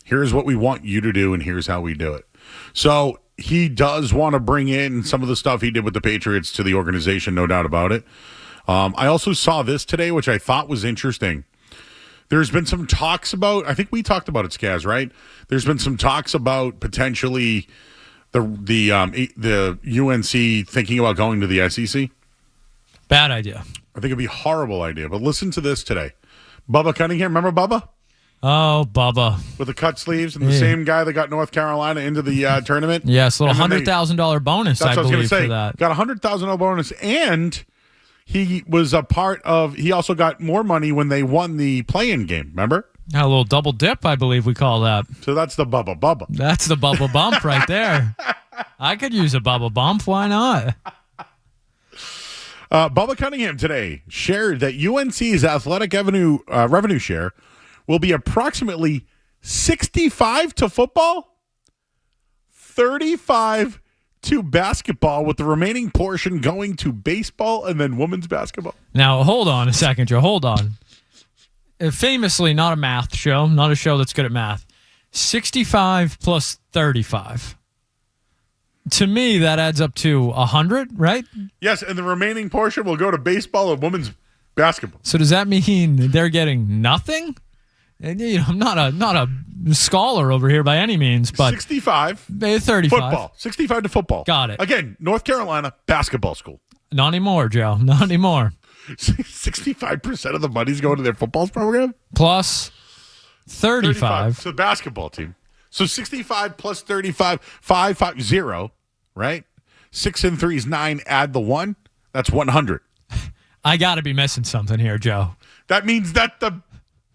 Here's what we want you to do, and here's how we do it. So he does want to bring in some of the stuff he did with the Patriots to the organization, no doubt about it. I also saw this today, which I thought was interesting. There's been some talks about, I think we talked about it, Skaz, right? There's been some talks about potentially the UNC thinking about going to the SEC. Bad idea. I think it'd be a horrible idea. But listen to this today. Bubba Cunningham, remember Bubba? Oh, Bubba. With the cut sleeves and the same guy that got North Carolina into the tournament? Yes, a little $100,000 bonus, I believe, for that. Got a $100,000 bonus, and he was a part of, he also got more money when they won the play-in game, remember? A little double dip, I believe we call that. So that's the Bubba. That's the Bubba bump right there. I could use a Bubba bump. Why not? Bubba Cunningham today shared that UNC's athletic revenue share will be approximately 65 to football, 35 to basketball, with the remaining portion going to baseball and then women's basketball. Now, hold on a second, Joe. Hold on. Famously, not a math show, not a show that's good at math. 65 plus 35. To me, that adds up to 100, right? Yes, and the remaining portion will go to baseball and women's Basketball. So does that mean they're getting nothing? And I'm not a scholar over here by any means, but 65. 35. Football. 65 to football. Got it. Again, North Carolina basketball school. Not anymore, Joe. Not anymore. 65% of the money's going to their football program? Plus 35. So the basketball team. So 65 plus 35, 550, right? 6 and 3 is 9. Add the 1. That's 100. I got to be missing something here, Joe. That means that the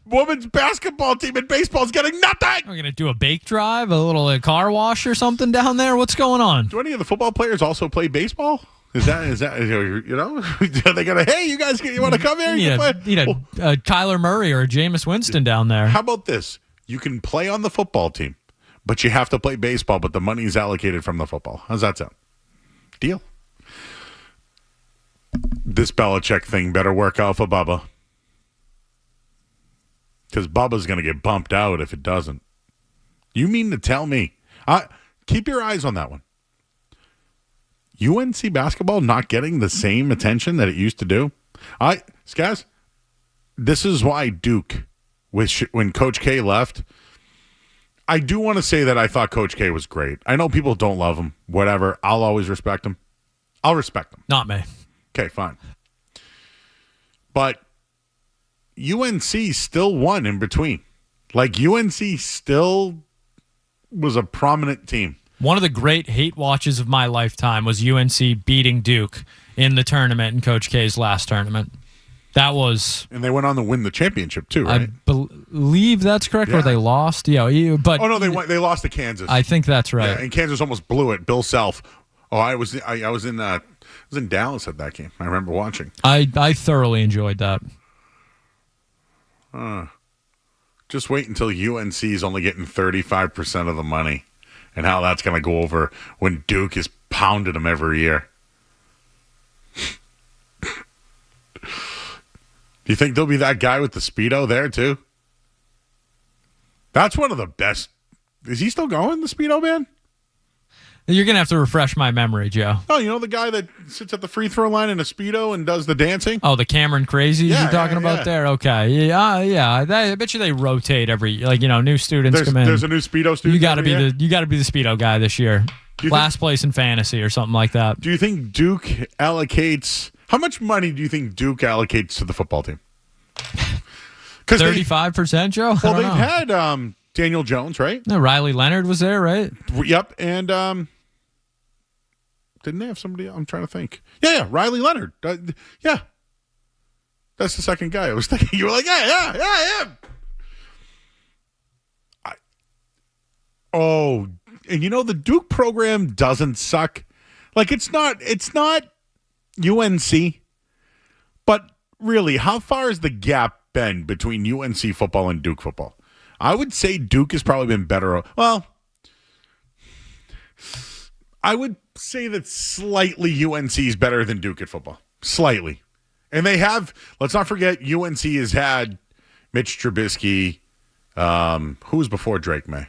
women's basketball team in baseball is getting nothing. We're going to do a bake drive, a little car wash or something down there. What's going on? Do any of the football players also play baseball? Is that you know? Are they going to, hey, you guys, you want to come here? You need a Kyler Murray or a Jameis Winston down there. How about this? You can play on the football team, but you have to play baseball, but the money's allocated from the football. How's that sound? Deal. This Belichick thing better work out for Bubba. Because Bubba's going to get bumped out if it doesn't. You mean to tell me? Keep your eyes on that one. UNC basketball not getting the same attention that it used to do? Guys, this is why Duke, when Coach K left, I do want to say that I thought Coach K was great. I know people don't love him. Whatever. I'll always respect him. I'll respect him. Not me. Okay, fine. But UNC still won in between. Like, UNC still was a prominent team. One of the great hate watches of my lifetime was UNC beating Duke in the tournament in Coach K's last tournament. That was... And they went on to win the championship, too, right? I believe that's correct, or they lost. Yeah, but... Oh, no, they lost to Kansas. I think that's right. Yeah, and Kansas almost blew it. Bill Self. Oh, I was in Dallas at that game. I remember watching. I thoroughly enjoyed that. Just wait until UNC is only getting 35% of the money and how that's going to go over when Duke is pounding them every year. Do you think there'll be that guy with the Speedo there, too? That's one of the best. Is he still going, the Speedo man? You're going to have to refresh my memory, Joe. Oh, you know the guy that sits at the free throw line in a Speedo and does the dancing? Oh, the Cameron Crazies you're talking about there? Okay. Yeah. I bet you they rotate every, new students come in. There's a new Speedo student. You got to be the Speedo guy this year. Last place in fantasy or something like that. Do you think Duke allocates, how much money do you think Duke allocates to the football team? 35%, Joe? Well, they've had Daniel Jones, right? No, Riley Leonard was there, right? Yep. And didn't they have somebody? I'm trying to think. Yeah, Riley Leonard. Yeah. That's the second guy I was thinking. You were like, yeah. And the Duke program doesn't suck. Like, it's not UNC, but really, how far has the gap been between UNC football and Duke football? I would say Duke has probably been better. Well, I would say that slightly UNC is better than Duke at football. Slightly. And they have, let's not forget, UNC has had Mitch Trubisky, who was before Drake May.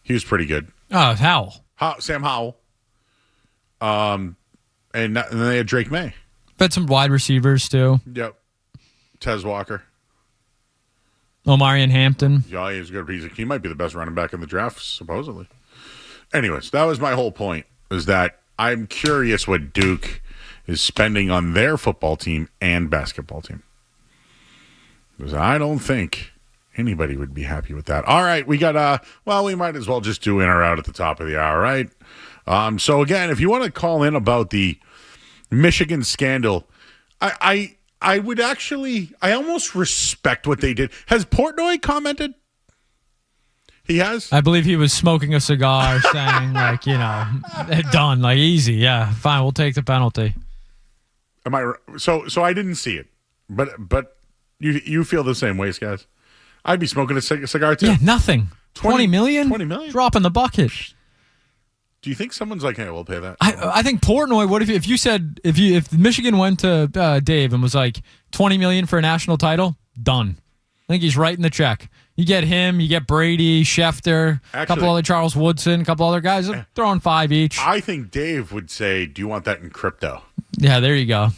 He was pretty good. Oh, Howell. Sam Howell. And then they had Drake May. Had some wide receivers, too. Yep. Tez Walker. Omarion Hampton. Yeah, he's good. He might be the best running back in the draft, supposedly. Anyways, that was my whole point, is that I'm curious what Duke is spending on their football team and basketball team. Because I don't think anybody would be happy with that. All right, we got, we might as well just do in or out at the top of the hour, right? So, again, if you want to call in about the Michigan scandal, I would actually, I almost respect what they did. Has Portnoy commented? He has? I believe he was smoking a cigar saying, done, easy. Yeah, fine, we'll take the penalty. Am I so I didn't see it. But you feel the same ways, guys. I'd be smoking a cigar too. Yeah, nothing. 20 million? 20 million? Drop in the bucket. Do you think someone's like, hey, we'll pay that? I think Portnoy, what if you said, if Michigan went to Dave and was like, 20 million for a national title, done. I think he's writing the check. You get him, you get Brady, Schefter, a couple other Charles Woodson, a couple other guys, throwing 5 each. I think Dave would say, do you want that in crypto? Yeah, there you go.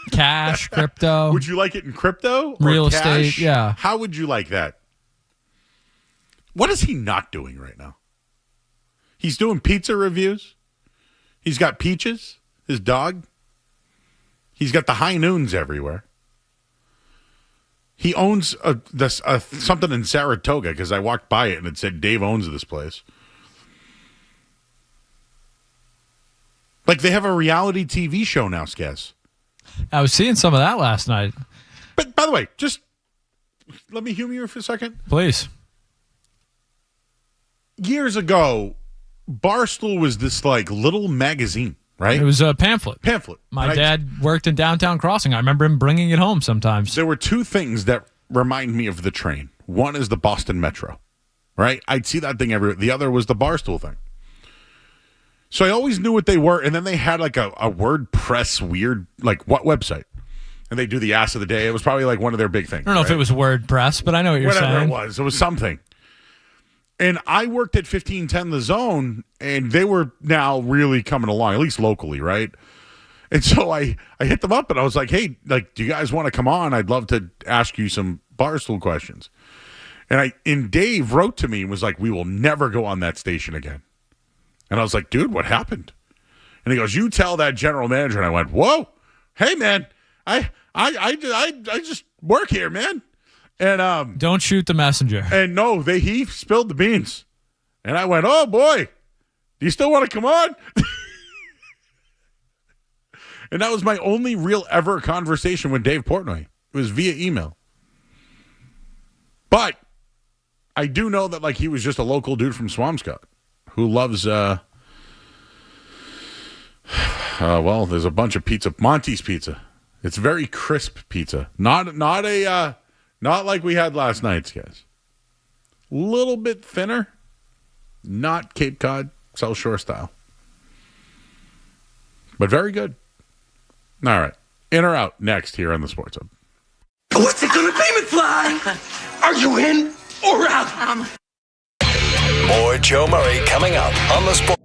Cash, crypto. Would you like it in crypto? Or Real cash? estate, yeah. How would you like that? What is he not doing right now? He's doing pizza reviews. He's got Peaches, his dog. He's got the high noons everywhere. He owns something in Saratoga because I walked by it and it said Dave owns this place. Like they have a reality TV show now, Skaz. I was seeing some of that last night. But by the way, just let me humor you for a second. Please. Years ago, Barstool was this like little magazine, right? It was a pamphlet. My And dad worked in downtown Crossing. I remember him bringing it home sometimes. There were two things that remind me of the train. One is the Boston Metro, right? I'd see that thing everywhere. The other was the Barstool thing. So I always knew what they were, and then they had like a WordPress weird, like what website? And they do the ass of the day. It was probably like one of their big things. I don't know if it was WordPress, but I know what you're saying. Whatever it was something. And I worked at 1510 The Zone, and they were now really coming along, at least locally, right? And so I hit them up, and I was like, hey, like, do you guys want to come on? I'd love to ask you some Barstool questions. And Dave wrote to me and was like, we will never go on that station again. And I was like, dude, what happened? And he goes, you tell that general manager. And I went, whoa, hey, man, I just work here, man. And don't shoot the messenger. And no, he spilled the beans. And I went, oh, boy, do you still want to come on? And that was my only real ever conversation with Dave Portnoy. It was via email. But I do know that like he was just a local dude from Swampscott who loves well, there's a bunch of pizza. Monty's Pizza. It's very crisp pizza. Not like we had last night's, guys. Little bit thinner. Not Cape Cod, South Shore style. But very good. All right. In or out next here on the Sports Hub. What's it gonna be, McFly? Are you in or out? More Joe Murray coming up on the Sport.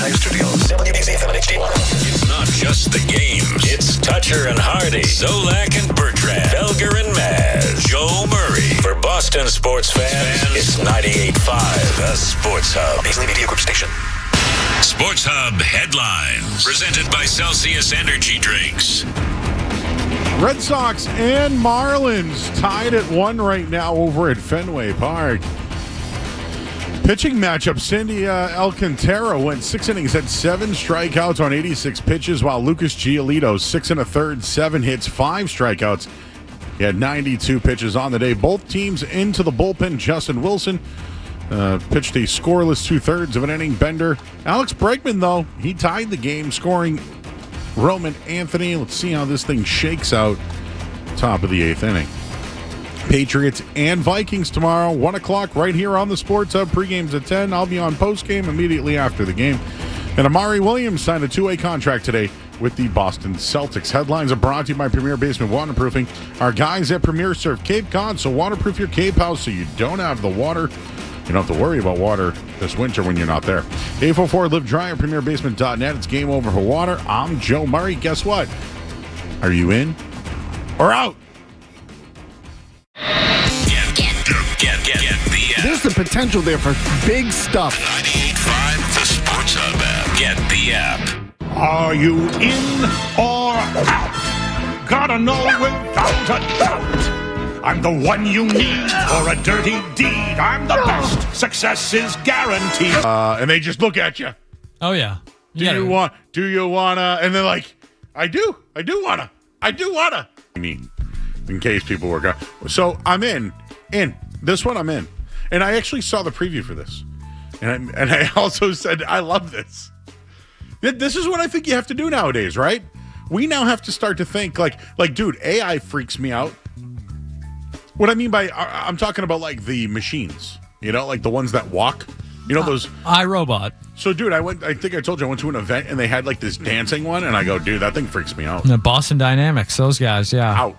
Times Studios, 70 FM and HD1. It's not just the games. It's Toucher and Hardy, Zolak and Bertrand, Felger and Maz, Joe Murray. For Boston sports fans, it's 98.5, the Sports Hub. Paisley Media Group Station. Sports Hub headlines. Presented by Celsius Energy Drinks. Red Sox and Marlins tied at 1 right now over at Fenway Park. Pitching matchup, Sandy Alcantara went 6 innings, had 7 strikeouts on 86 pitches, while Lucas Giolito, 6 1/3, 7 hits, 5 strikeouts. He had 92 pitches on the day. Both teams into the bullpen. Justin Wilson pitched a scoreless 2/3 of an inning. Bender. Alex Bregman, though, he tied the game, scoring Roman Anthony. Let's see how this thing shakes out. Top of the 8th inning. Patriots and Vikings tomorrow, 1 o'clock, right here on the Sports Hub. Pregame's at 10. I'll be on postgame immediately after the game. And Amari Williams signed a 2-way contract today with the Boston Celtics. Headlines are brought to you by Premier Basement Waterproofing. Our guys at Premier serve Cape Cod, so waterproof your Cape House so you don't have the water. You don't have to worry about water this winter when you're not there. 844 Live Dry at PremierBasement.net. It's game over for water. I'm Joe Murray. Guess what? Are you in or out? Get the app. There's the potential there for big stuff. 98.5, the Sports Hub app. Get the app. Are you in or out? Gotta know without a doubt. I'm the one you need for a dirty deed. I'm the best. Success is guaranteed. And they just look at you. Oh, yeah. Do you wanna? And they're like, I do wanna. I mean, in case people were going. So I'm in. This one I'm in. And I actually saw the preview for this. And I also said, I love this. This is what I think you have to do nowadays, right? We now have to start to think like, dude, AI freaks me out. What I mean by, I'm talking about like the machines, like the ones that walk, those. iRobot. So, dude, I think I told you I went to an event and they had like this dancing one, and I go, dude, that thing freaks me out. The Boston Dynamics, those guys, yeah. Out.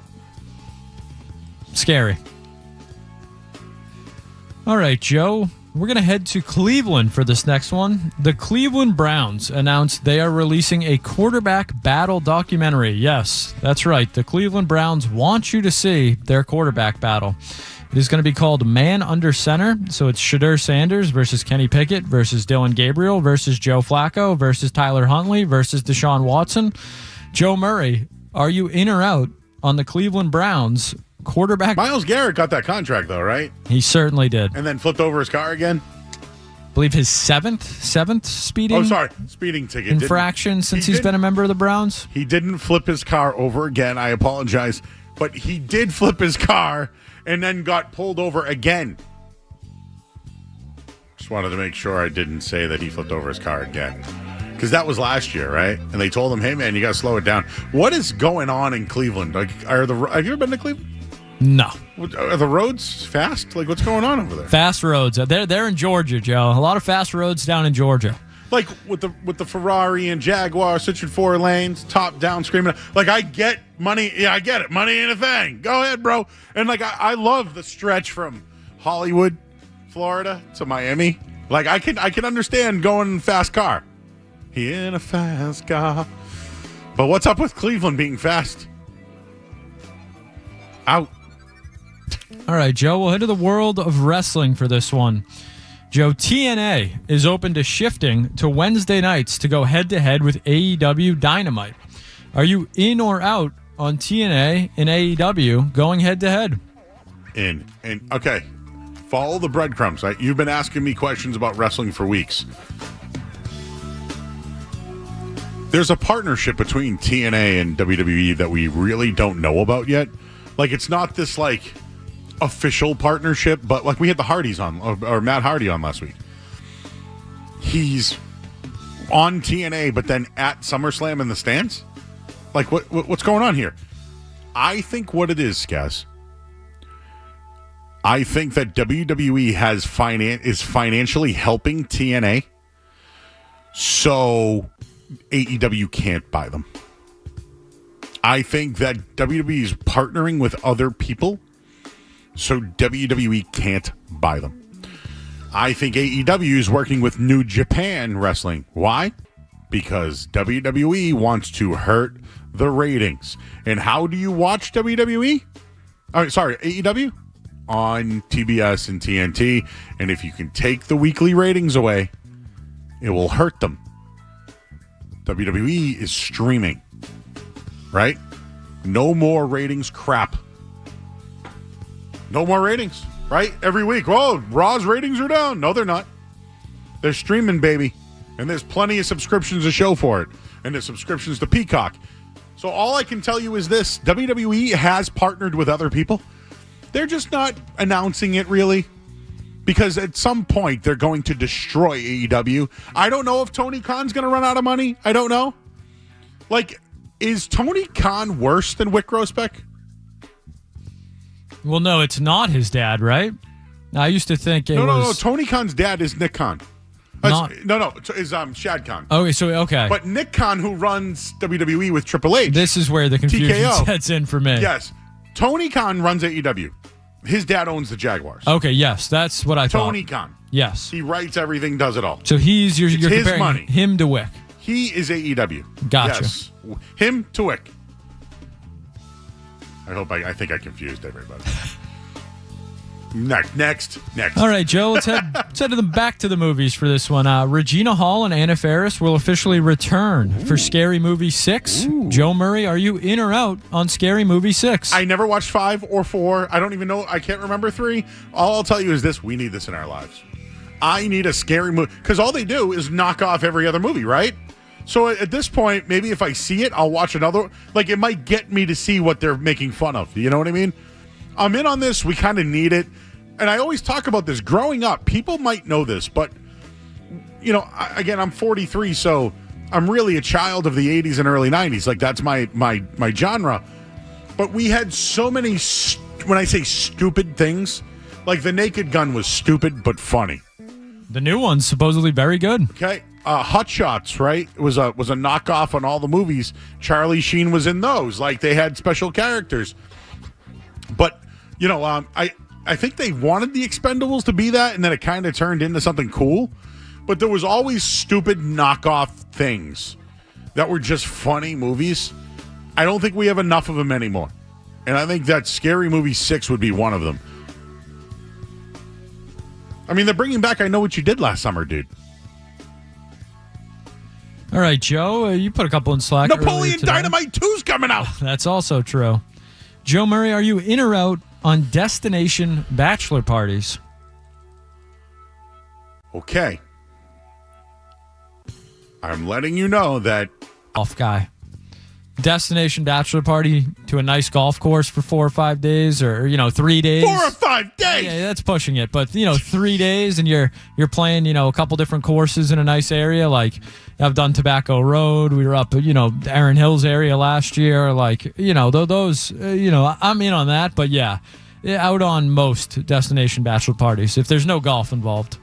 Scary. All right, Joe, we're going to head to Cleveland for this next one. The Cleveland Browns announced they are releasing a quarterback battle documentary. Yes, that's right. The Cleveland Browns want you to see their quarterback battle. It is going to be called Man Under Center. So it's Shadur Sanders versus Kenny Pickett versus Dylan Gabriel versus Joe Flacco versus Tyler Huntley versus Deshaun Watson. Joe Murray, are you in or out on the Cleveland Browns quarterback? Myles Garrett got that contract, though, right? He certainly did. And then flipped over his car again? I believe his seventh speeding. Oh, sorry. Speeding ticket. Infraction since he's been a member of the Browns. He didn't flip his car over again. I apologize. But he did flip his car and then got pulled over again. Just wanted to make sure I didn't say that he flipped over his car again. Because that was last year, right? And they told him, hey, man, you got to slow it down. What is going on in Cleveland? Like, have you ever been to Cleveland? No. Are the roads fast? Like, what's going on over there? Fast roads. They're in Georgia, Joe. A lot of fast roads down in Georgia. Like with the Ferrari and Jaguar, switching 4 lanes, top down, screaming. Like, I get money. Yeah, I get it. Money ain't a thing. Go ahead, bro. And like, I love the stretch from Hollywood, Florida to Miami. Like, I can understand going in a fast car. In a fast car. But what's up with Cleveland being fast? Out. All right, Joe, we'll head to the world of wrestling for this one. Joe, TNA is open to shifting to Wednesday nights to go head-to-head with AEW Dynamite. Are you in or out on TNA and AEW going head-to-head? In. And okay, follow the breadcrumbs. Right? You've been asking me questions about wrestling for weeks. There's a partnership between TNA and WWE that we really don't know about yet. Like, it's not this, like, official partnership, but, like, we had the Hardys on, or Matt Hardy on last week. He's on TNA, but then at SummerSlam in the stands? Like, what's going on here? I think what it is, Skaz, I think that WWE is financially helping TNA, so AEW can't buy them. I think that WWE is partnering with other people, so WWE can't buy them. I think AEW is working with New Japan Wrestling. Why? Because WWE wants to hurt the ratings. And how do you watch WWE? AEW? On TBS and TNT. And if you can take the weekly ratings away, it will hurt them. WWE is streaming, right? No more ratings crap. No more ratings, right? Every week, Raw's ratings are down. No, they're not. They're streaming, baby. And there's plenty of subscriptions to show for it. And there's subscriptions to Peacock. So all I can tell you is this. WWE has partnered with other people. They're just not announcing it, really. Because at some point, they're going to destroy AEW. I don't know if Tony Khan's going to run out of money. I don't know. Like, is Tony Khan worse than Wick Grosbeck? Well, no, it's not his dad, right? I used to think it was... No. Tony Khan's dad is Nick Khan. Is Shad Khan. Okay. But Nick Khan, who runs WWE with Triple H. This is where the confusion TKO. sets in for me. Yes. Tony Khan runs AEW. His dad owns the Jaguars. Okay, yes, that's what I thought. Tony Khan. Yes. He writes everything, does it all. So you're his comparing money. Him to Wick. He is AEW. Gotcha. Yes. Him to Wick. I think I confused everybody. Next. All right, Joe, let's head back to the movies for this one. Regina Hall and Anna Faris will officially return for Scary Movie 6. Ooh. Joe Murray, are you in or out on Scary Movie 6? I never watched 5 or 4. I don't even know. I can't remember 3. All I'll tell you is this. We need this in our lives. I need a scary movie. Because all they do is knock off every other movie, right? So at this point, maybe if I see it, I'll watch another. Like, it might get me to see what they're making fun of. You know what I mean? I'm in on this. We kind of need it. And I always talk about this. Growing up, people might know this, but, you know, again, I'm 43, so I'm really a child of the 80s and early 90s. Like, that's my genre. But we had so many, when I say stupid things, like The Naked Gun was stupid but funny. The new one's supposedly very good. Okay. Hot Shots, right? It was a knockoff on all the movies. Charlie Sheen was in those. Like, they had special characters. But, you know, I think they wanted the Expendables to be that, and then it kind of turned into something cool. But there was always stupid knockoff things that were just funny movies. I don't think we have enough of them anymore. And I think that Scary Movie 6 would be one of them. I mean, they're bringing back I Know What You Did Last Summer, dude. All right, Joe, you put a couple in Slack. Napoleon Dynamite 2's coming out. That's also true. Joe Murray, are you in or out on destination bachelor parties? Okay. I'm letting you know that... Golf guy. Destination bachelor party to a nice golf course for 4 or 5 days, or 3 days. 4 or 5 days. Yeah, that's pushing it. But 3 days, and you're playing a couple different courses in a nice area. Like, I've done Tobacco Road. We were up Erin Hills area last year. Like, those. I'm in on that. But yeah, out on most destination bachelor parties if there's no golf involved.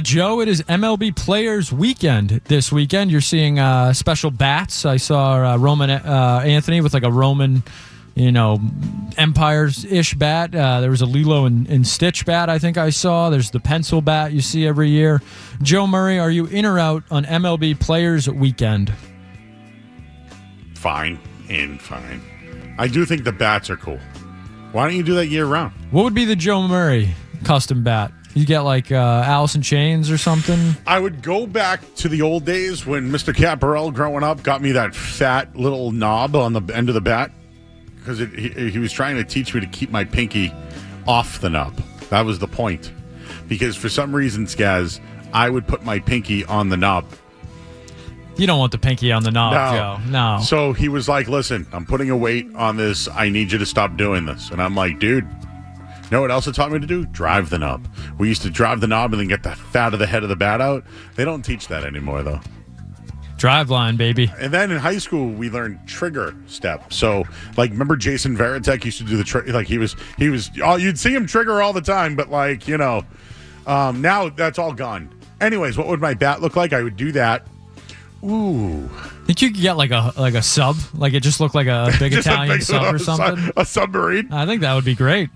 Joe, it is MLB Players Weekend this weekend. You're seeing special bats. I saw Roman Anthony with like a Roman, Empires-ish bat. There was a Lilo and Stitch bat I think I saw. There's the pencil bat you see every year. Joe Murray, are you in or out on MLB Players Weekend? Fine. I do think the bats are cool. Why don't you do that year-round? What would be the Joe Murray custom bat? You get like Alice in Chains or something? I would go back to the old days when Mr. Caparell growing up got me that fat little knob on the end of the bat because he was trying to teach me to keep my pinky off the knob. That was the point. Because for some reason, Skaz, I would put my pinky on the knob. You don't want the pinky on the knob, Joe. No. So he was like, listen, I'm putting a weight on this. I need you to stop doing this. And I'm like, dude. You know what else it taught me to do? Drive the knob. We used to drive the knob and then get the fat of the head of the bat out. They don't teach that anymore, though. Drive line, baby. And then in high school, we learned trigger step. So, like, remember Jason Varitek used to do the trigger? Like, he was. You'd see him trigger all the time, but like, now that's all gone. Anyways, what would my bat look like? I would do that. Ooh. Think you could get like a sub? Like it just looked like a big Italian sub or something? A submarine? I think that would be great.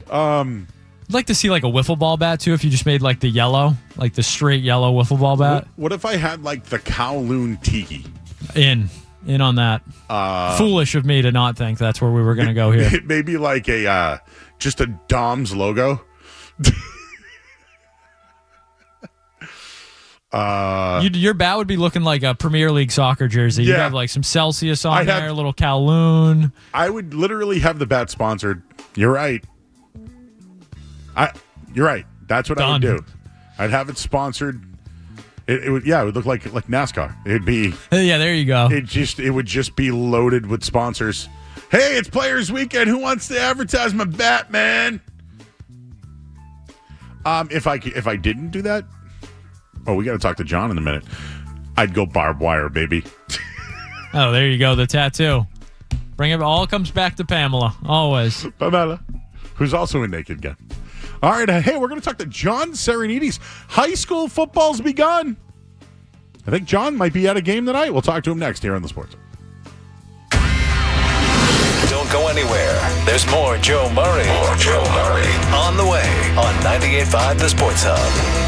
I'd like to see like a wiffle ball bat too. If you just made like the yellow, like the straight yellow wiffle ball bat. What if I had like the Kowloon Tiki? In on that. Foolish of me to not think that's where we were going to go here. Maybe like a just a Dom's logo. Your bat would be looking like a Premier League soccer jersey. You'd have like some Celsius on there, a little Kowloon. I would literally have the bat sponsored. You're right. You're right. That's what I would do. I'd have it sponsored. It would look like NASCAR. It'd be there you go. It would just be loaded with sponsors. Hey, it's Players Weekend. Who wants to advertise my bat, man? If I didn't do that, we got to talk to John in a minute. I'd go barbed wire, baby. Oh, there you go. The tattoo. Bring it. All comes back to Pamela. Always. Pamela, who's also a naked guy. All right. Hey, we're going to talk to John Sarianides. High school football's begun. I think John might be at a game tonight. We'll talk to him next here on the Sports. Don't go anywhere. There's more Joe Murray. On the way on 98.5 The Sports Hub.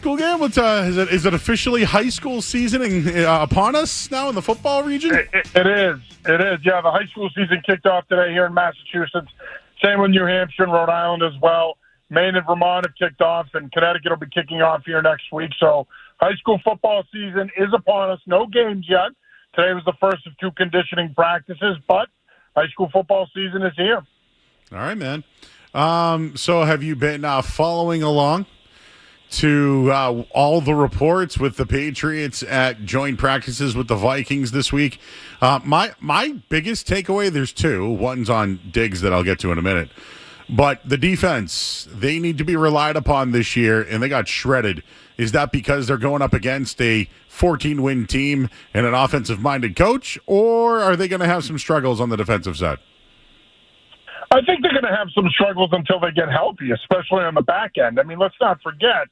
Cool game. Is it officially high school season upon us now in the football region? It is. It is. Yeah, the high school season kicked off today here in Massachusetts. Same with New Hampshire and Rhode Island as well. Maine and Vermont have kicked off, and Connecticut will be kicking off here next week. So high school football season is upon us. No games yet. Today was the first of 2 conditioning practices, but high school football season is here. All right, man. So have you been following along to all the reports with the Patriots at joint practices with the Vikings this week? My biggest takeaway, there's 2. One's on Diggs that I'll get to in a minute. But the defense, they need to be relied upon this year, and they got shredded. Is that because they're going up against a 14-win team and an offensive-minded coach, or are they going to have some struggles on the defensive side? I think they're going to have some struggles until they get healthy, especially on the back end. I mean, let's not forget,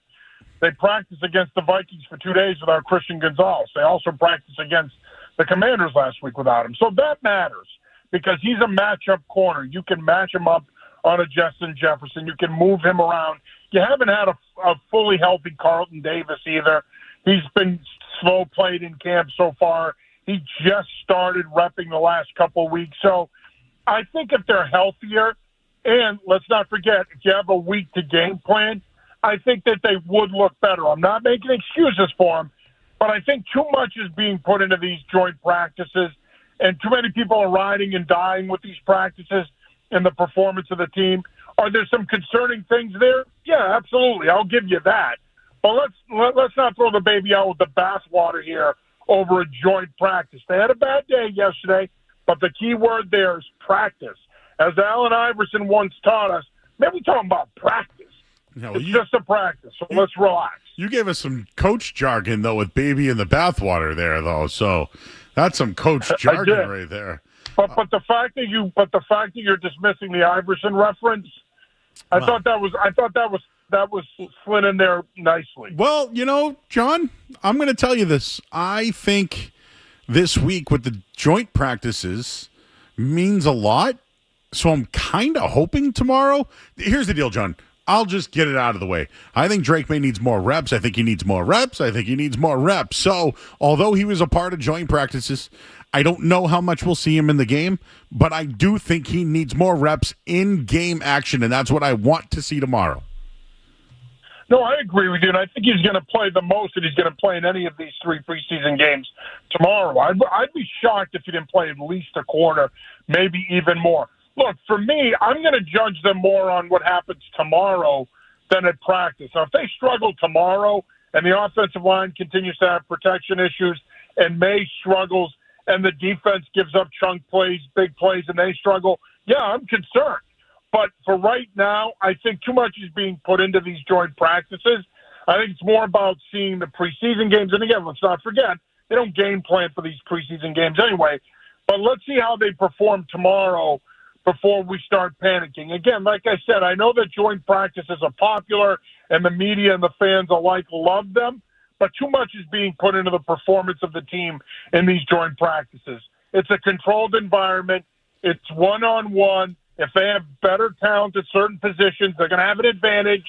they practiced against the Vikings for 2 days without Christian Gonzalez. They also practiced against the Commanders last week without him. So that matters because he's a matchup corner. You can match him up on a Justin Jefferson. You can move him around. You haven't had a fully healthy Carlton Davis either. He's been slow played in camp so far. He just started repping the last couple of weeks. So I think if they're healthier, and let's not forget, if you have a week to game plan, I think that they would look better. I'm not making excuses for them, but I think too much is being put into these joint practices, and too many people are riding and dying with these practices and the performance of the team. Are there some concerning things there? Yeah, absolutely. I'll give you that. But let's not throw the baby out with the bathwater here over a joint practice. They had a bad day yesterday, but the key word there is practice. As Allen Iverson once taught us, man, we're talking about practice. No, it's just a practice, so let's relax. You gave us some coach jargon, though, with baby in the bathwater there, though. So that's some coach jargon right there. But the fact that you're dismissing the Iverson reference, I thought that was slid in there nicely. Well, John, I'm going to tell you this. I think this week with the joint practices means a lot. So I'm kind of hoping tomorrow. Here's the deal, John. I'll just get it out of the way. I think Drake May needs more reps. I think he needs more reps. I think he needs more reps. So although he was a part of joint practices, I don't know how much we'll see him in the game, but I do think he needs more reps in game action, and that's what I want to see tomorrow. No, I agree with you, and I think he's going to play the most that he's going to play in any of these 3 preseason games tomorrow. I'd be shocked if he didn't play at least a quarter, maybe even more. Look, for me, I'm going to judge them more on what happens tomorrow than at practice. Now, if they struggle tomorrow and the offensive line continues to have protection issues and May struggles and the defense gives up chunk plays, big plays, and they struggle, yeah, I'm concerned. But for right now, I think too much is being put into these joint practices. I think it's more about seeing the preseason games. And again, let's not forget, they don't game plan for these preseason games anyway. But let's see how they perform tomorrow before we start panicking. Again, like I said, I know that joint practices are popular and the media and the fans alike love them, but too much is being put into the performance of the team in these joint practices. It's a controlled environment. It's one-on-one. If they have better talent at certain positions, they're going to have an advantage.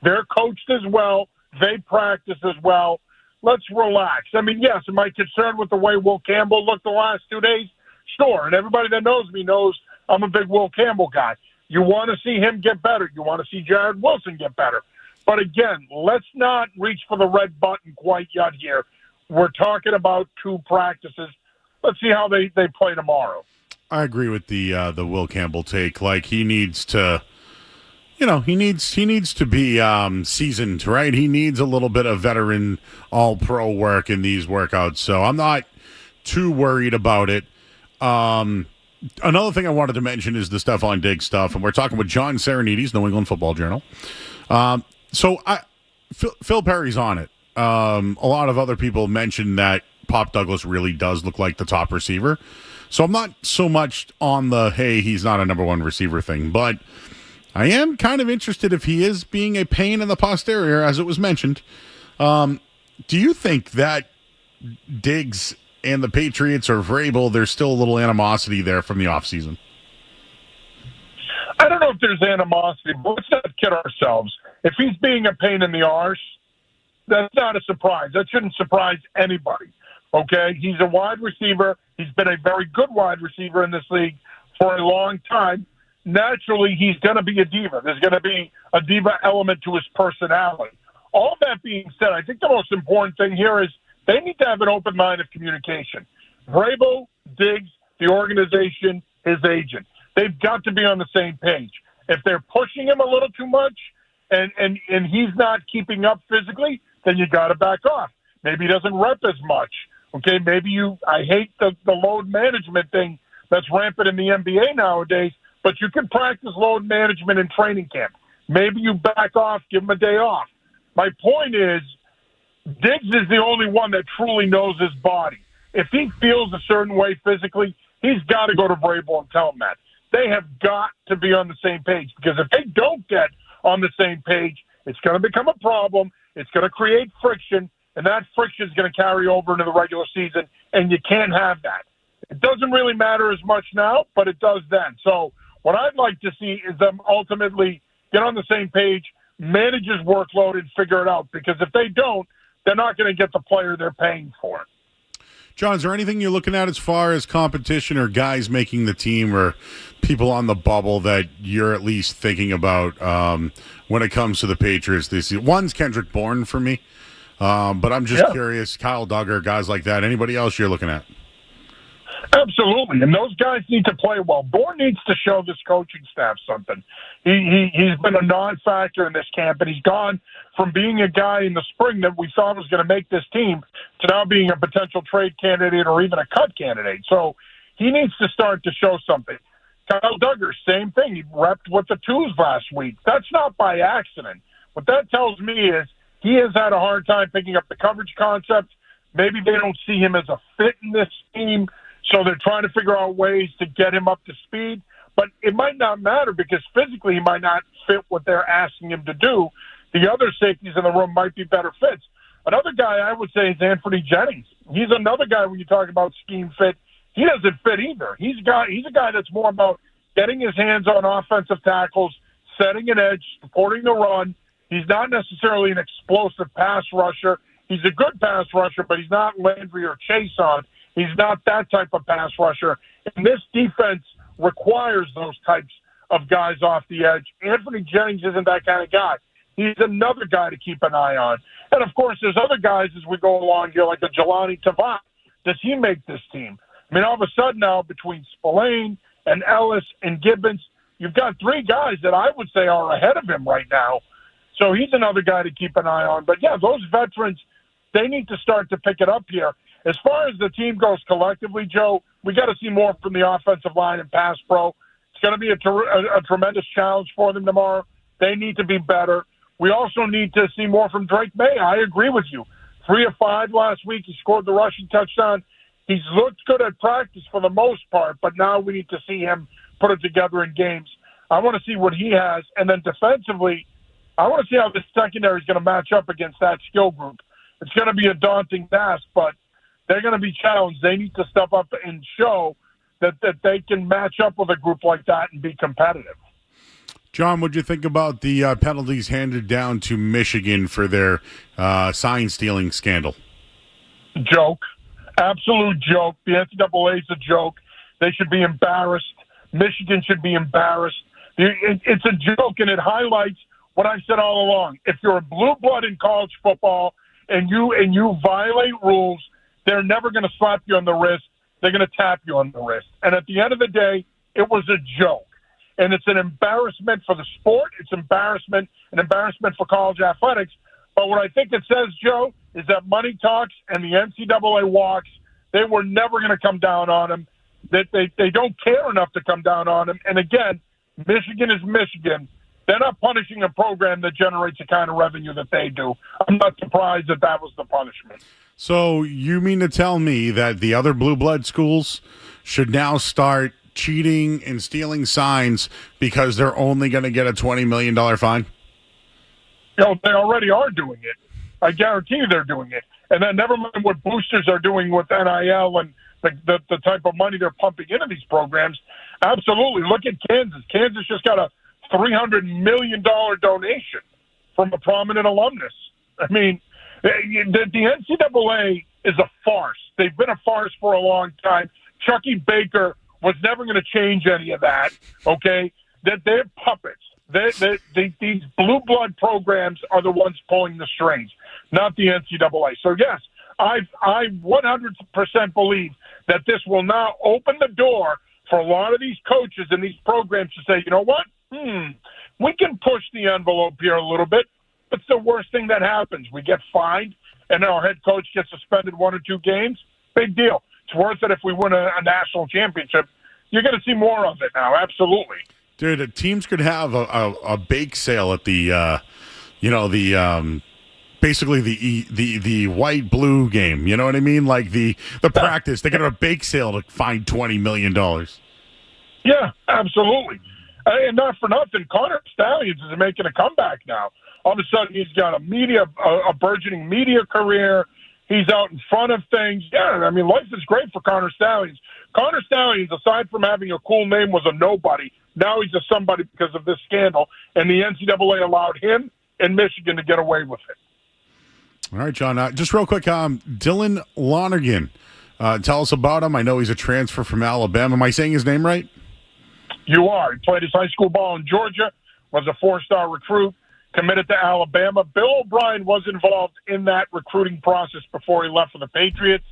They're coached as well. They practice as well. Let's relax. I mean, yes, am I concerned with the way Will Campbell looked the last 2 days? Sure, and everybody that knows me knows I'm a big Will Campbell guy. You want to see him get better. You want to see Jared Wilson get better. But again, let's not reach for the red button quite yet here. We're talking about 2 practices. Let's see how they play tomorrow. I agree with the Will Campbell take. Like, he needs to, he needs to be seasoned, right? He needs a little bit of veteran all-pro work in these workouts. So I'm not too worried about it. Another thing I wanted to mention is the Stephon Diggs stuff, and we're talking with John Sarianides, New England Football Journal. So Phil Perry's on it. A lot of other people mentioned that Pop Douglas really does look like the top receiver. So I'm not so much on the, hey, he's not a number 1 receiver thing, but I am kind of interested if he is being a pain in the posterior, as it was mentioned. Do you think that Diggs and the Patriots or Vrabel, there's still a little animosity there from the offseason? I don't know if there's animosity, but let's not kid ourselves. If he's being a pain in the arse, That's not a surprise. That shouldn't surprise anybody. Okay? He's a wide receiver. He's been a very good wide receiver in this league for a long time. Naturally, he's going to be a diva. There's going to be a diva element to his personality. All that being said, I think the most important thing here is they need to have an open line of communication. Vrabel, Diggs, the organization, his agent. They've got to be on the same page. If they're pushing him a little too much and he's not keeping up physically, then you got to back off. Maybe he doesn't rep as much. Okay, maybe I hate the load management thing that's rampant in the NBA nowadays, but you can practice load management in training camp. Maybe you back off, give him a day off. My point is, Diggs is the only one that truly knows his body. If he feels a certain way physically, he's got to go to Vrabel and tell him that. They have got to be on the same page, because if they don't get on the same page, it's going to become a problem. It's going to create friction, and that friction is going to carry over into the regular season, and you can't have that. It doesn't really matter as much now, but it does then. So what I'd like to see is them ultimately get on the same page, manage his workload, and figure it out, because if they don't, they're not going to get the player they're paying for. John, is there anything you're looking at as far as competition or guys making the team or people on the bubble that you're at least thinking about when it comes to the Patriots this year? One's Kendrick Bourne for me, but I'm just curious, Kyle Duggar, guys like that. Anybody else you're looking at? Absolutely, and those guys need to play well. Bourne needs to show this coaching staff something. He's been a non-factor in this camp, and he's gone from being a guy in the spring that we thought was going to make this team to now being a potential trade candidate or even a cut candidate. So he needs to start to show something. Kyle Duggar, same thing. He repped with the twos last week. That's not by accident. What that tells me is he has had a hard time picking up the coverage concept. Maybe they don't see him as a fit in this team, so they're trying to figure out ways to get him up to speed. But it might not matter, because physically he might not fit what they're asking him to do. The other safeties in the room might be better fits. Another guy I would say is Anthony Jennings. He's another guy when you talk about scheme fit. He doesn't fit either. He's a guy that's more about getting his hands on offensive tackles, setting an edge, supporting the run. He's not necessarily an explosive pass rusher. He's a good pass rusher, but he's not Landry or Chase on. He's not that type of pass rusher. And this defense requires those types of guys off the edge. Anthony Jennings isn't that kind of guy. He's another guy to keep an eye on. And, of course, there's other guys as we go along here, like a Jelani Tavai. Does he make this team? I mean, all of a sudden now, between Spillane and Ellis and Gibbons, you've got three guys that I would say are ahead of him right now. So he's another guy to keep an eye on. But, yeah, those veterans, they need to start to pick it up here. As far as the team goes collectively, Joe, we got to see more from the offensive line and pass pro. It's going to be a tremendous challenge for them tomorrow. They need to be better. We also need to see more from Drake May. I agree with you. 3 of 5 last week. He scored the rushing touchdown. He's looked good at practice for the most part, but now we need to see him put it together in games. I want to see what he has. And then defensively, I want to see how the secondary is going to match up against that skill group. It's going to be a daunting task, but they're going to be challenged. They need to step up and show that they can match up with a group like that and be competitive. John, what do you think about the penalties handed down to Michigan for their sign-stealing scandal? Joke. Absolute joke. The NCAA is a joke. They should be embarrassed. Michigan should be embarrassed. It's a joke, and it highlights what I've said all along. If you're a blue blood in college football and you violate rules, they're never going to slap you on the wrist. They're going to tap you on the wrist. And at the end of the day, it was a joke. And it's an embarrassment for the sport. It's an embarrassment for college athletics. But what I think it says, Joe, is that money talks and the NCAA walks. They were never going to come down on them. They don't care enough to come down on them. And again, Michigan is Michigan. They're not punishing a program that generates the kind of revenue that they do. I'm not surprised that was the punishment. So you mean to tell me that the other blue blood schools should now start cheating and stealing signs because they're only going to get a $20 million fine? They already are doing it. I guarantee you they're doing it. And then never mind what boosters are doing with NIL and the type of money they're pumping into these programs. Absolutely. Look at Kansas. Kansas just got a $300 million donation from a prominent alumnus. I mean, The NCAA is a farce. They've been a farce for a long time. Chucky Baker was never going to change any of that, okay? That they're puppets. These blue blood programs are the ones pulling the strings, not the NCAA. So, yes, I 100% believe that this will now open the door for a lot of these coaches and these programs to say, you know what? We can push the envelope here a little bit. What's the worst thing that happens? We get fined, and our head coach gets suspended 1 or 2 games. Big deal. It's worth it if we win a national championship. You're going to see more of it now, absolutely. Dude, teams could have a bake sale at the, basically the white blue game. You know what I mean? Like the practice. They could have a bake sale to find $20 million. Yeah, absolutely. And not for nothing, Connor Stallions is making a comeback now. All of a sudden, he's got a burgeoning media career. He's out in front of things. Yeah, I mean, life is great for Connor Stallions. Connor Stallions, aside from having a cool name, was a nobody. Now he's a somebody because of this scandal, and the NCAA allowed him and Michigan to get away with it. All right, John. Just real quick, Dylan Lonergan. Tell us about him. I know he's a transfer from Alabama. Am I saying his name right? You are. He played his high school ball in Georgia, was a 4-star recruit, committed to Alabama. Bill O'Brien was involved in that recruiting process before he left for the Patriots.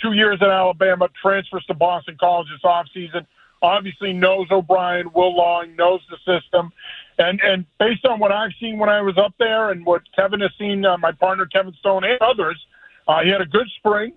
2 years at Alabama, transfers to Boston College this offseason. Obviously knows O'Brien, Will Long, knows the system. And based on what I've seen when I was up there and what Kevin has seen, my partner Kevin Stone and others, he had a good spring.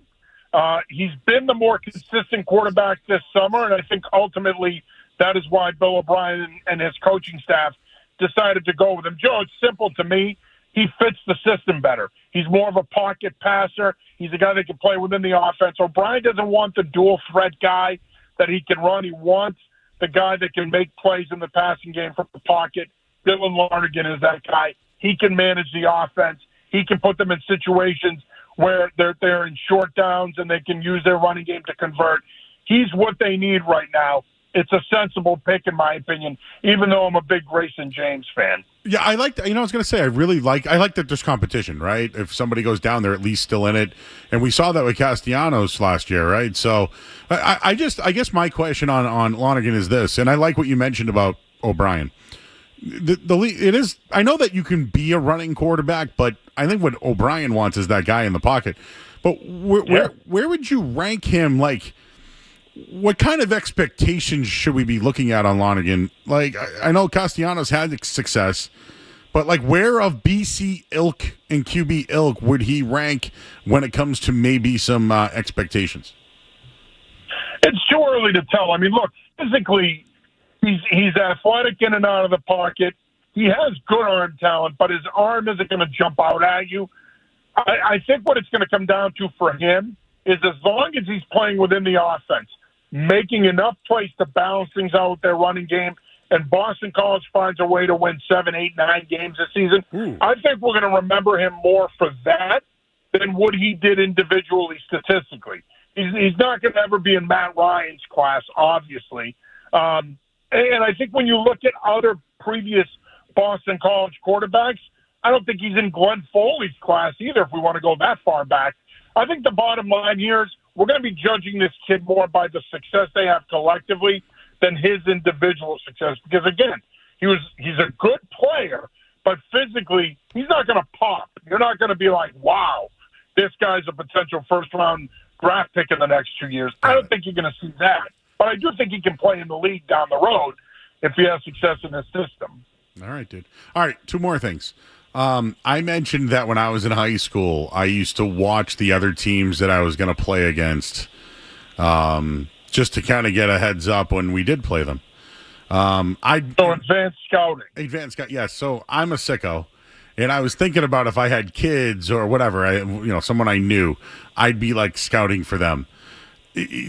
He's been the more consistent quarterback this summer, and I think ultimately that is why Bill O'Brien and his coaching staff decided to go with him. Joe, it's simple to me. He fits the system better. He's more of a pocket passer. He's a guy that can play within the offense. O'Brien doesn't want the dual threat guy that he can run. He wants the guy that can make plays in the passing game from the pocket. Dylan Lonergan is that guy. He can manage the offense. He can put them in situations where they're in short downs and they can use their running game to convert. He's what they need right now. It's a sensible pick, in my opinion, even though I'm a big Grayson James fan. Yeah, I like. I was going to say I like that there's competition, right? If somebody goes down, they're at least still in it, and we saw that with Castellanos last year, right? So, I guess my question on Lonergan is this, and I like what you mentioned about O'Brien. It is. I know that you can be a running quarterback, but I think what O'Brien wants is that guy in the pocket. But where would you rank him? Like, what kind of expectations should we be looking at on Lonergan? Like, I know Castellanos had success, but like, where of BC ilk and QB ilk would he rank when it comes to maybe some expectations? It's too early to tell. I mean, look, physically, he's athletic in and out of the pocket. He has good arm talent, but his arm isn't going to jump out at you. I think what it's going to come down to for him is as long as he's playing within the offense, making enough plays to balance things out with their running game, and Boston College finds a way to win 7, 8, 9 games this season, I think we're going to remember him more for that than what he did individually statistically. He's not going to ever be in Matt Ryan's class, obviously. And I think when you look at other previous Boston College quarterbacks, I don't think he's in Glenn Foley's class either, if we want to go that far back. I think the bottom line here is we're going to be judging this kid more by the success they have collectively than his individual success. Because, again, he's a good player, but physically he's not going to pop. You're not going to be like, wow, this guy's a potential first-round draft pick in the next 2 years. I don't think you're going to see that. But I do think he can play in the league down the road if he has success in his system. All right, dude. All right, 2 more things. I mentioned that when I was in high school, I used to watch the other teams that I was going to play against just to kind of get a heads up when we did play them. So advanced scouting. Yes, so I'm a sicko. And I was thinking about if I had kids or whatever, someone I knew, I'd be like scouting for them.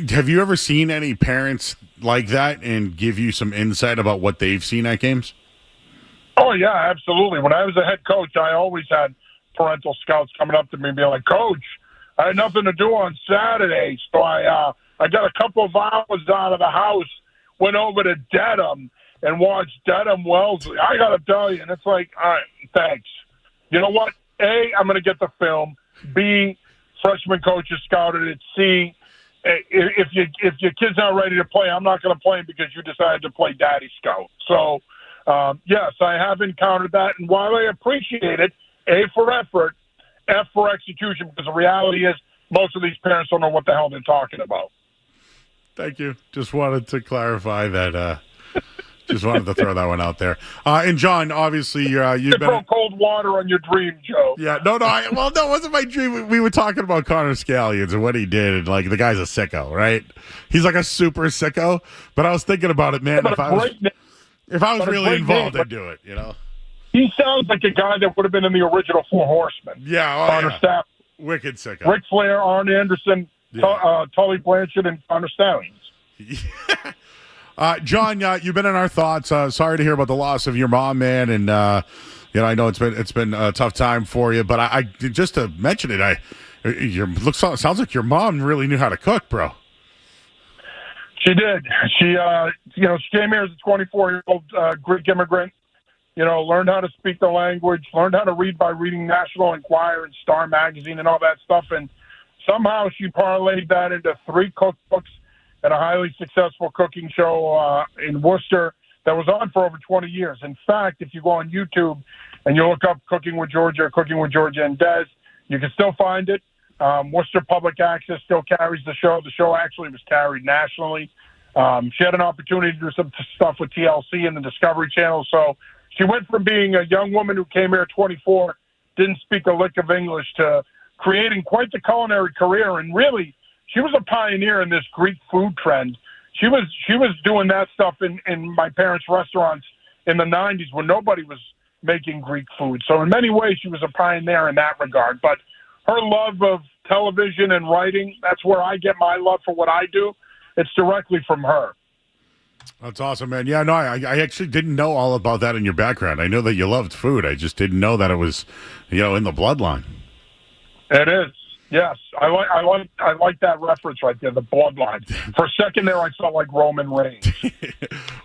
Have you ever seen any parents like that and give you some insight about what they've seen at games? Oh, yeah, absolutely. When I was a head coach, I always had parental scouts coming up to me and being like, Coach, I had nothing to do on Saturday, so I got a couple of hours out of the house, went over to Dedham and watched Dedham Wellesley. I got to tell you, and it's like, all right, thanks. You know what? A, I'm going to get the film. B, freshman coaches scouted it. C, if your kid's not ready to play, I'm not going to play him because you decided to play daddy scout. So, yes, I have encountered that. And while I appreciate it, A, for effort, F, for execution, because the reality is most of these parents don't know what the hell they're talking about. Thank you. Just wanted to clarify that. Just wanted to throw that one out there. And John, obviously, you've been throw cold water on your dream, Joe. Yeah, no, it wasn't my dream. We were talking about Connor Scallions and what he did, and like the guy's a sicko, right? He's like a super sicko. But I was thinking about it, man. If I was really involved, I'd do it. You know, he sounds like a guy that would have been in the original Four Horsemen. Yeah, Connor Staff, wicked sicko. Ric Flair, Arn Anderson, Tully Blanchard, and Connor Stallions. John, you've been in our thoughts. Sorry to hear about the loss of your mom, man, and I know it's been a tough time for you. But I just to mention it, sounds like your mom really knew how to cook, bro. She did. She came here as a 24-year-old Greek immigrant. Learned how to speak the language, learned how to read by reading National Enquirer and Star Magazine and all that stuff, and somehow she parlayed that into 3 cookbooks and a highly successful cooking show in Worcester that was on for over 20 years. In fact, if you go on YouTube and you look up Cooking with Georgia and Des, you can still find it. Worcester Public Access still carries the show. The show actually was carried nationally. She had an opportunity to do some stuff with TLC and the Discovery Channel. So she went from being a young woman who came here at 24, didn't speak a lick of English, to creating quite the culinary career. And really, she was a pioneer in this Greek food trend. She was doing that stuff in my parents' restaurants in the 90s when nobody was making Greek food. So in many ways, she was a pioneer in that regard. But her love of television and writing, that's where I get my love for what I do. It's directly from her. That's awesome, man. Yeah, no, I actually didn't know all about that in your background. I know that you loved food. I just didn't know that it was, in the bloodline. It is. Yes, I like that reference right there, the bloodline. For a second there, I felt like Roman Reigns.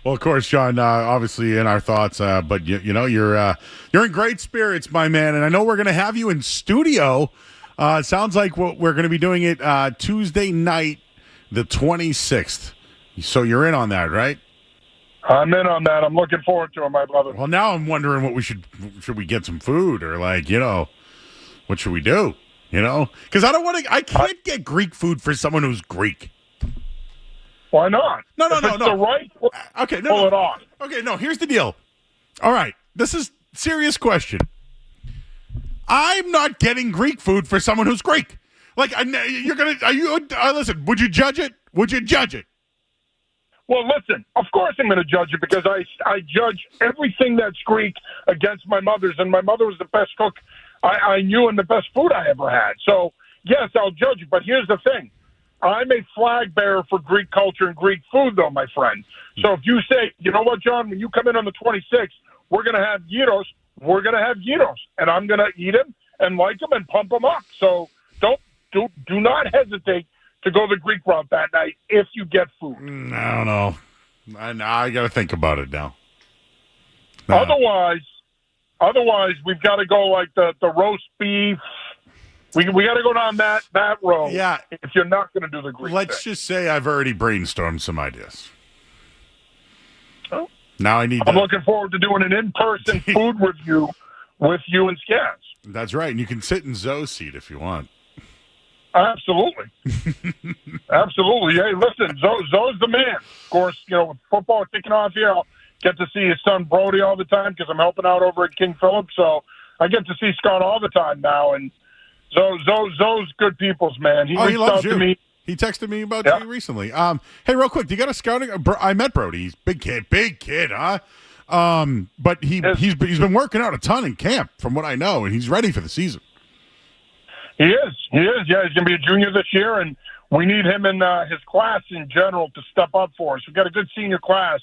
Well, of course, John, obviously in our thoughts, but you're in great spirits, my man, and I know we're going to have you in studio. It sounds like we're going to be doing it Tuesday night, the 26th. So you're in on that, right? I'm in on that. I'm looking forward to it, my brother. Well, now I'm wondering what should we get some food or what should we do? Because I can't get Greek food for someone who's Greek. Why not? No. The right okay, pull it off. Okay, no, here's the deal. All right, this is a serious question. I'm not getting Greek food for someone who's Greek. Listen, would you judge it? Would you judge it? Well, listen, of course I'm going to judge it because I judge everything that's Greek against my mother's, and my mother was the best cook I knew and the best food I ever had. So, yes, I'll judge you. But here's the thing. I'm a flag bearer for Greek culture and Greek food, though, my friend. So if you say, you know what, John, when you come in on the 26th, we're going to have gyros, we're going to have gyros. And I'm going to eat them and like them and pump them up. So do not hesitate to go the Greek route that night if you get food. I don't know. I got to think about it now. No. Otherwise, we've got to go like the roast beef. We got to go down that road. Yeah. If you're not going to do the Greek Let's thing. just say I've already brainstormed some ideas. Oh. Now I'm looking forward to doing an in-person food review with you and Scats. That's right. And you can sit in Zoe's seat if you want. Absolutely. Absolutely. Hey, listen, Zoe's the man. Of course, with football kicking off here, I'll get to see his son Brody all the time because I'm helping out over at King Philip. So I get to see Scott all the time now. And Zoe's good people's man. He reached out to me. He texted me about you recently. Hey, real quick, do you got a scouting? I met Brody. He's big kid, huh? But he's been working out a ton in camp, from what I know, and he's ready for the season. He is. Yeah, he's going to be a junior this year, and we need him in his class in general to step up for us. We've got a good senior class,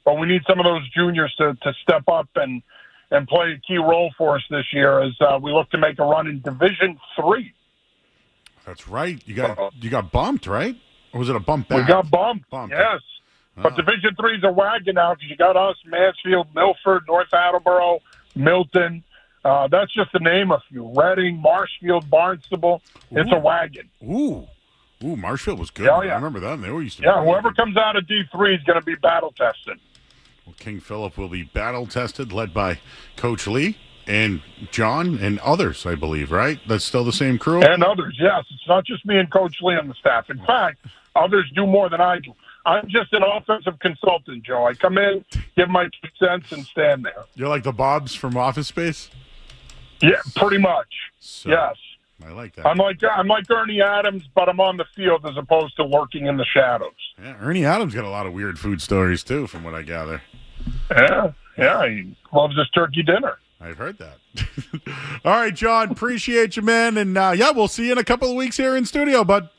but we need some of those juniors to step up and play a key role for us this year as we look to make a run in Division III. That's right. You got bumped, right? Or was it a bump back? We got bumped. Yes. But Division III is a wagon now because you got us, Mansfield, Milford, North Attleboro, Milton, That's just to name a few. Reading, Marshfield, Barnstable. It's a wagon. Ooh, Marshfield was good. Yeah, yeah. I remember them. They were used to be whoever comes out of D3 is going to be battle-tested. Well, King Philip will be battle-tested, led by Coach Lee and John and others, I believe, right? That's still the same crew? And others, yes. It's not just me and Coach Lee on the staff. In fact, others do more than I do. I'm just an offensive consultant, Joe. I come in, give my 2 cents, and stand there. You're like the Bobs from Office Space? Yeah, pretty much. So, yes. I like that. I'm like Ernie Adams, but I'm on the field as opposed to lurking in the shadows. Yeah, Ernie Adams got a lot of weird food stories, too, from what I gather. Yeah, he loves his turkey dinner. I've heard that. All right, John, appreciate you, man. And, we'll see you in a couple of weeks here in studio, bud.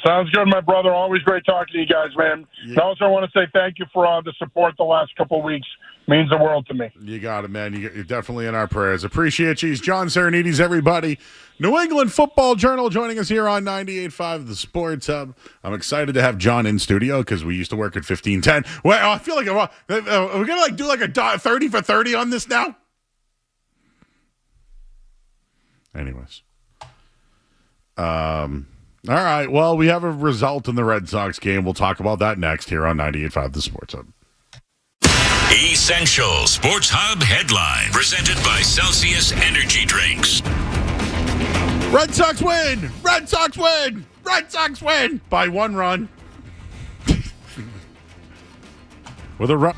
Sounds good, my brother. Always great talking to you guys, man. Yeah. And also, I want to say thank you for the support the last couple of weeks. Means the world to me. You got it, man. You're definitely in our prayers. Appreciate you. He's John Sarianides, everybody. New England Football Journal joining us here on 98.5 The Sports Hub. I'm excited to have John in studio because we used to work at 1510. Well, I feel like are we going to do like a 30 for 30 on this now? Anyways. All right. Well, we have a result in the Red Sox game. We'll talk about that next here on 98.5 The Sports Hub. Essential Sports Hub headline presented by Celsius Energy Drinks. Red Sox win! Red Sox win! Red Sox win! By 1 run. With a run.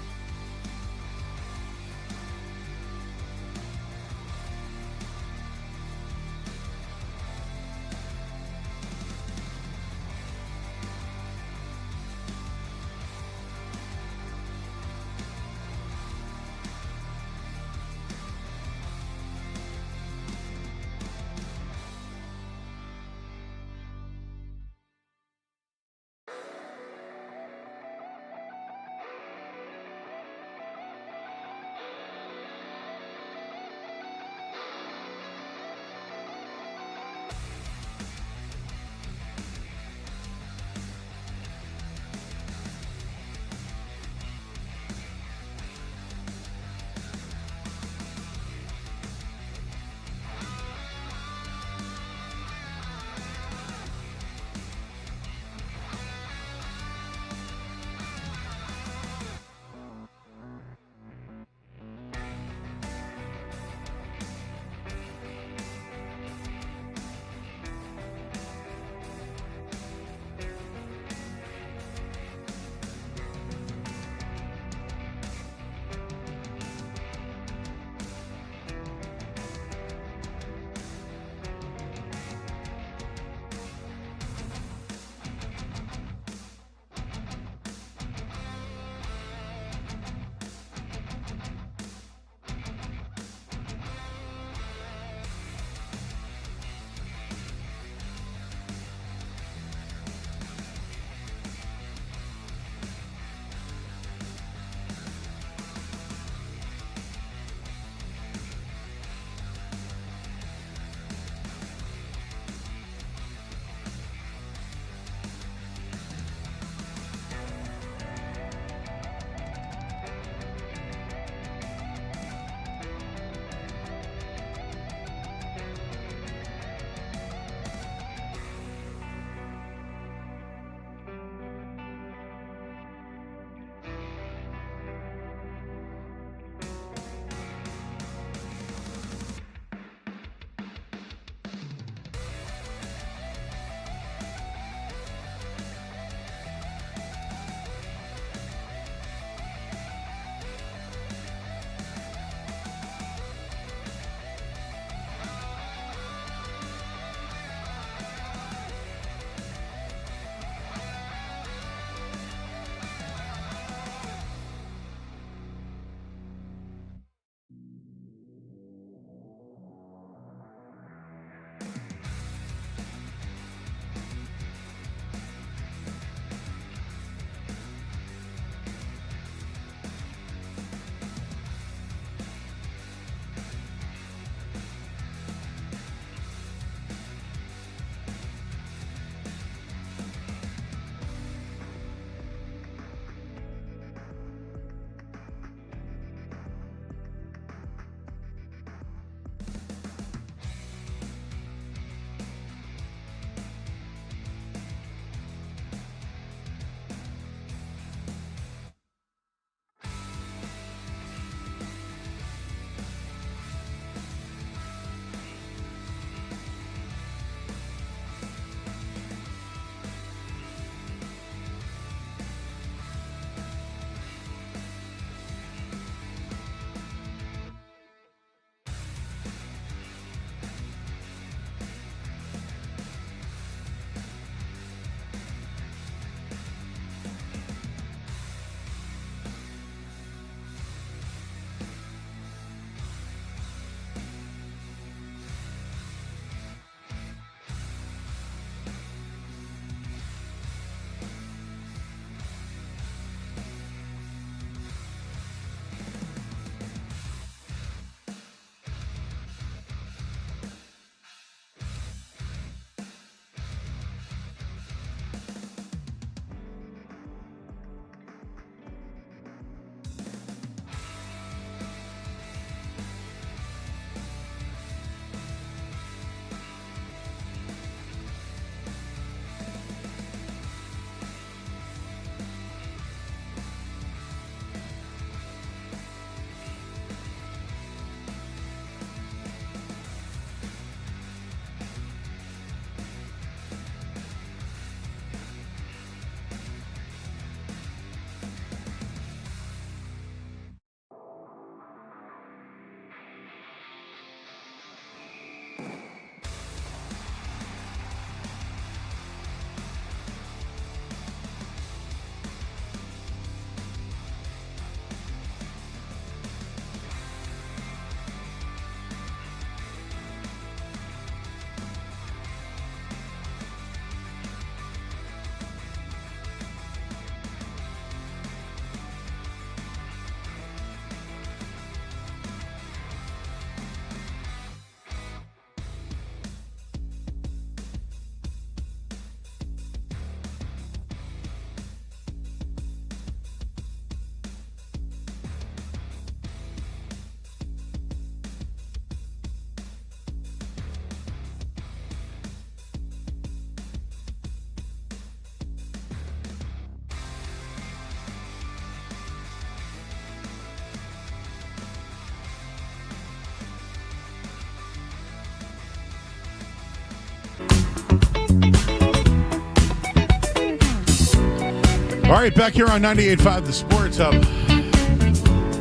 All right, back here on 98.5 The Sports Hub.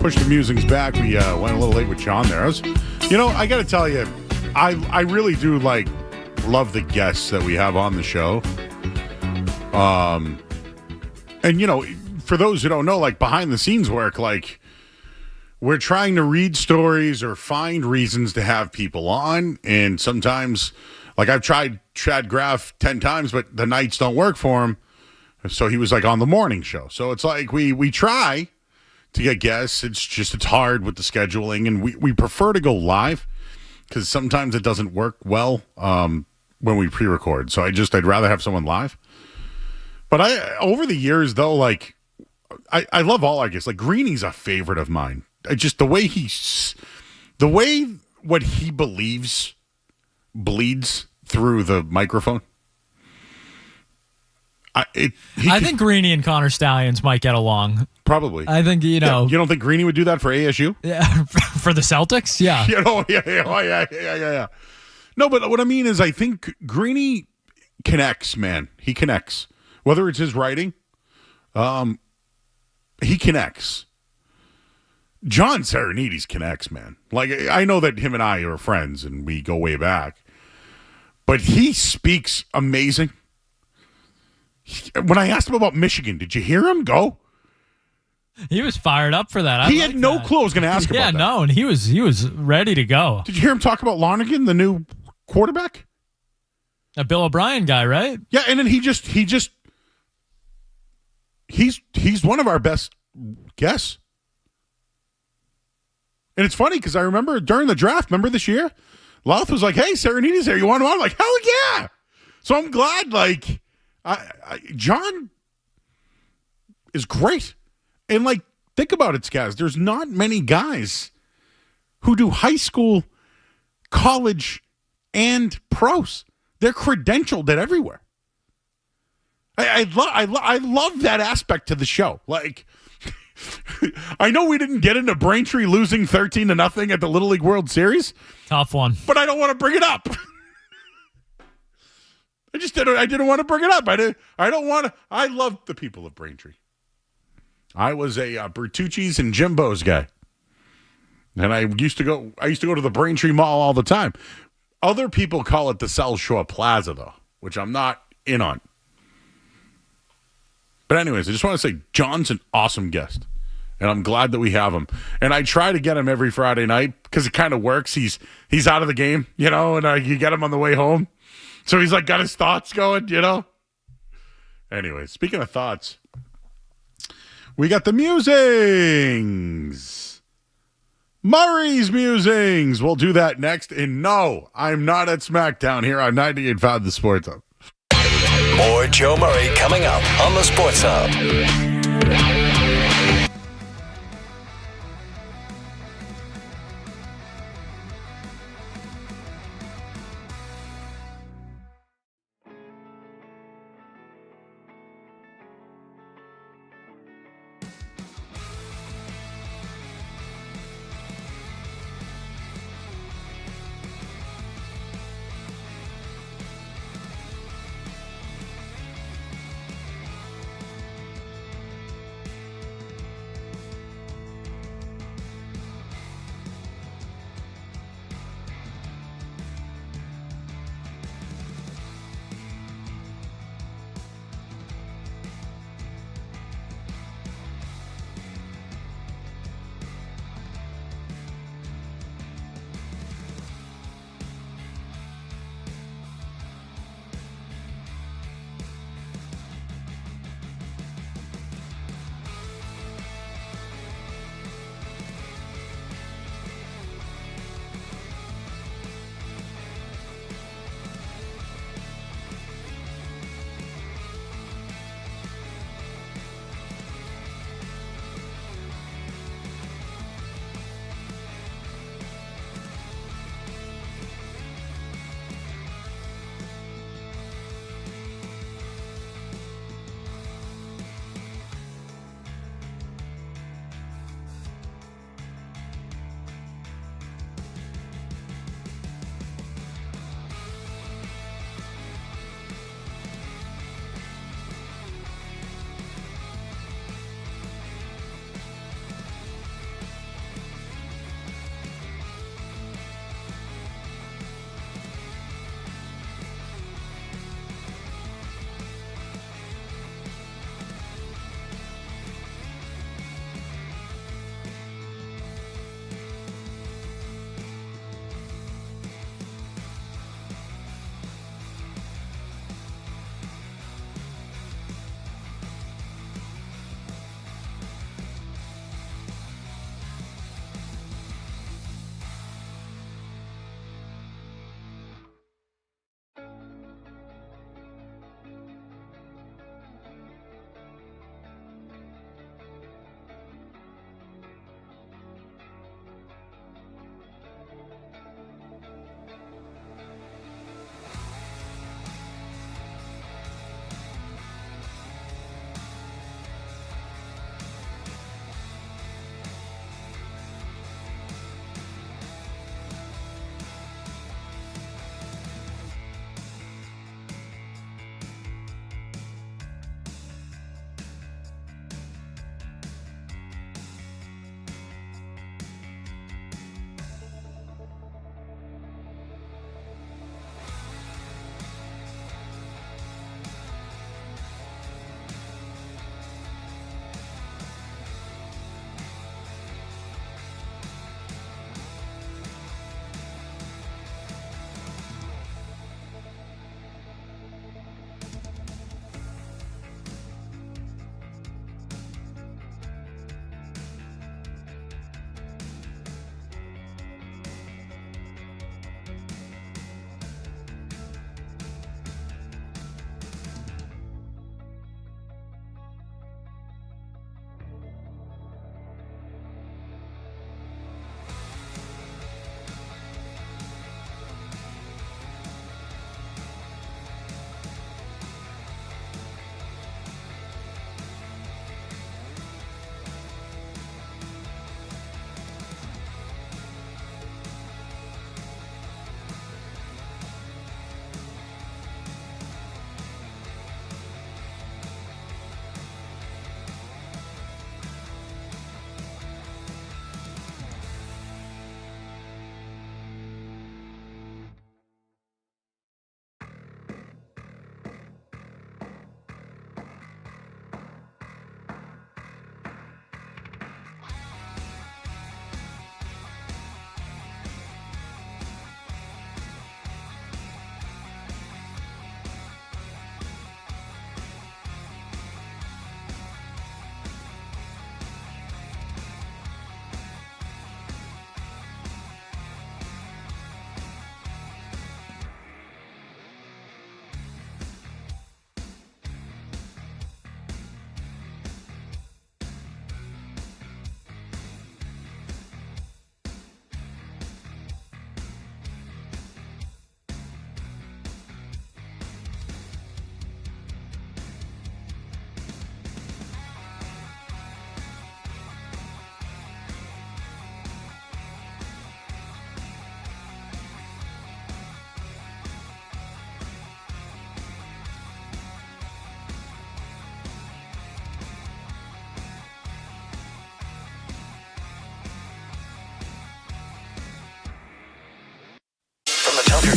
Push the musings back. We went a little late with John there. I got to tell you, I really do love the guests that we have on the show. And for those who don't know, behind the scenes work, we're trying to read stories or find reasons to have people on, and sometimes, I've tried Chad Graff 10 times, but the nights don't work for him. So he was on the morning show. So it's we try to get guests. It's hard with the scheduling, and we prefer to go live because sometimes it doesn't work well when we pre-record. So I'd rather have someone live. But over the years though, I love all our guests. Greeny's a favorite of mine. The way what he believes bleeds through the microphone. I think Greeny and Connor Stallions might get along. Probably. I think, you don't think Greeny would do that for ASU? Yeah, for the Celtics? Yeah. Yeah. No, but what I mean is I think Greeny connects, man. He connects. Whether it's his writing, he connects. John Sarianides connects, man. I know that him and I are friends and we go way back, but he speaks amazing. When I asked him about Michigan, did you hear him go? He was fired up for that. He had no clue I was going to ask about that. Yeah, no, and he was ready to go. Did you hear him talk about Lonergan, the new quarterback? A Bill O'Brien guy, right? Yeah, and then he's one of our best guests. And it's funny because I remember during the draft, remember this year? Louth was like, hey, Sarianides here. You want him on? I'm like, hell yeah. So I'm glad, John is great. And, think about it, guys. There's not many guys who do high school, college, and pros. They're credentialed at everywhere. I love that aspect to the show. I know we didn't get into Braintree losing 13-0 at the Little League World Series. Tough one. But I don't want to bring it up. I didn't want to bring it up. I don't want to. I love the people of Braintree. I was a Bertucci's and Jimbo's guy. And I used to go to the Braintree Mall all the time. Other people call it the South Shore Plaza, though, which I'm not in on. But anyways, I just want to say John's an awesome guest. And I'm glad that we have him. And I try to get him every Friday night because it kind of works. He's out of the game, and you get him on the way home. So he's got his thoughts going, Anyway, speaking of thoughts, we got the musings. Murray's musings. We'll do that next. And no, I'm not at SmackDown here on 98.5 The Sports Hub. More Joe Murray coming up on the Sports Hub.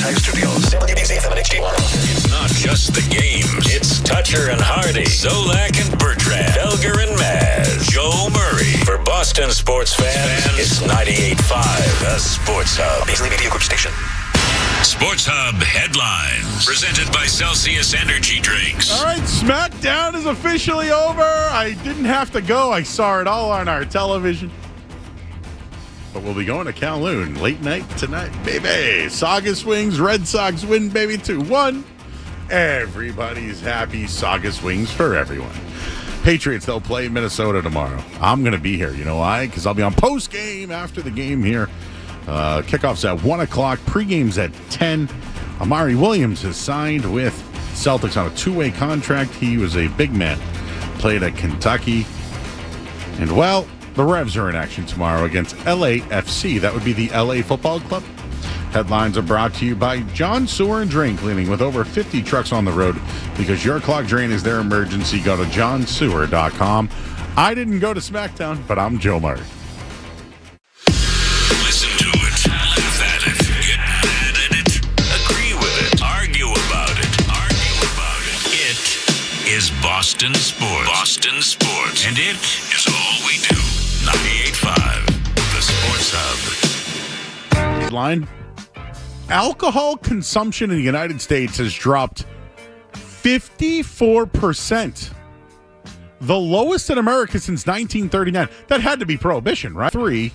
Times Studios, 780 FM and HD1. It's not just the games. It's Toucher and Hardy, Zolak and Bertrand, Felger and Maz, Joe Murray. For Boston sports fans, it's 98.5, the Sports Hub. Beasley Media Group Station. Sports Hub headlines, presented by Celsius Energy Drinks. All right, SmackDown is officially over. I didn't have to go. I saw it all on our television. But we'll be going to Kowloon late night tonight, baby. Saugus wings, Red Sox win, baby, 2-1. Everybody's happy. Saugus wings for everyone. Patriots, they'll play Minnesota tomorrow. I'm going to be here. You know why? Because I'll be on post-game after the game here. Kickoff's at 1 o'clock. Pre-game's at 10. Amari Williams has signed with Celtics on a two-way contract. He was a big man. Played at Kentucky. And, well, the Revs are in action tomorrow against LAFC. That would be the LA Football Club. Headlines are brought to you by John Sewer and Drain Cleaning with over 50 trucks on the road. Because your clogged drain is their emergency, go to johnsewer.com. I didn't go to SmackDown, but I'm Joe Murray. Listen to it, laugh at it, get mad at it, agree with it, argue about it. It is Boston Sports. Boston Sports. And it is all we do. 98.5, the Sports Hub. Headline: alcohol consumption in the United States has dropped 54%. The lowest in America since 1939. That had to be prohibition, right? 3,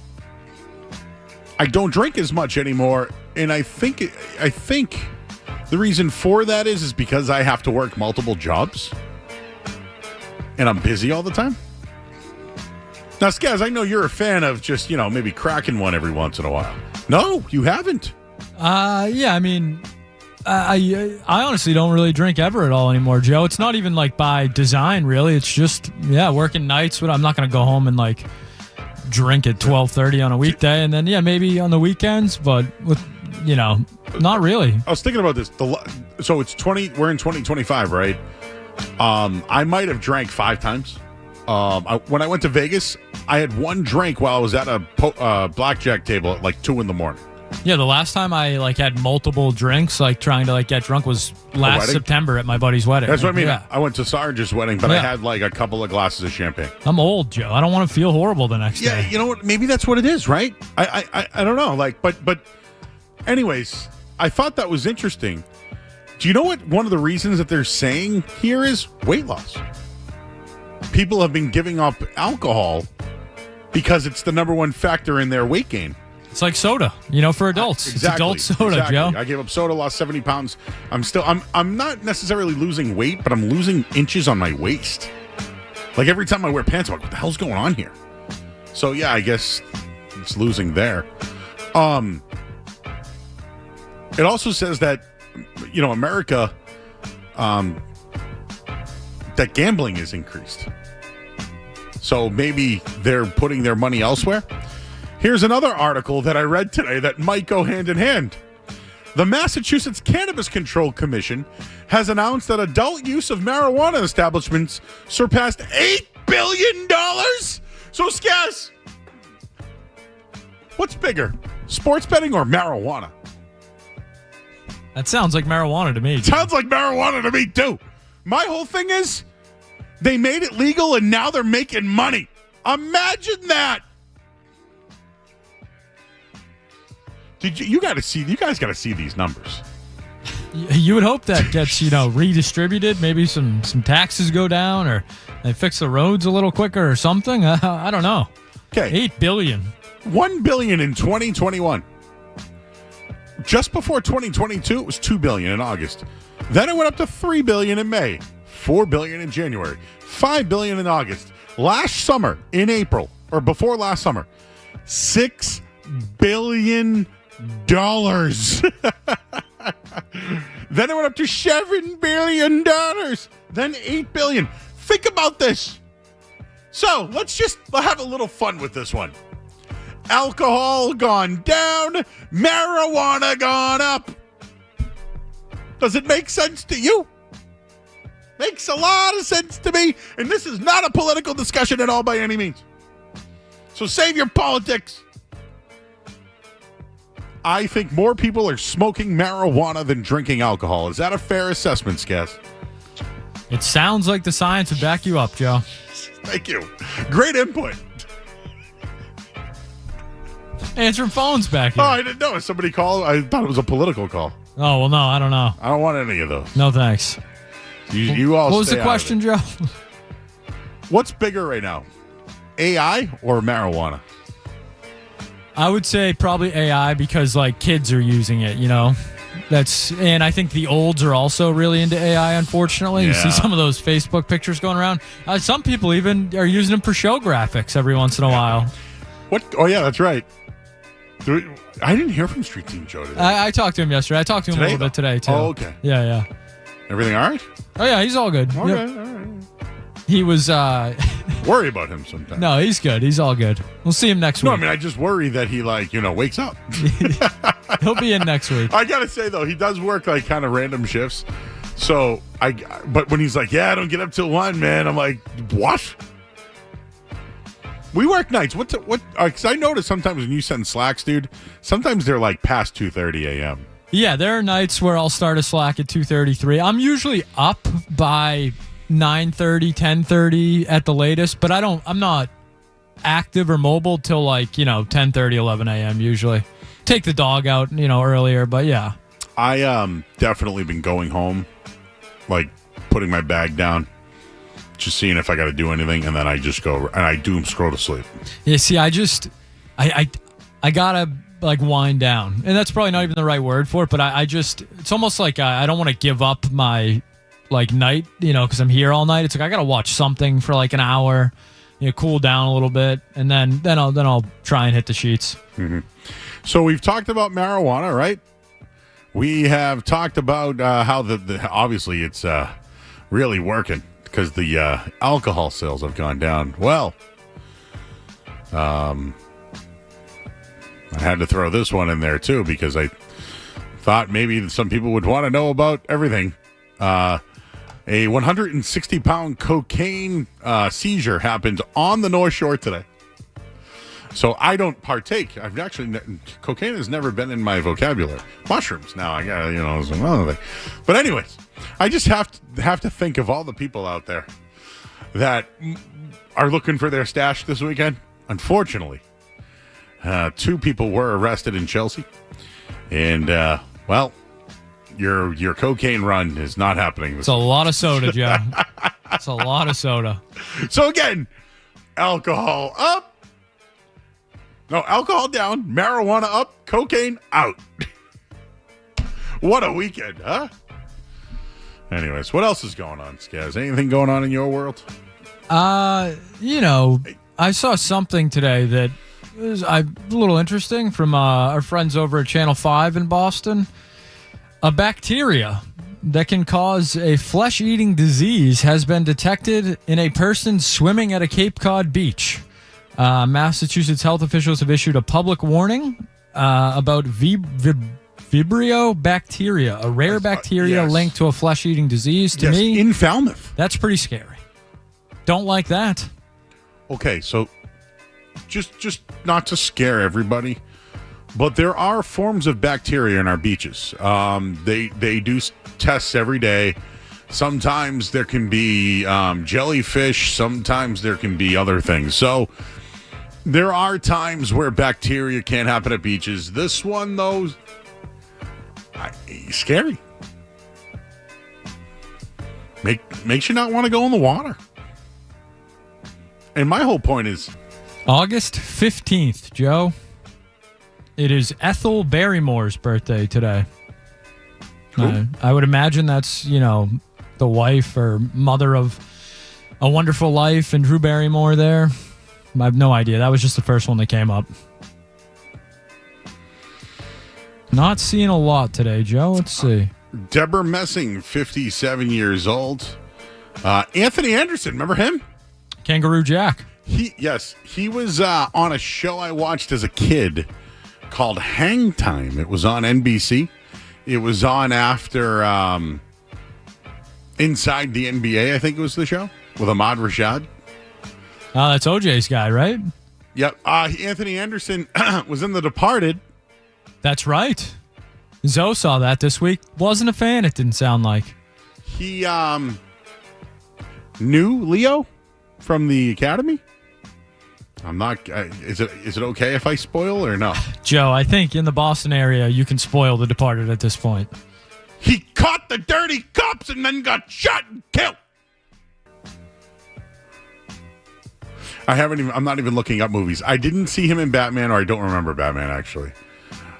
I don't drink as much anymore, and I think the reason for that is because I have to work multiple jobs, and I'm busy all the time. Now, Skaz, I know you're a fan of just, maybe cracking one every once in a while. No, you haven't. Yeah, I mean, I honestly don't really drink ever at all anymore, Joe. It's not even like by design, really. It's just, working nights. I'm not going to go home and like drink at 12:30 on a weekday, and then maybe on the weekends, but with not really. I was thinking about this. So it's 20. We're in 2025, right? I might have drank 5 times. When I went to Vegas, I had one drink while I was at a blackjack table at like 2 a.m. Yeah, the last time I had multiple drinks, trying to get drunk, was last September at my buddy's wedding. That's what I mean. Yeah. I went to Sarge's wedding, but I had a couple of glasses of champagne. I'm old, Joe. I don't want to feel horrible the next day. Yeah, you know what? Maybe that's what it is, right? I don't know. But anyways, I thought that was interesting. Do you know what one of the reasons that they're saying here is weight loss? People have been giving up alcohol because it's the number one factor in their weight gain. It's like soda, for adults. Exactly. It's adult soda, Joe. I gave up soda, lost 70 pounds. I'm not necessarily losing weight, but I'm losing inches on my waist. Like every time I wear pants, I'm like, what the hell's going on here? So yeah, I guess it's losing there. It also says that, America, that gambling is increased. So maybe they're putting their money elsewhere. Here's another article that I read today that might go hand in hand. The Massachusetts Cannabis Control Commission has announced that adult use of marijuana establishments surpassed $8 billion. So, Skaz, what's bigger, sports betting or marijuana? That sounds like marijuana to me. Sounds like marijuana to me, too. My whole thing is they made it legal and now they're making money. Imagine that. You guys got to see these numbers. You would hope that gets, redistributed. Maybe some taxes go down, or they fix the roads a little quicker or something. I don't know. Okay. $8 billion. $1 billion in 2021. Just before 2022, it was $2 billion in August. Then it went up to $3 billion in May, $4 billion in January, $5 billion in August. Last summer, in April, or before last summer, $6 billion. Then it went up to $7 billion. Then $8 billion. Think about this. So let's just have a little fun with this one. Alcohol gone down, marijuana gone up. Does it make sense to you? Makes a lot of sense to me. And this is not a political discussion at all by any means. So save your politics. I think more people are smoking marijuana than drinking alcohol. Is that a fair assessment, Skaz? It sounds like the science would back you up, Joe. Thank you. Great input. Answering phones back here. Oh, I didn't know. Somebody called. I thought it was a political call. Oh, well, no, I don't know. I don't want any of those. No, thanks. You all What was stay the out of question, it. Joe? What's bigger right now? AI or marijuana? I would say probably AI because, like, kids are using it, you know? And I think the olds are also really into AI, unfortunately. You see some of those Facebook pictures going around. Some people even are using them for show graphics every once in a while. What? Oh, yeah, that's right. I didn't hear from Street Team Joe today. I talked to him yesterday. I talked to him a little bit today, too. Oh, okay. Yeah. Everything all right? Oh, yeah, he's all good. Okay, Yep. all right. He was... Worry about him sometimes. No, he's good. He's all good. We'll see him next week. No, I mean, I just worry that he, wakes up. He'll be in next week. I got to say, though, he does work, kind of random shifts. So, but when he's like, yeah, I don't get up till 1, man, I'm like, what? We work nights. What? Because I notice sometimes when you send Slacks, dude, sometimes they're past 2:30 a.m. Yeah, there are nights where I'll start a Slack at 2:33. I'm usually up by 9:30, 10:30 at the latest, but I'm not active or mobile till 10:30, 11 a.m. usually. Take the dog out, earlier, but yeah. I definitely been going home, putting my bag down, just seeing if I got to do anything, and then I just go and I doom scroll to sleep. Yeah, see, I gotta wind down, and that's probably not even the right word for it, but it's almost like I don't want to give up my night, because I'm here all night. It's I gotta watch something for an hour, cool down a little bit, and then I'll try and hit the sheets. Mm-hmm. So we've talked about marijuana, right? We have talked about how the obviously it's really working because the alcohol sales have gone down. Well, I had to throw this one in there too because I thought maybe some people would want to know about everything. A 160-pound cocaine seizure happened on the North Shore today. So I don't partake. Cocaine has never been in my vocabulary. Mushrooms now, I got it's another thing. But anyways, I just have to think of all the people out there that are looking for their stash this weekend. Unfortunately, 2 people were arrested in Chelsea, and your cocaine run is not happening. It's a lot of soda, Joe. It's a lot of soda. So again, alcohol up. No, alcohol down, marijuana up, cocaine out. What a weekend, huh? Anyways, what else is going on, Skaz? Anything going on in your world? I saw something today that was a little interesting from our friends over at Channel 5 in Boston. A bacteria that can cause a flesh-eating disease has been detected in a person swimming at a Cape Cod beach. Massachusetts health officials have issued a public warning about Vibrio bacteria, a rare bacteria linked to a flesh-eating disease. To me, in Falmouth. That's pretty scary. Don't like that. Okay, so just not to scare everybody, but there are forms of bacteria in our beaches. They do tests every day. Sometimes there can be jellyfish. Sometimes there can be other things. So there are times where bacteria can't happen at beaches. This one, though, scary. Makes you not want to go in the water. And my whole point is... August 15th, Joe. It is Ethel Barrymore's birthday today. I would imagine that's, the wife or mother of A Wonderful Life and Drew Barrymore there. I have no idea. That was just the first one that came up. Not seeing a lot today, Joe. Let's see. Deborah Messing, 57 years old. Anthony Anderson, remember him? Kangaroo Jack. He was on a show I watched as a kid called Hang Time. It was on NBC. It was on after Inside the NBA, I think it was the show, with Ahmad Rashad. Oh, that's OJ's guy, right? Yep. Anthony Anderson was in The Departed. That's right. Zoe saw that this week. Wasn't a fan, it didn't sound like. He knew Leo from the academy? I'm not. Is it okay if I spoil or no? Joe, I think in the Boston area, you can spoil The Departed at this point. He caught the dirty cops and then got shot and killed. I'm not even looking up movies. I didn't see him in Batman, or I don't remember Batman, actually.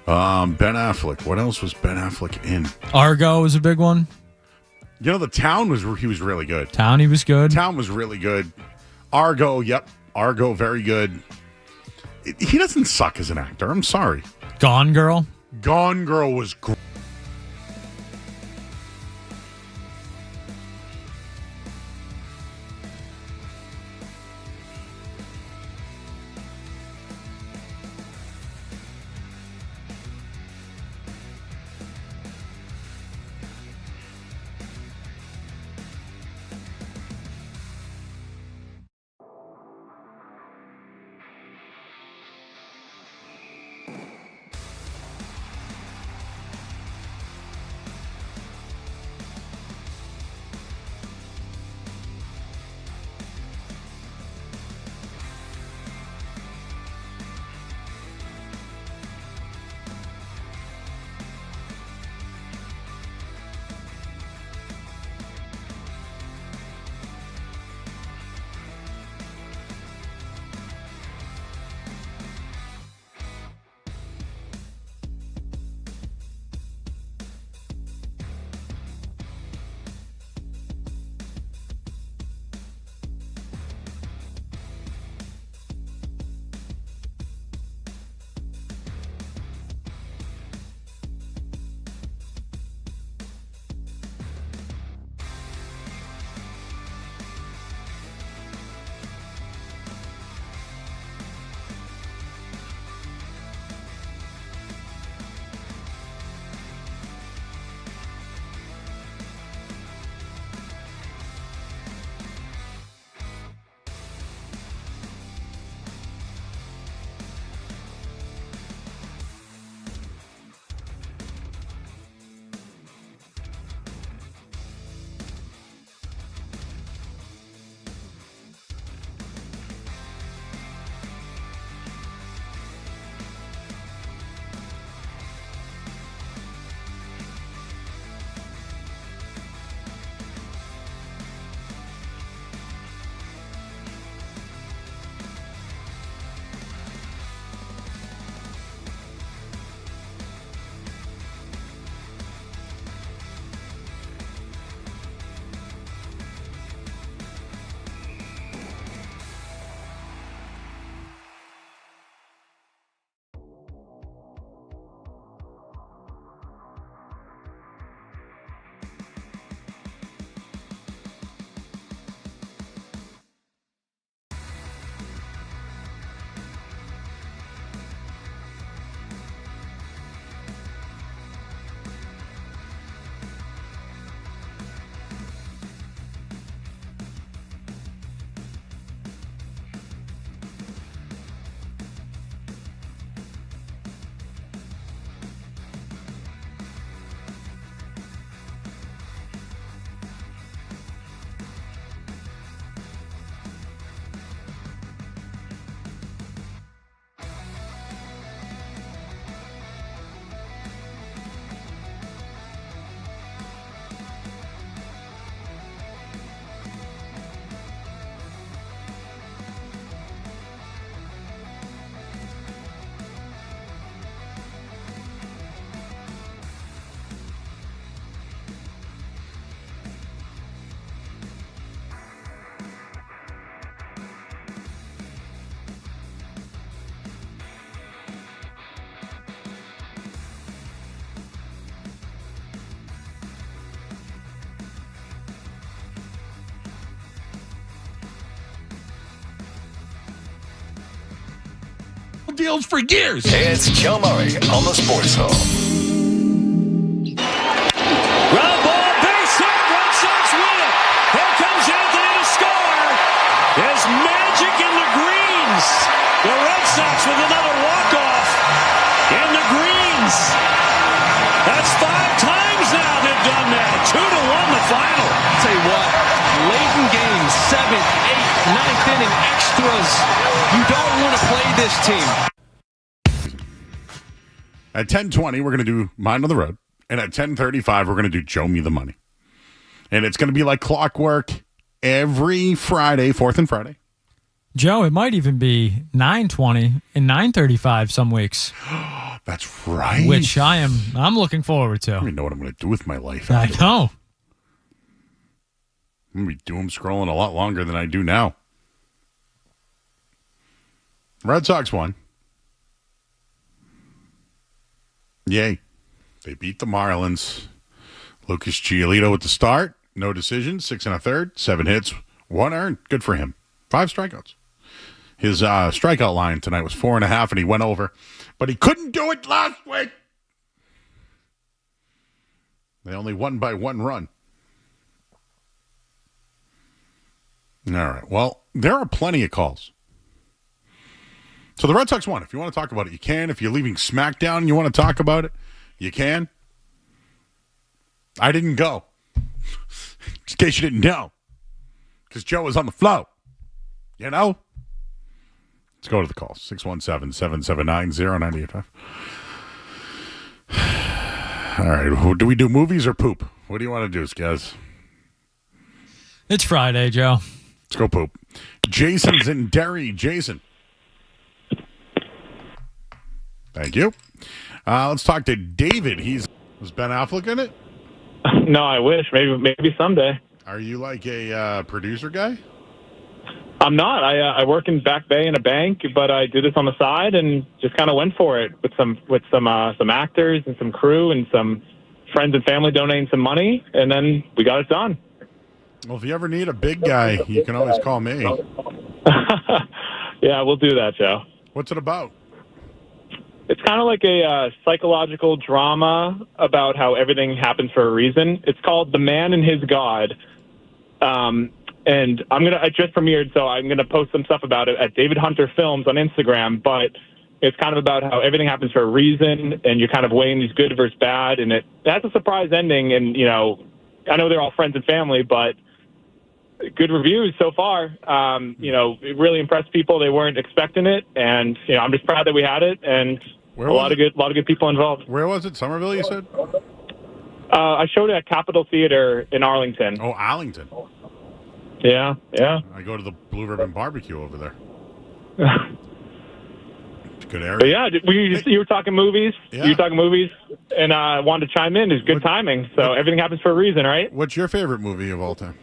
Ben Affleck. What else was Ben Affleck in? Argo was a big one. You know, he was really good. Town, he was good. Town was really good. Argo, yep. Argo, very good. He doesn't suck as an actor. I'm sorry. Gone Girl. Gone Girl was great. Deals for years. It's Joe Murray on the Sports Hall. Ground ball, base hit, Red Sox win it. Here comes Anthony to score. There's magic in the greens. The Red Sox with another walk-off in the greens. final. Tell you what, late in games, 7th, 8th, 9th inning extras. You don't want to play this team. At 10:20, we're going to do Mind on the Road. And at 10:35, we're going to do Joe Me the Money. And it's going to be like clockwork every Friday, 4th and Friday. Joe, it might even be 9:20 and 9:35 some weeks. That's right. Which I'm looking forward to. I don't even know what I'm going to do with my life. I know. I'm going to be doom scrolling a lot longer than I do now. Red Sox won. Yay. They beat the Marlins. Lucas Giolito at the start. No decision. 6 1/3. 7 hits. 1 earned. Good for him. 5 strikeouts. His strikeout line tonight was 4.5, and he went over. But he couldn't do it last week. They only won by 1 run. All right. Well, there are plenty of calls. So the Red Sox won. If you want to talk about it, you can. If you're leaving SmackDown and you want to talk about it, you can. I didn't go. Just in case you didn't know. Because Joe was on the flow. You know? Let's go to the call. 617-779-0985. All right. Do we do movies or poop? What do you want to do, guys? It's Friday, Joe. Let's go poop. Jason's in Derry. Jason. Thank you. Let's talk to David. Was Ben Affleck in it? No, I wish. Maybe someday. Are you like a producer guy? I'm not. I work in Back Bay in a bank, but I do this on the side and just kind of went for it with some actors and some crew and some friends and family donating some money, and then we got it done. Well, if you ever need a big guy, you can always call me. Yeah, we'll do that, Joe. What's it about? It's kind of like a psychological drama about how everything happens for a reason. It's called The Man and His God. And I just premiered, so I'm going to post some stuff about it at David Hunter Films on Instagram. But it's kind of about how everything happens for a reason, and you're kind of weighing these good versus bad. And it has a surprise ending. And, I know they're all friends and family, but good reviews so far. It really impressed people. They weren't expecting it. And, I'm just proud that we had it. And a lot of good people involved. Where was it? Somerville, you said? I showed it at Capitol Theater in Arlington. Oh, Arlington. Yeah. I go to the Blue Ribbon Barbecue over there. It's a good area. But yeah, you were talking movies. Yeah. You were talking movies, and I wanted to chime in. It's good timing. So everything happens for a reason, right? What's your favorite movie of all time?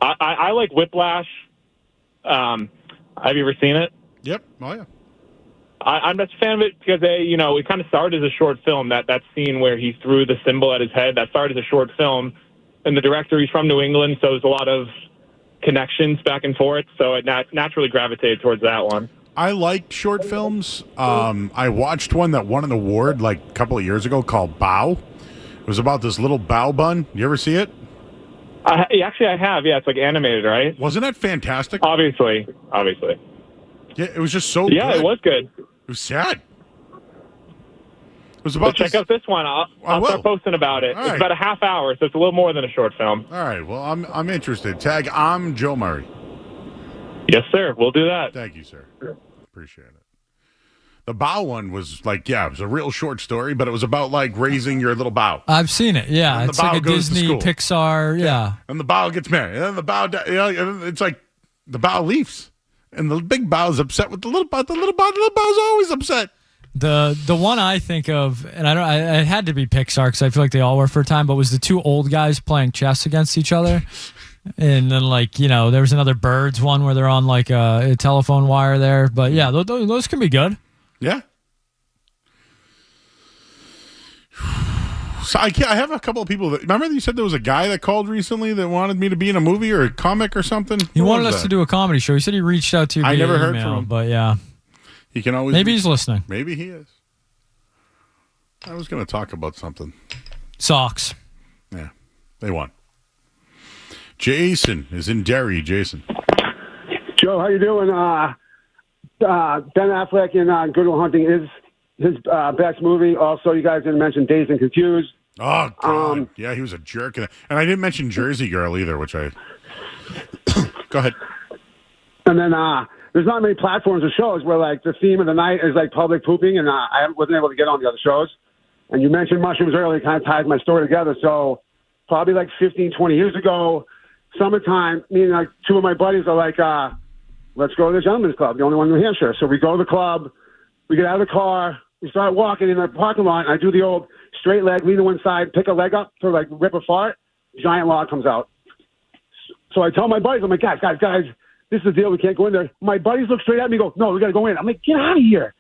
I like Whiplash. Have you ever seen it? Yep. Oh, yeah. I'm just a fan of it because it kind of started as a short film. That scene where he threw the symbol at his head, that started as a short film. And the director, he's from New England, so there's a lot of connections back and forth. So it naturally gravitated towards that one. I like short films. I watched one that won an award like a couple of years ago called Bao. It was about this little bao bun. You ever see it? Actually, I have. Yeah, it's like animated, right? Wasn't that fantastic? Obviously. Yeah, it was just so good. Yeah, it was good. It was sad. It was about check out this one. I'll start posting about it. All It's right. about a half hour, so it's a little more than a short film. All right. Well, I'm interested. Tag, I'm Joe Murray. Yes, sir. We'll do that. Thank you, sir. Appreciate it. The Bao one was like, it was a real short story, but it was about like raising your little Bao. I've seen it. Yeah, And it's the like Bao a goes to Disney, school. Pixar. Yeah. And the Bao gets married. And then the Bao, it's like the Bao leaves. And the big Bao's upset with the little Bao. The little Bao's always upset. The one I think of, and it had to be Pixar because I feel like they all were for a time, but was the two old guys playing chess against each other. And then there was another Birds one where they're on like a telephone wire there. But yeah, those can be good. Yeah. So I have a couple of people that remember you said there was a guy that called recently that wanted me to be in a movie or a comic or something. He wanted us to do a comedy show. He said he reached out to you. I via never heard email, from him. but yeah, he can always. Maybe he's listening. Maybe he is. I was going to talk about something. Socks. Yeah, they won. Jason is in Derry. Jason. Joe, how you doing? Ben Affleck in Good Will Hunting is his best movie. Also, you guys didn't mention Dazed and Confused. Oh, God. Yeah, he was a jerk. And I didn't mention Jersey Girl either, which I... Go ahead. And then there's not many platforms or shows where, like, the theme of the night is, like, public pooping, and I wasn't able to get on the other shows. And you mentioned mushrooms earlier, it kind of ties my story together. So probably, like, 15, 20 years ago, summertime, me and, like, two of my buddies are like, let's go to the Gentlemen's Club, the only one in New Hampshire. So we go to the club, we get out of the car, we start walking in the parking lot, and I do the old straight leg, lean to one side, pick a leg up to, like, rip a fart, giant log comes out. So I tell my buddies, I'm like, guys, this is the deal. We can't go in there. My buddies look straight at me and go, no, we got to go in. I'm like, get out of here.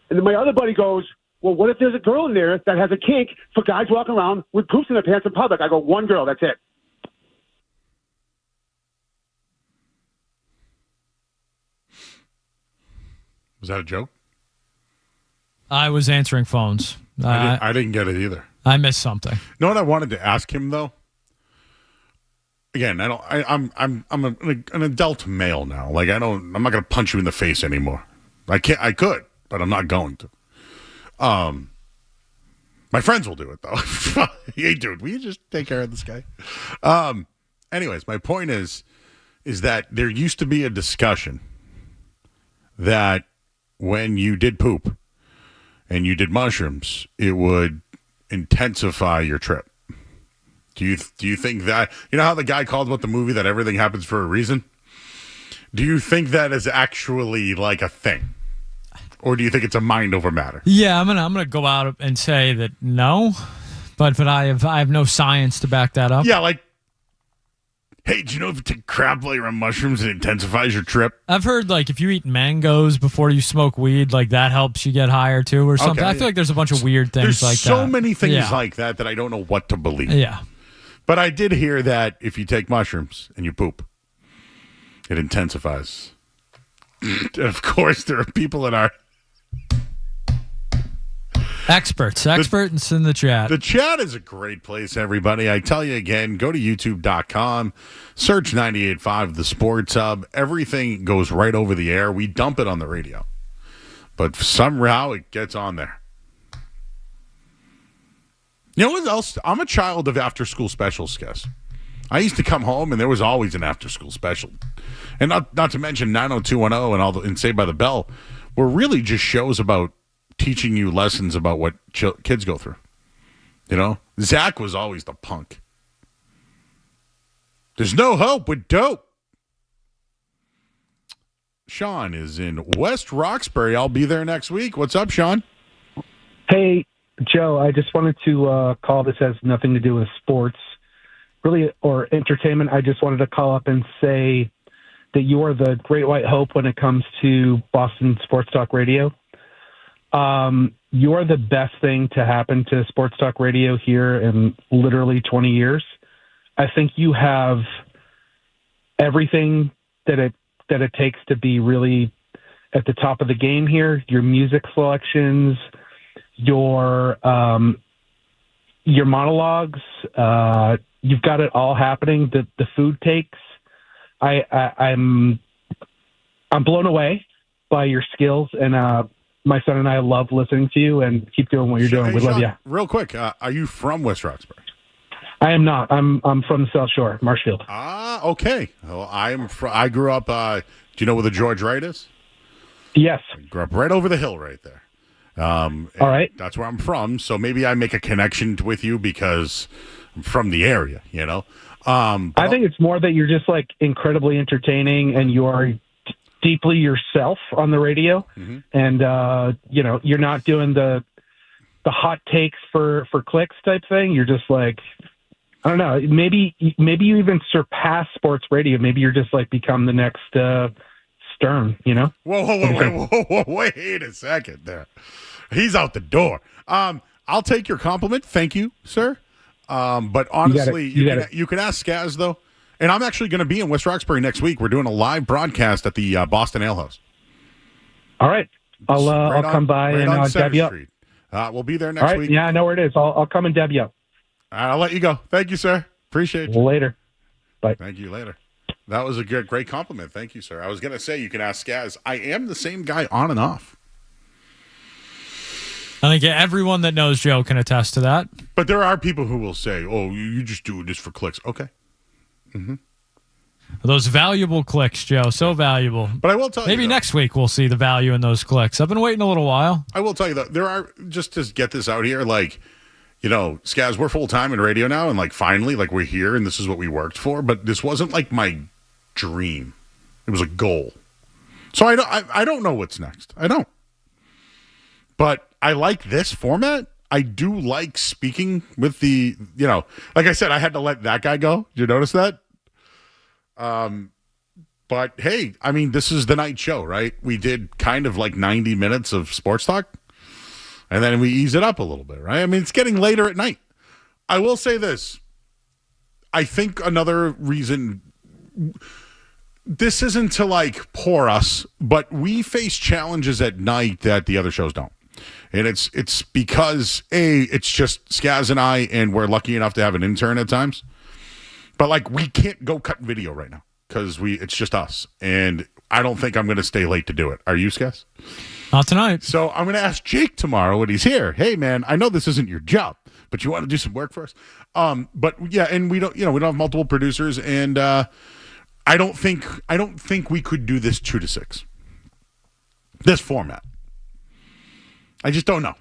And then my other buddy goes, well, what if there's a girl in there that has a kink for guys walking around with poops in their pants in public? I go, one girl, that's it. Was that a joke? I was answering phones. I didn't get it either. I missed something. You know what I wanted to ask him, though? Again, I'm an adult male now. Like, I'm not going to punch you in the face anymore. I could, but I'm not going to. My friends will do it, though. Hey, dude, will you just take care of this guy? Anyways, my point is that there used to be a discussion that when you did poop and you did mushrooms, it would intensify your trip. Do you think that, you know how the guy called about the movie that everything happens for a reason? Do you think that is actually like a thing? Or do you think it's a mind over matter? Yeah, I'm gonna go out and say that no, but I have no science to back that up. Yeah, like, hey, do you know if you take crap while you're on mushrooms, it intensifies your trip? I've heard, like, if you eat mangoes before you smoke weed, like, that helps you get higher, too, or something. Okay. I feel like there's a bunch of weird things like that. There's so many things like that I don't know what to believe. Yeah. But I did hear that if you take mushrooms and you poop, it intensifies. And of course, there are people in our... Experts in the chat. The chat is a great place, everybody. I tell you again, go to youtube.com, search 98.5 The Sports Hub. Everything goes right over the air. We dump it on the radio. But somehow it gets on there. You know what else? I'm a child of after-school specials, guys. I used to come home, and there was always an after-school special. And not to mention 90210 and Saved by the Bell were really just shows about teaching you lessons about what kids go through. You know? Zach was always the punk. There's no hope with dope. Sean is in West Roxbury. I'll be there next week. What's up, Sean? Hey, Joe, I just wanted to call. This has nothing to do with sports, really, or entertainment. I just wanted to call up and say that you are the great white hope when it comes to Boston Sports Talk Radio. You are the best thing to happen to Sports Talk Radio here in literally 20 years. I think you have everything that it takes to be really at the top of the game here. Your music selections, your monologues, you've got it all happening. The food takes. I'm blown away by your skills, and my son and I love listening to you, and keep doing what you're doing. We love you. Real quick, are you from West Roxbury? I am not. I'm from the South Shore, Marshfield. Ah, okay. Well, I grew up. Do you know where the George Wright is? Yes. I grew up right over the hill, right there. All right. That's where I'm from. So maybe I make a connection with you because I'm from the area. You know. I think it's more that you're just like incredibly entertaining, and you are deeply yourself on the radio, and you're not doing the hot takes for clicks type thing. You're just like, I don't know, maybe you even surpass sports radio. Maybe you're just like become the next Stern, you know? Whoa, wait a second there. He's out the door. I'll take your compliment. Thank you, sir. But honestly, you can ask Skaz, though. And I'm actually going to be in West Roxbury next week. We're doing a live broadcast at the Boston Ale House. All right. I'll come by and dab you up. We'll be there next week. Yeah, I know where it is. I'll come and dab you up. I'll let you go. Thank you, sir. Appreciate you. Later. Bye. Thank you. Later. That was a great compliment. Thank you, sir. I was going to say you can ask Skaz. I am the same guy on and off. I think everyone that knows Joe can attest to that. But there are people who will say, "Oh, you just do this for clicks." Okay. Mm-hmm. Those valuable clicks, Joe, so valuable. But I will tell you, maybe next week we'll see the value in those clicks. I've been waiting a little while. I will tell you that there are, just to get this out here, like, you know, Skaz, we're full time in radio now, and like finally, like we're here, and this is what we worked for. But this wasn't like my dream; it was a goal. So I don't know what's next. I don't. But I like this format. I do like speaking with the, you know, like I said, I had to let that guy go. Did you notice that? But hey, I mean, this is the night show, right? We did kind of like 90 minutes of sports talk, and then we ease it up a little bit, right? I mean, it's getting later at night. I will say this. I think another reason, this isn't to like pour us, but we face challenges at night that the other shows don't. And it's because, it's just Skaz and I, and we're lucky enough to have an intern at times. But like, we can't go cut video right now because it's just us. And I don't think I'm going to stay late to do it. Are you, Skaz? Not tonight. So I'm going to ask Jake tomorrow when he's here. Hey, man, I know this isn't your job, but you want to do some work for us? But yeah, and we don't have multiple producers, and I don't think we could do this 2 to 6. This format. I just don't know.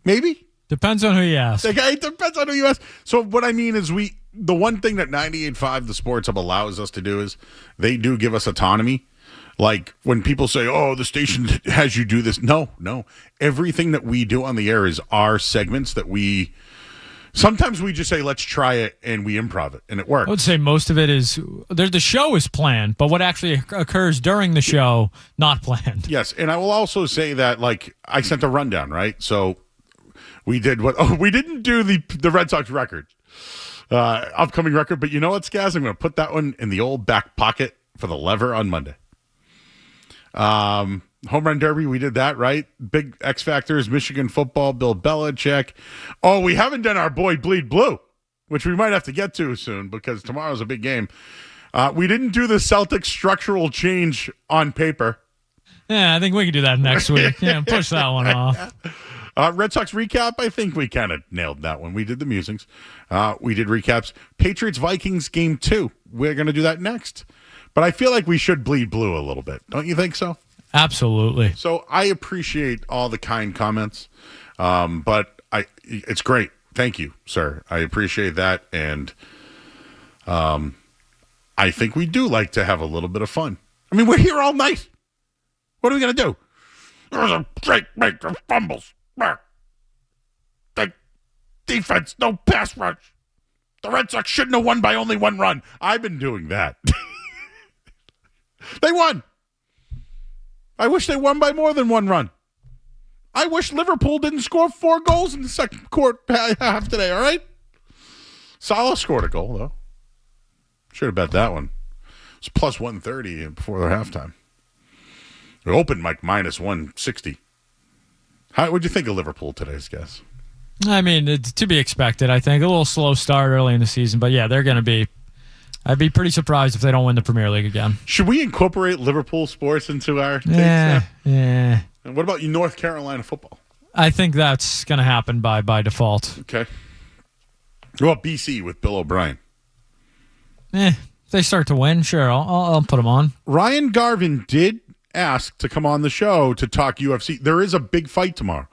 Maybe? Depends on who you ask. Okay, it depends on who you ask. So what I mean is the one thing that 98.5 The Sports Hub allows us to do is they do give us autonomy. Like when people say, oh, the station has you do this. No. Everything that we do on the air is our segments that sometimes we just say, let's try it, and we improv it, and it works. I would say most of it is, the show is planned, but what actually occurs during the show, not planned. Yes, and I will also say that, like, I sent a rundown, right? So we did we didn't do the Red Sox record, upcoming record, but you know what, Skaz? I'm going to put that one in the old back pocket for the lever on Monday. Home Run Derby, we did that, right? Big X Factors, Michigan football, Bill Belichick. Oh, we haven't done our boy Bleed Blue, which we might have to get to soon because tomorrow's a big game. We didn't do the Celtics structural change on paper. Yeah, I think we can do that next week. Yeah, push that one off. Red Sox recap, I think we kind of nailed that one. We did the musings. We did recaps. Patriots-Vikings game 2. We're going to do that next. But I feel like we should bleed blue a little bit. Don't you think so? Absolutely. So I appreciate all the kind comments, but it's great. Thank you, sir. I appreciate that, and I think we do like to have a little bit of fun. I mean, we're here all night. What are we going to do? There's a Drake maker fumbles. The defense, no pass rush. The Red Sox shouldn't have won by only 1 run. I've been doing that. They won. I wish they won by more than 1 run. I wish Liverpool didn't score 4 goals in the second half today, all right? Salah scored a goal, though. Should have bet that one. It's plus 130 before the halftime. It opened like minus 160. What'd you think of Liverpool today's guess? I mean, it's to be expected, I think. A little slow start early in the season, but yeah, they're going to be. I'd be pretty surprised if they don't win the Premier League again. Should we incorporate Liverpool sports into our takes? Yeah. And what about North Carolina football? I think that's going to happen by default. Okay. What about BC with Bill O'Brien? If they start to win, sure, I'll put them on. Ryan Garvin did ask to come on the show to talk UFC. There is a big fight tomorrow.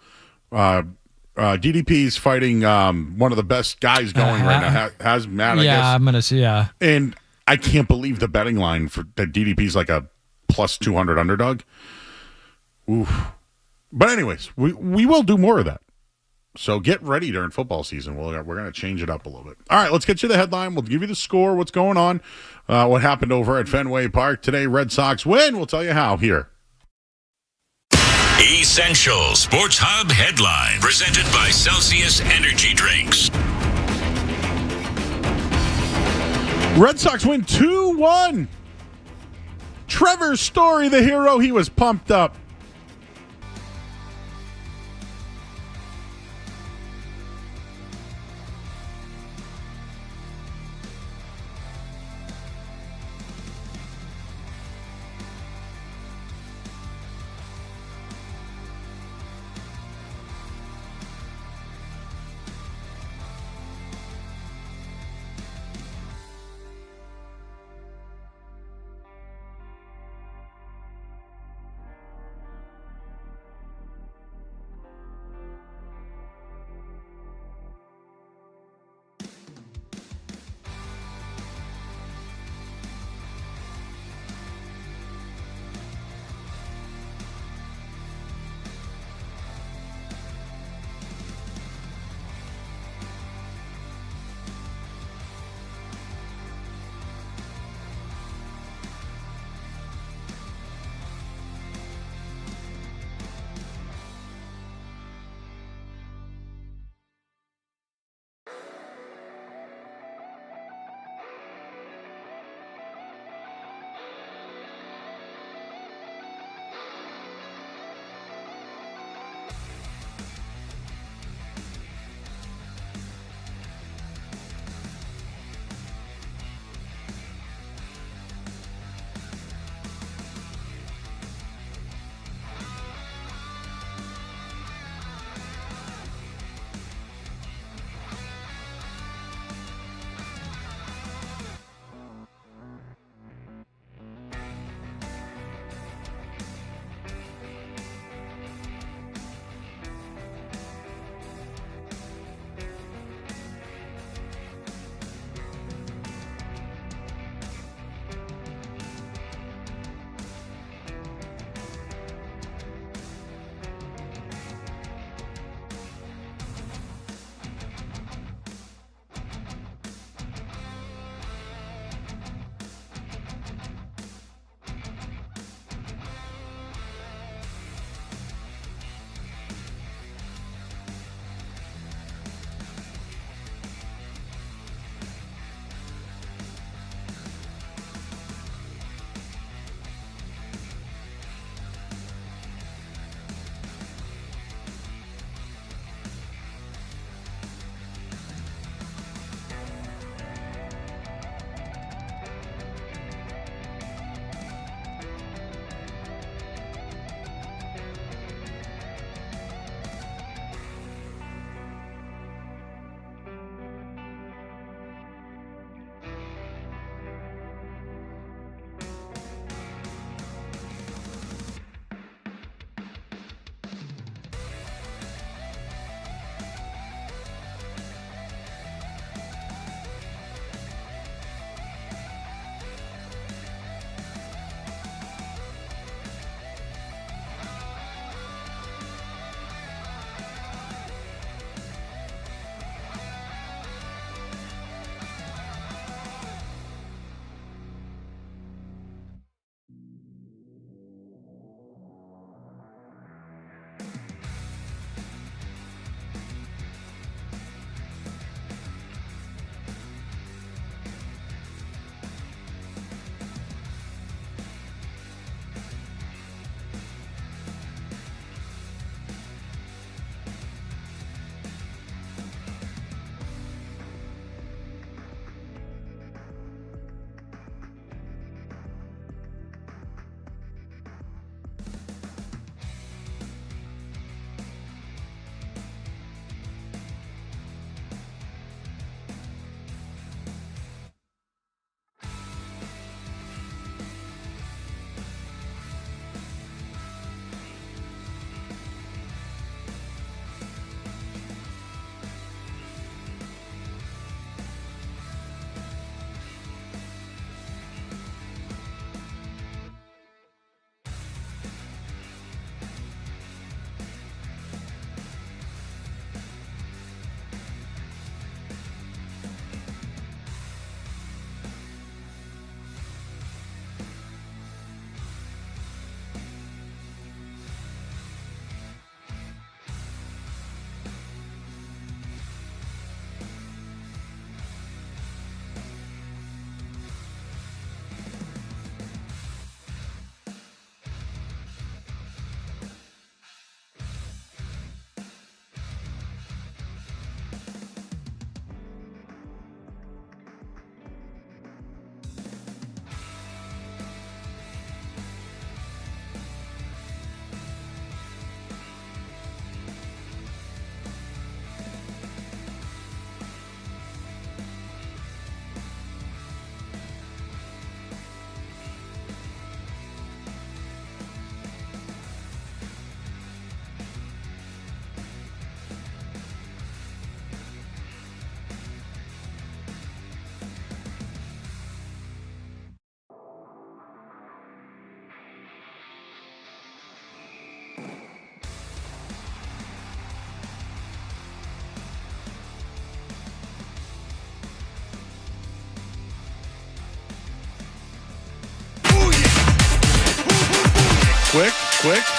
DDP's fighting one of the best guys going right now. Has Matt, I guess. Yeah, I'm going to see, yeah. And I can't believe the betting line for that DDP's like a plus 200 underdog. Oof. But anyways, we will do more of that. So get ready during football season. We're going to change it up a little bit. All right, let's get you the headline. We'll give you the score, what's going on, what happened over at Fenway Park today. Red Sox win. We'll tell you how here. Essential Sports Hub headline presented by Celsius Energy Drinks. Red Sox win 2-1. Trevor Story, the hero, he was pumped up.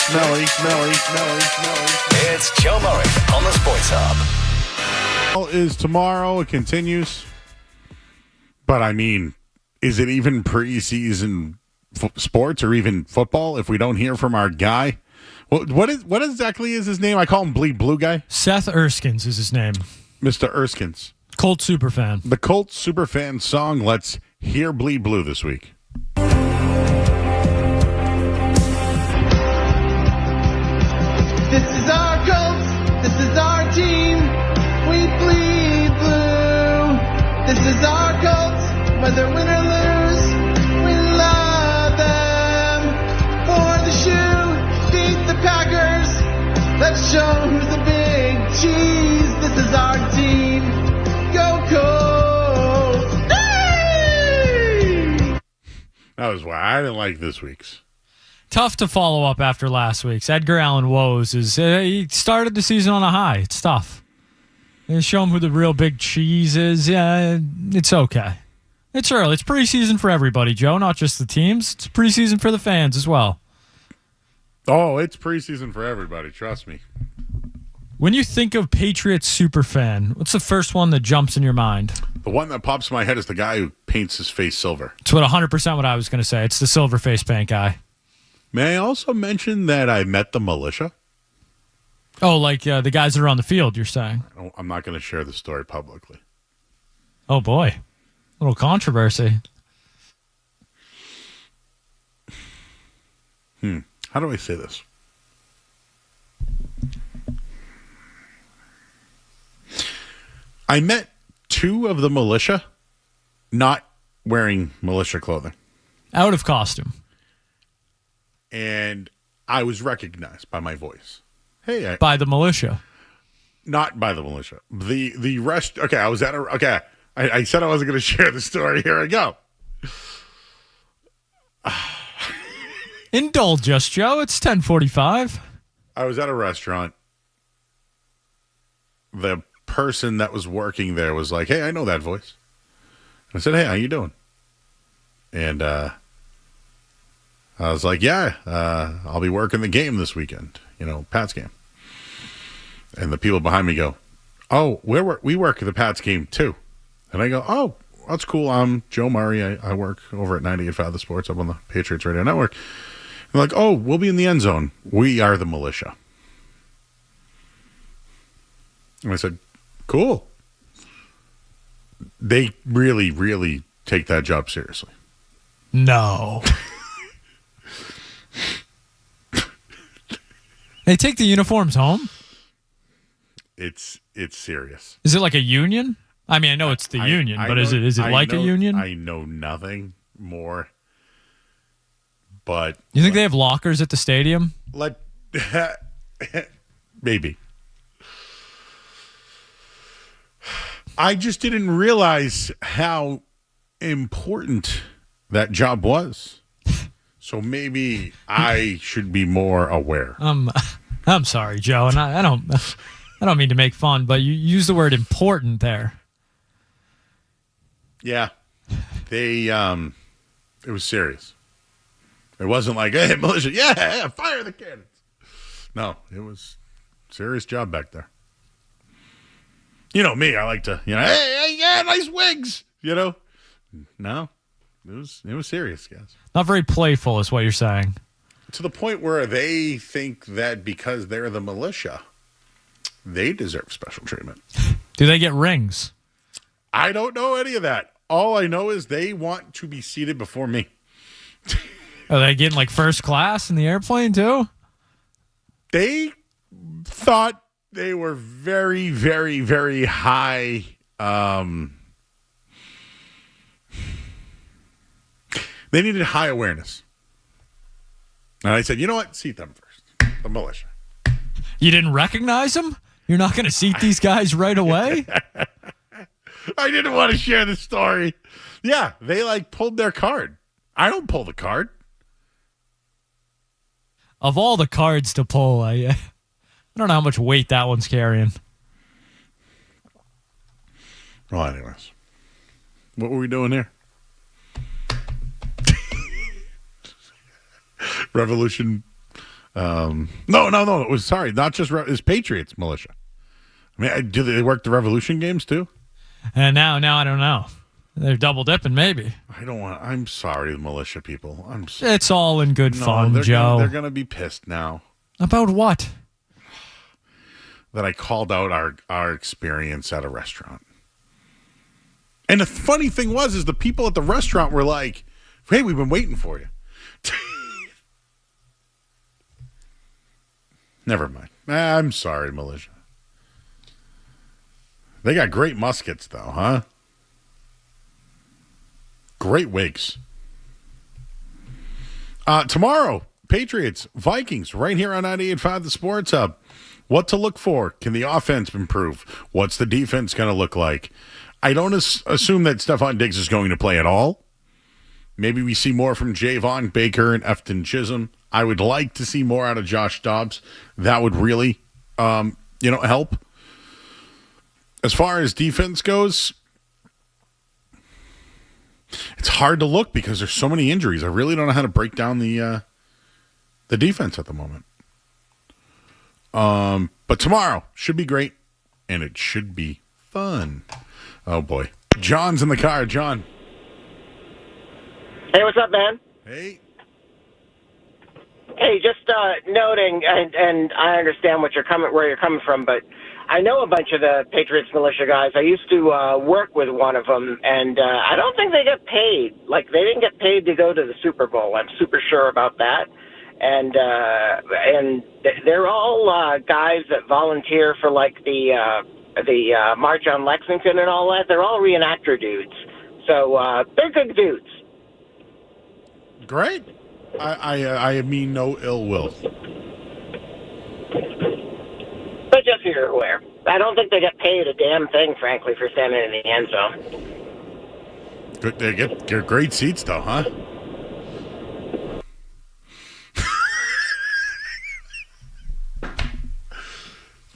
It's Joe Murray on the Sports Hub. Is tomorrow. It continues. But, I mean, is it even preseason sports or even football if we don't hear from our guy? What exactly is his name? I call him Bleed Blue Guy. Seth Erskines is his name. Mr. Erskines. Colt superfan. The Colt superfan song. Let's hear Bleed Blue this week. This is our Colts. This is our team. We bleed blue. This is our Colts. Whether win or lose, we love them. For the shoe, beat the Packers. Let's show who's the big cheese. This is our team. Go Colts. Hey! That was why I didn't like this week's. Tough to follow up after last week's. Edgar Allan Woes he started the season on a high. It's tough. Show him who the real big cheese is. Yeah, it's okay. It's early. It's preseason for everybody, Joe, not just the teams. It's preseason for the fans as well. Oh, it's preseason for everybody. Trust me. When you think of Patriots superfan, what's the first one that jumps in your mind? The one that pops in my head is the guy who paints his face silver. It's 100% what I was going to say. It's the silver face paint guy. May I also mention that I met the militia? Oh, like the guys that are on the field, you're saying? I'm not going to share the story publicly. Oh, boy. A little controversy. How do I say this? I met two of the militia not wearing militia clothing. Out of costume. And I was recognized by my voice. Hey, by the militia. Not by the militia. The rest. Okay, I was at a. Okay, I said I wasn't going to share the story. Here I go. Indulge us, Joe. It's 10:45. I was at a restaurant. The person that was working there was like, "Hey, I know that voice." I said, "Hey, how you doing?" And I was like, "Yeah, I'll be working the game this weekend. Pats game." And the people behind me go, "Oh, we work the Pats game too." And I go, "Oh, that's cool. I'm Joe Murray. I work over at 98.5 The Sports up on the Patriots Radio Network." They're like, "Oh, we'll be in the end zone. We are the militia." And I said, "Cool." They really, really take that job seriously. No. They take the uniforms home? It's serious. Is it like a union? I mean, I know it's the union, but is it like a union? I know nothing more. But you think they have lockers at the stadium? Maybe. I just didn't realize how important that job was. So maybe I should be more aware. I'm sorry, Joe, and I don't mean to make fun, but you use the word important there. Yeah. They it was serious. It wasn't like, "Hey, militia, yeah, fire the cannons." No, it was a serious job back there. You know me, I like to, hey, yeah, nice wigs, No, it was serious, guys. Not very playful is what you're saying. To the point where they think that because they're the militia, they deserve special treatment. Do they get rings? I don't know any of that. All I know is they want to be seated before me. Are they getting like first class in the airplane too? They thought they were very, very, very high. They needed high awareness. And I said, "You know what? Seat them first. The militia." You didn't recognize them? You're not going to seat these guys right away? I didn't want to share the story. Yeah, they pulled their card. I don't pull the card. Of all the cards to pull, I don't know how much weight that one's carrying. Well, anyways. What were we doing here? Revolution No. It was not just it's Patriots militia. I mean, do they work the Revolution games too? And now I don't know. They're double dipping, maybe. I'm sorry, the militia people. It's all in good fun, Joe. They're gonna be pissed now. About what? That I called out our experience at a restaurant. And the funny thing is the people at the restaurant were like, "Hey, we've been waiting for you." Never mind. I'm sorry, militia. They got great muskets, though, huh? Great wigs. Tomorrow, Patriots-Vikings, right here on 98.5 The Sports Hub. What to look for? Can the offense improve? What's the defense going to look like? I don't assume that Stephon Diggs is going to play at all. Maybe we see more from Javon Baker and Efton Chisholm. I would like to see more out of Josh Dobbs. That would really, help. As far as defense goes, it's hard to look because there's so many injuries. I really don't know how to break down the defense at the moment. But tomorrow should be great, and it should be fun. Oh, boy. John's in the car. John. Hey, what's up, man? Hey. Hey, just noting, and I understand where you're coming from, but I know a bunch of the Patriots militia guys. I used to work with one of them, and I don't think they get paid. Like, they didn't get paid to go to the Super Bowl. I'm super sure about that. And they're all guys that volunteer for, like, the March on Lexington and all that. They're all reenactor dudes. So they're good dudes. Great. I mean no ill will. But just so you're aware, I don't think they get paid a damn thing, frankly, for standing in the end zone. Good, they get great seats, though, huh?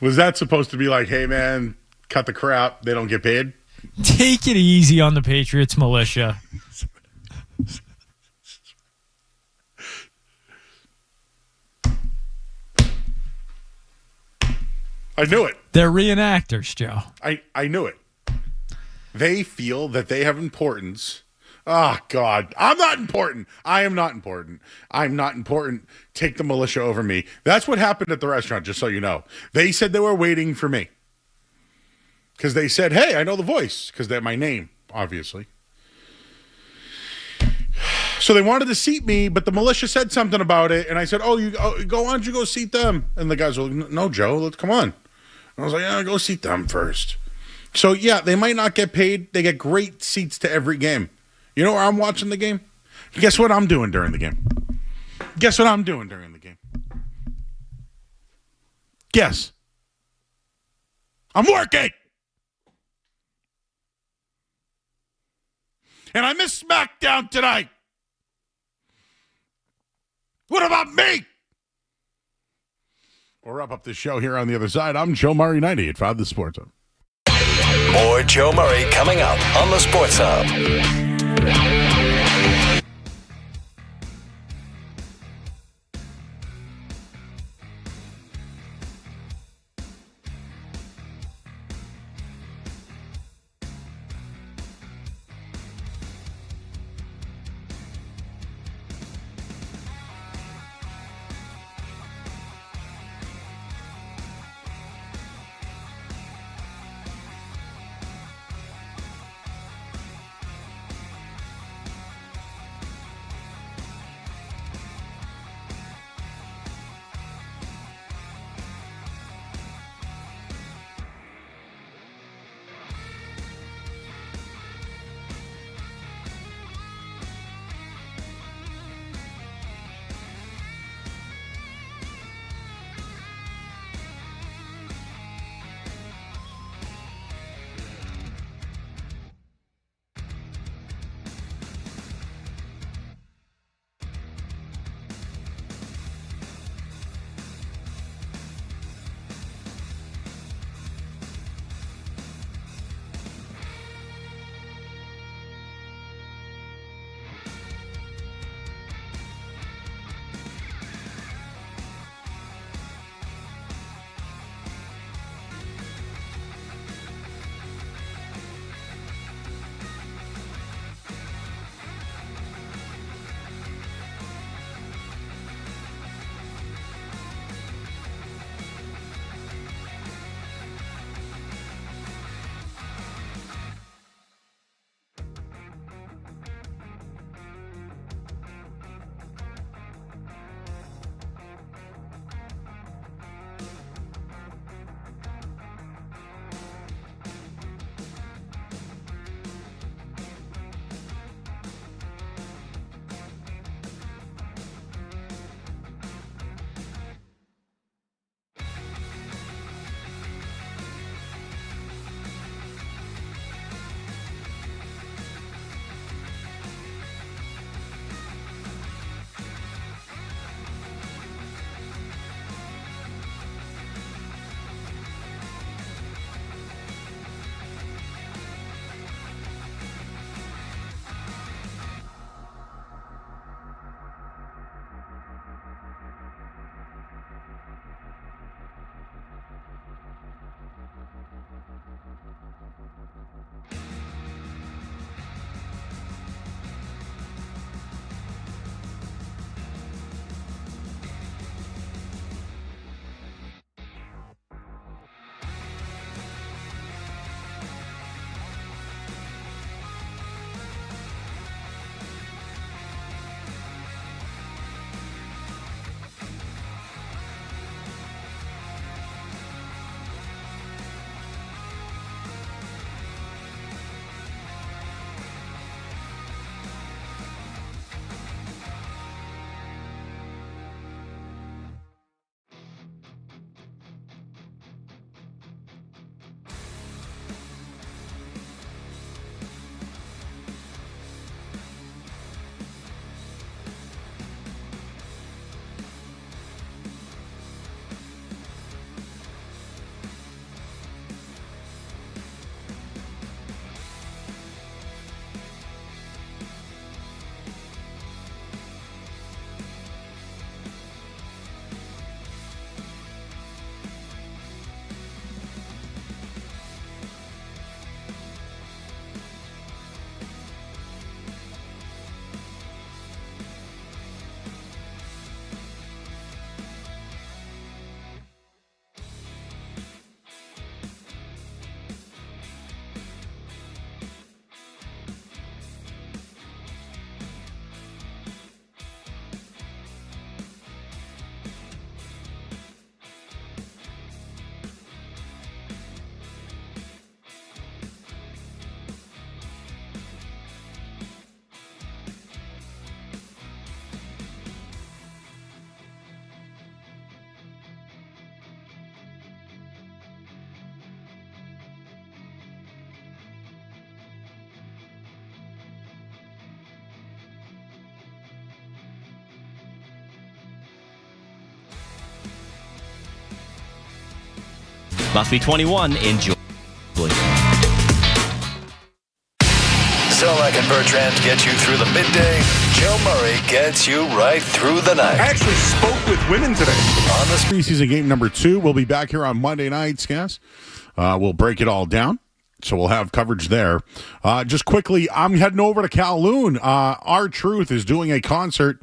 Was that supposed to be like, hey, man, cut the crap, they don't get paid? Take it easy on the Patriots militia. I knew it. They're reenactors, Joe. I knew it. They feel that they have importance. Oh, God. I'm not important. I am not important. I'm not important. Take the militia over me. That's what happened at the restaurant, just so you know. They said they were waiting for me. Because they said, hey, I know the voice. Because they're my name, obviously. So they wanted to seat me, but the militia said something about it. And I said, why don't you go seat them? And the guys were like, no, Joe, come on. And I was like, yeah, go seat them first. So, yeah, they might not get paid. They get great seats to every game. You know where I'm watching the game? Guess what I'm doing during the game? Guess what I'm doing during the game? Guess. I'm working. And I missed SmackDown tonight. What about me? We'll wrap up the show here on the other side. I'm Joe Murray, 98.5 The Sports Hub. More Joe Murray coming up on the Sports Hub. Must be 21. Enjoy. Zolak and Bertrand get you through the midday. Joe Murray gets you right through the night. I actually spoke with women today. On this preseason game number 2, we'll be back here on Monday nights, guys. We'll break it all down. So we'll have coverage there. Just quickly, I'm heading over to Kowloon. R-Truth is doing a concert.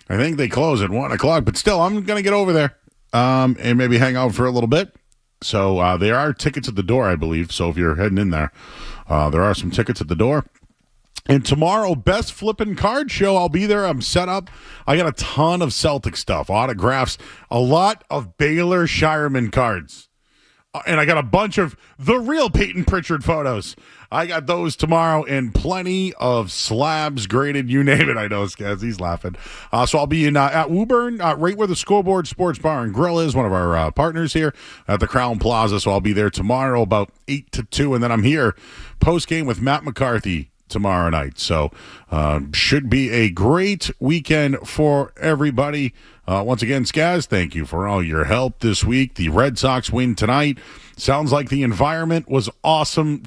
I think they close at 1 o'clock, but still, I'm going to get over there and maybe hang out for a little bit. So there are tickets at the door, I believe. So if you're heading in there, there are some tickets at the door. And tomorrow, Best Flippin' Card Show. I'll be there. I'm set up. I got a ton of Celtic stuff, autographs, a lot of Baylor Shireman cards. And I got a bunch of the real Peyton Pritchard photos. I got those tomorrow and plenty of slabs graded. You name it. I know, Skaz. He's laughing. So I'll be in at Woburn, right where the Scoreboard Sports Bar and Grill is, one of our partners here at the Crown Plaza. So I'll be there tomorrow about 8 to 2. And then I'm here post-game with Matt McCarthy tomorrow night. So should be a great weekend for everybody. Once again, Skaz, thank you for all your help this week. The Red Sox win tonight. Sounds like the environment was awesome.